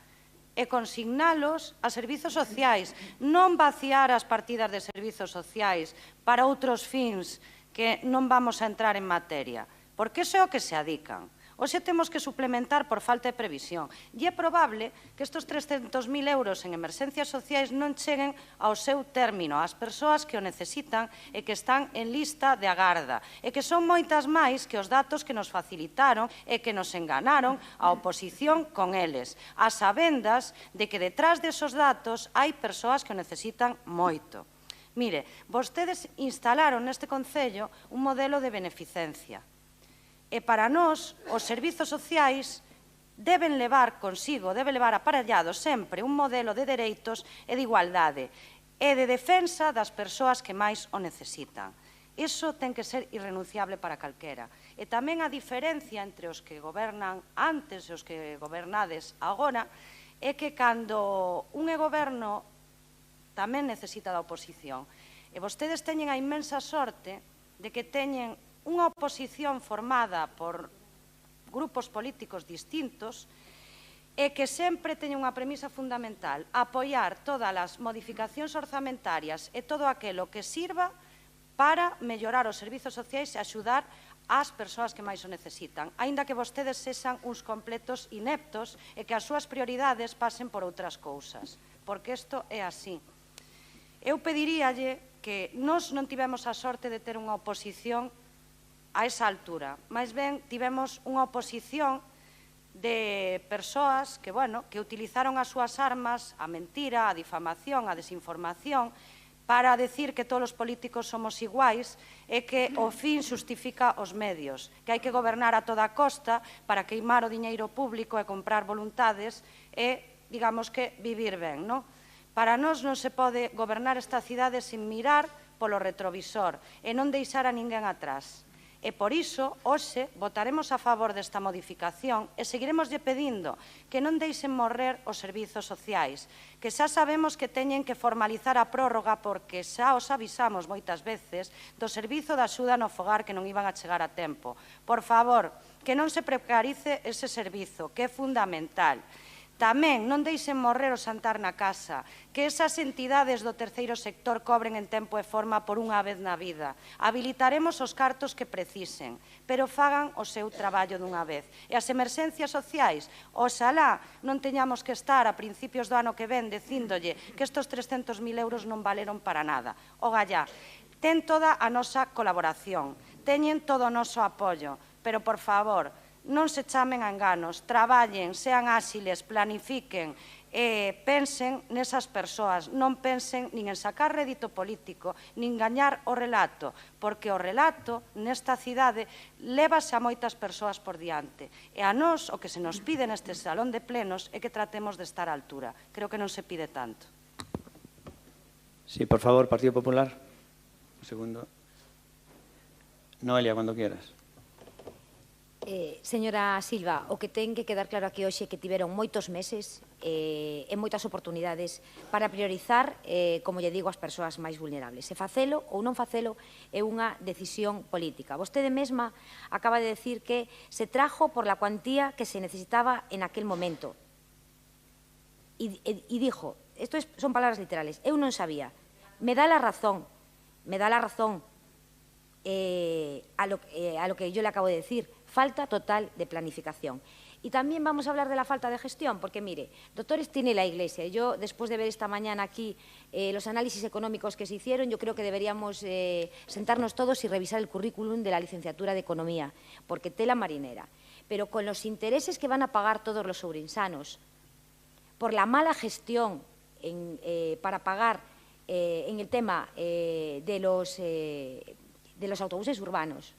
e consignalos a servizos sociais, non vaciar as partidas de servizos sociais para outros fins que non vamos a entrar en materia, porque iso é o que se adican. Hoxe temos que suplementar por falta de previsión. E é probable que estes 300.000 euros en emerxencias sociais non cheguen ao seu término, ás persoas que o necesitan e que están en lista de agarda, e que son moitas máis que os datos que nos facilitaron e que nos enganaron a oposición con eles, a sabendas de que detrás desos datos hai persoas que o necesitan moito. Mire, vostedes instalaron neste Concello un modelo de beneficencia. E para nós, os servizos sociais deben levar consigo, deben levar aparellado sempre un modelo de dereitos e de igualdade e de defensa das persoas que máis o necesitan. Iso ten que ser irrenunciable para calquera. E tamén a diferencia entre os que gobernan antes e os que gobernades agora é que cando un é goberno tamén necesita da oposición. E vostedes teñen a inmensa sorte de que teñen unha oposición formada por grupos políticos distintos e que sempre teñen unha premisa fundamental, apoiar todas as modificacións orzamentarias e todo aquilo que sirva para mellorar os servizos sociais e axudar ás persoas que máis o necesitan, aínda que vostedes sexan uns completos ineptos e que as súas prioridades pasen por outras cousas, porque isto é así. Eu pediríalle que nós non tivemos a sorte de ter unha oposición a esa altura. Mais ben, tivemos unha oposición de persoas que utilizaron as súas armas, a mentira, a difamación, a desinformación, para decir que todos os políticos somos iguais e que o fin xustifica os medios, que hai que gobernar a toda costa para queimar o diñeiro público e comprar voluntades e, digamos que, vivir ben, non? Para nós non se pode gobernar esta cidade sin mirar polo retrovisor e non deixar a ninguén atrás. E por iso, hoxe, votaremos a favor desta modificación e seguiremoslle pedindo que non deixen morrer os servizos sociais, que xa sabemos que teñen que formalizar a prórroga porque xa os avisamos moitas veces do servizo de axuda no fogar que non iban a chegar a tempo. Por favor, que non se precarice ese servizo, que é fundamental. Tamén non deixen morrer o xantar na casa, que esas entidades do terceiro sector cobren en tempo e forma por unha vez na vida. Habilitaremos os cartos que precisen, pero fagan o seu traballo dunha vez. E as emerxencias sociais, oxalá non teñamos que estar a principios do ano que ven dicíndolle que estes 300.000 euros non valeron para nada. Ogallá, ten toda a nosa colaboración, teñen todo o noso apoio, pero, por favor, non se chamen a enganos, traballen, sean áxiles, planifiquen, pensen nesas persoas, non pensen nin en sacar rédito político, nin gañar o relato, porque o relato nesta cidade lévase a moitas persoas por diante. E a nós, o que se nos pide neste salón de plenos é que tratemos de estar á altura. Creo que non se pide tanto. Sí, por favor, Partido Popular. Un segundo. Noelia, cuando quieras. Señora Silva, o que ten que quedar claro aquí hoxe é que tiveron moitos meses e moitas oportunidades para priorizar, como lle digo, as persoas máis vulnerables. Se facelo ou non facelo é unha decisión política. Vostede mesma acaba de decir que se trajo por la cuantía que se necesitaba en aquel momento. E dijo, son palabras literales, eu non sabía, me dá la razón a lo que yo le acabo de decir, falta total de planificación. Y también vamos a hablar de la falta de gestión, porque mire, doctores tiene la Iglesia. Yo, después de ver esta mañana aquí los análisis económicos que se hicieron, yo creo que deberíamos sentarnos todos y revisar el currículum de la licenciatura de Economía, porque tela marinera. Pero con los intereses que van a pagar todos los ourensanos, por la mala gestión para pagar en el tema de los autobuses urbanos,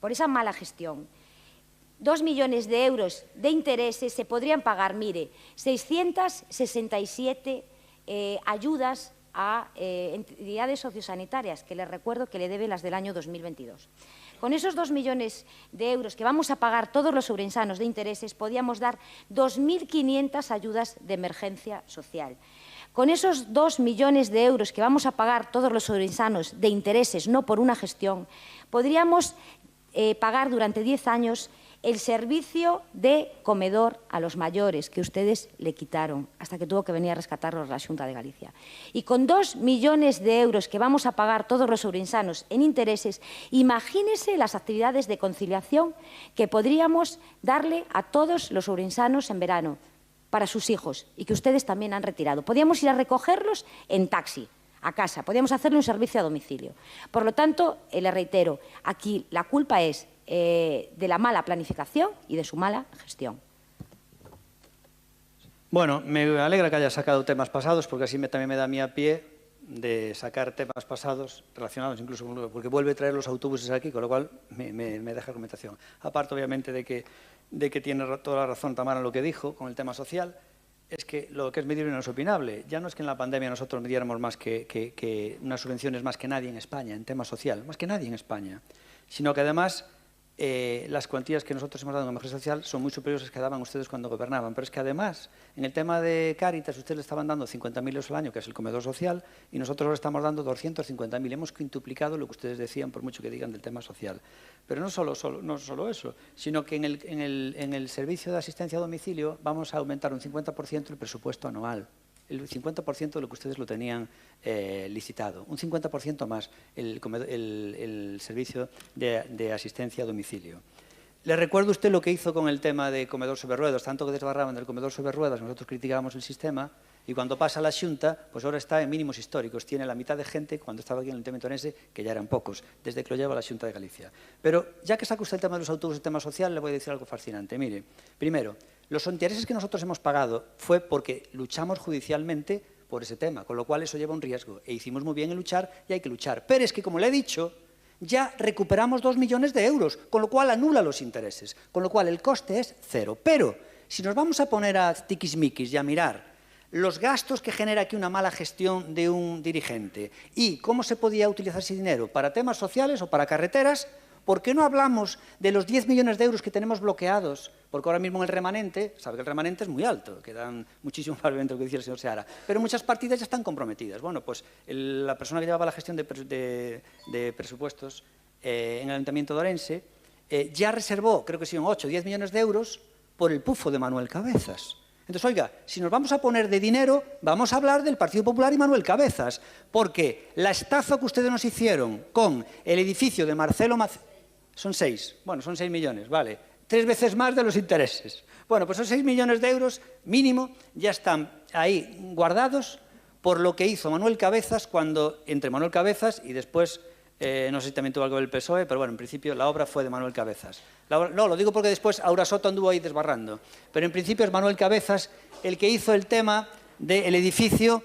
por esa mala gestión, 2 millones de euros de intereses se podrían pagar, mire, 667 ayudas a entidades sociosanitarias, que les recuerdo que le debe las del año 2022. Con esos 2 millones de euros que vamos a pagar todos los ourensanos de intereses, podíamos dar 2.500 ayudas de emergencia social. Con esos 2 millones de euros que vamos a pagar todos los ourensanos de intereses, no por una gestión, podríamos pagar durante 10 años el servicio de comedor a los mayores que ustedes le quitaron hasta que tuvo que venir a rescatarlos la Xunta de Galicia. Y con 2 millones de euros que vamos a pagar todos los ourensanos en intereses, imagínense las actividades de conciliación que podríamos darle a todos los ourensanos en verano para sus hijos y que ustedes también han retirado. Podíamos ir a recogerlos en taxi a casa, podíamos hacerle un servicio a domicilio. Por lo tanto, le reitero, aquí la culpa es de la mala planificación y de su mala gestión. Bueno, me alegra que haya sacado temas pasados, porque así también me da a mí a pie de sacar temas pasados relacionados incluso con... porque vuelve a traer los autobuses aquí, con lo cual me deja argumentación. Aparte, obviamente, de que tiene toda la razón Tamara en lo que dijo con el tema social, es que lo que es medible no es opinable. Ya no es que en la pandemia nosotros midiéramos más que unas subvenciones más que nadie en España, en tema social, más que nadie en España, sino que además las cuantías que nosotros hemos dado en emergencia social son muy superiores a las que daban ustedes cuando gobernaban. Pero es que además, en el tema de Cáritas, ustedes le estaban dando 50.000 euros al año, que es el comedor social, y nosotros le estamos dando 250.000. Hemos quintuplicado lo que ustedes decían, por mucho que digan del tema social. Pero no solo eso, sino que en el servicio de asistencia a domicilio vamos a aumentar un 50% el presupuesto anual. El 50% de lo que ustedes lo tenían licitado, un 50% más el servicio de asistencia a domicilio. Le recuerdo a usted lo que hizo con el tema de comedor sobre ruedas, tanto que desbarraban del comedor sobre ruedas, nosotros criticábamos el sistema, y cuando pasa a la Xunta, pues ahora está en mínimos históricos, tiene la mitad de gente cuando estaba aquí en el Ayuntamiento orense, que ya eran pocos, desde que lo lleva la Xunta de Galicia. Pero ya que saca usted el tema de los autobuses, el tema social, le voy a decir algo fascinante. Mire, primero, los intereses que nosotros hemos pagado fue porque luchamos judicialmente por ese tema, con lo cual eso lleva un riesgo. E hicimos muy bien en luchar y hay que luchar. Pero es que, como le he dicho, ya recuperamos 2 millones de euros, con lo cual anula los intereses, con lo cual el coste es cero. Pero si nos vamos a poner a tiquismiquis y a mirar los gastos que genera aquí una mala gestión de un dirigente y cómo se podía utilizar ese dinero para temas sociales o para carreteras, ¿por qué no hablamos de los 10 millones de euros que tenemos bloqueados? Porque ahora mismo en el remanente, sabe que el remanente es muy alto, quedan muchísimo más de lo que decía el señor Seara, pero muchas partidas ya están comprometidas. Bueno, pues la persona que llevaba la gestión de presupuestos en el Ayuntamiento de Orense ya reservó, creo que sí, 8 o 10 millones de euros por el pufo de Manuel Cabezas. Entonces, oiga, si nos vamos a poner de dinero, vamos a hablar del Partido Popular y Manuel Cabezas, porque la estafa que ustedes nos hicieron con el edificio de Marcelo Macías, son 6, bueno, son 6 millones, vale, 3 veces más de los intereses. Bueno, pues esos 6 millones de euros mínimo ya están ahí guardados por lo que hizo Manuel Cabezas cuando, entre Manuel Cabezas y después, no sé si también tuvo algo del PSOE, pero bueno, en principio la obra fue de Manuel Cabezas. No, lo digo porque después Aura Soto anduvo ahí desbarrando, pero en principio es Manuel Cabezas el que hizo el tema del edificio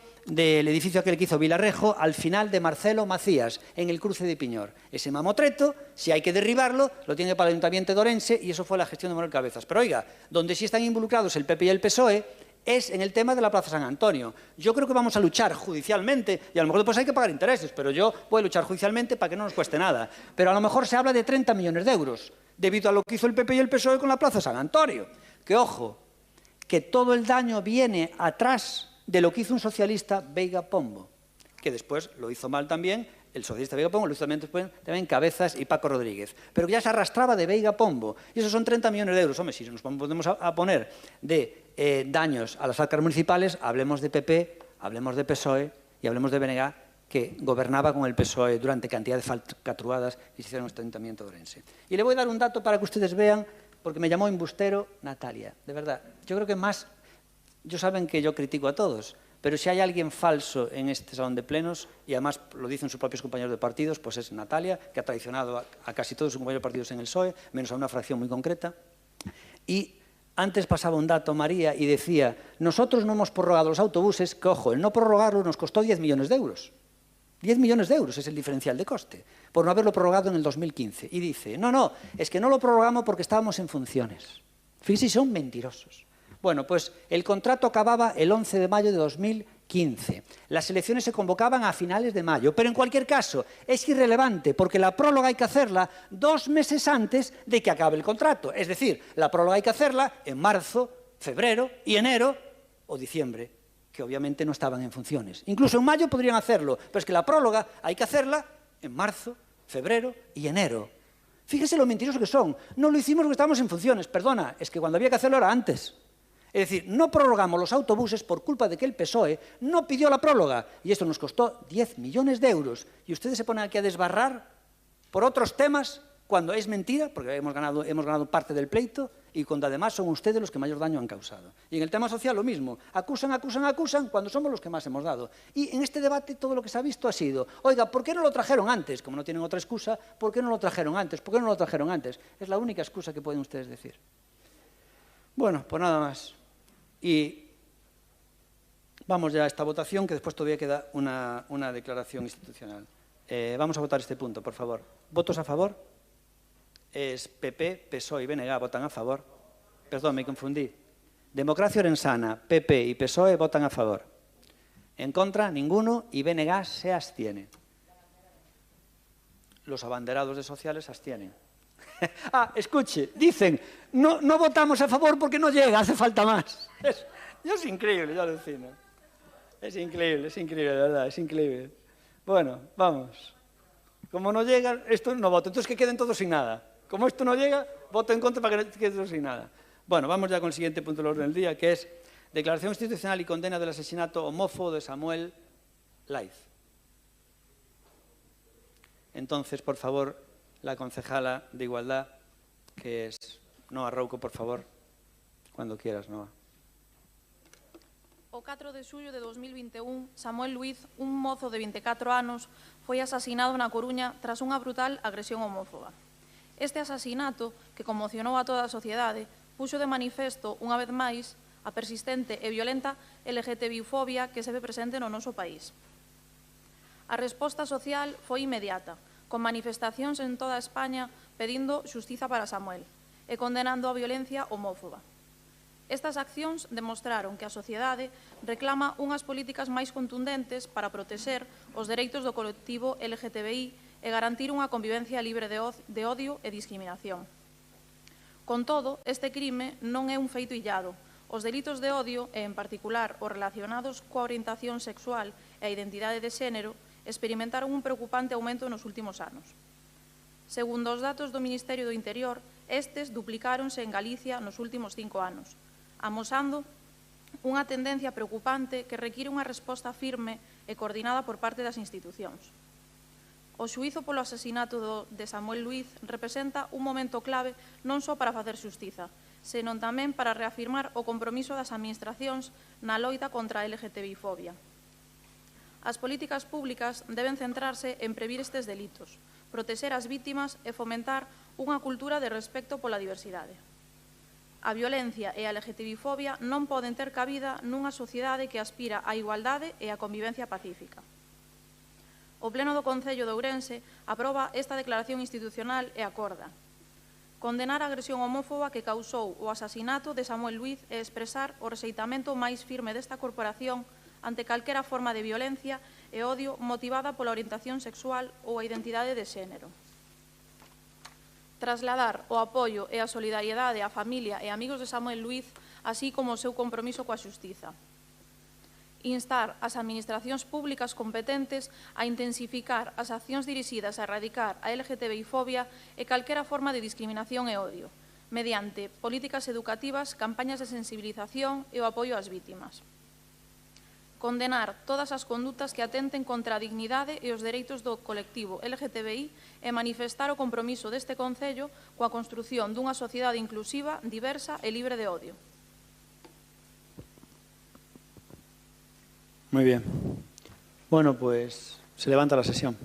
aquel que hizo Vilarrejo al final de Marcelo Macías, en el cruce de Piñor. Ese mamotreto, si hay que derribarlo, lo tiene para el Ayuntamiento de Orense y eso fue la gestión de Manuel Cabezas. Pero oiga, donde sí están involucrados el PP y el PSOE es en el tema de la Plaza San Antonio. Yo creo que vamos a luchar judicialmente, y a lo mejor después hay que pagar intereses, pero yo voy a luchar judicialmente para que no nos cueste nada. Pero a lo mejor se habla de 30 millones de euros, debido a lo que hizo el PP y el PSOE con la Plaza San Antonio. Que ojo, que todo el daño viene atrás de lo que hizo un socialista, Veiga Pombo, que después lo hizo mal también, el socialista Veiga Pombo lo hizo también Cabezas y Paco Rodríguez, pero que ya se arrastraba de Veiga Pombo, y esos son 30 millones de euros. Hombre, si nos podemos a poner de daños a las arcas municipales, hablemos de PP, hablemos de PSOE y hablemos de BNG, que gobernaba con el PSOE durante cantidad de falcatruadas que se hicieron en este Ayuntamiento de Orense. Y le voy a dar un dato para que ustedes vean, porque me llamó embustero Natalia, de verdad. Yo creo que más, ellos saben que yo critico a todos, pero si hay alguien falso en este salón de plenos, y además lo dicen sus propios compañeros de partidos, pues es Natalia, que ha traicionado a casi todos sus compañeros de partidos en el PSOE, menos a una fracción muy concreta. Y antes pasaba un dato, María, y decía, nosotros no hemos prorrogado los autobuses, que ojo, el no prorrogarlo nos costó 10 millones de euros. 10 millones de euros es el diferencial de coste, por no haberlo prorrogado en el 2015. Y dice, no, es que no lo prorrogamos porque estábamos en funciones. Fíjense, son mentirosos. Bueno, pues el contrato acababa el 11 de mayo de 2015. Las elecciones se convocaban a finales de mayo, pero en cualquier caso es irrelevante porque la prórroga hay que hacerla 2 meses antes de que acabe el contrato. Es decir, la prórroga hay que hacerla en marzo, febrero y enero o diciembre, que obviamente no estaban en funciones. Incluso en mayo podrían hacerlo, pero es que la prórroga hay que hacerla en marzo, febrero y enero. Fíjese lo mentirosos que son. No lo hicimos porque estábamos en funciones. Perdona, es que cuando había que hacerlo era antes. Es decir, no prorrogamos los autobuses por culpa de que el PSOE no pidió la prórroga. Y esto nos costó 10 millones de euros. Y ustedes se ponen aquí a desbarrar por otros temas cuando es mentira, porque hemos ganado parte del pleito, y cuando además son ustedes los que mayor daño han causado. Y en el tema social lo mismo. Acusan cuando somos los que más hemos dado. Y en este debate todo lo que se ha visto ha sido, oiga, ¿por qué no lo trajeron antes? Como no tienen otra excusa, ¿por qué no lo trajeron antes? ¿Por qué no lo trajeron antes? Es la única excusa que pueden ustedes decir. Bueno, pues nada más. Y vamos ya a esta votación, que después todavía queda una declaración institucional. Vamos a votar este punto, por favor. ¿Votos a favor? Es PP, PSOE y BNG votan a favor. Perdón, me confundí. Democracia Orensana, PP y PSOE votan a favor. En contra, ninguno, y BNG se abstiene. Los abanderados de sociales se abstienen. Escuche, dicen, no votamos a favor porque no llega, hace falta más. Es increíble, yo alucino. Es increíble, de verdad, es increíble. Bueno, vamos. Como no llega, esto no voto. Entonces que queden todos sin nada. Como esto no llega, voto en contra para que queden todos sin nada. Bueno, vamos ya con el siguiente punto del orden del día, que es declaración institucional y condena del asesinato homófobo de Samuel Laiz. Entonces, por favor, la concejala de Igualdad, que es Noa Rouco, por favor, cuando quieras, Noa. O 4 de xullo de 2021, Samuel Luiz, un mozo de 24 anos, foi asasinado na Coruña tras unha brutal agresión homófoba. Este asasinato, que conmocionou a toda a sociedade, puxo de manifesto, unha vez máis, a persistente e violenta LGTBI-fobia que se ve presente no noso país. A resposta social foi inmediata, con manifestacións en toda España pedindo xustiza para Samuel e condenando a violencia homófoba. Estas accións demostraron que a sociedade reclama unhas políticas máis contundentes para protexer os dereitos do colectivo LGTBI e garantir unha convivencia libre de odio e discriminación. Con todo, este crime non é un feito illado. Os delitos de odio, e en particular os relacionados coa orientación sexual e a identidade de xénero, experimentaron un preocupante aumento nos últimos anos. Segundo os datos do Ministerio do Interior, Estes duplicáronse en Galicia nos últimos 5 anos, amosando unha tendencia preocupante que require unha resposta firme e coordinada por parte das institucións. O xuízo polo asasinato de Samuel Luiz representa un momento clave non só para facer xustiza, senón tamén para reafirmar o compromiso das administracións na loita contra a LGTBI-fobia. As políticas públicas deben centrarse en previr estes delitos, protexer as vítimas e fomentar unha cultura de respecto pola diversidade. A violencia e a LGTBI-fobia non poden ter cabida nunha sociedade que aspira á igualdade e á convivencia pacífica. O Pleno do Concello de Ourense aproba esta declaración institucional e acorda condenar a agresión homófoba que causou o asasinato de Samuel Luiz e expresar o rexeitamento máis firme desta corporación ante calquera forma de violencia e odio motivada pola orientación sexual ou a identidade de xénero. Trasladar o apoio e a solidariedade á familia e amigos de Samuel Luiz, así como o seu compromiso coa xustiza. Instar as administracións públicas competentes a intensificar as accións dirixidas a erradicar a LGTBI-fobia e calquera forma de discriminación e odio, mediante políticas educativas, campañas de sensibilización e o apoio ás vítimas. Condenar todas as condutas que atenten contra a dignidade e os dereitos do colectivo LGTBI e manifestar o compromiso deste Concello coa construción dunha sociedade inclusiva, diversa e libre de odio. Muy bien. Bueno, pues se levanta la sesión.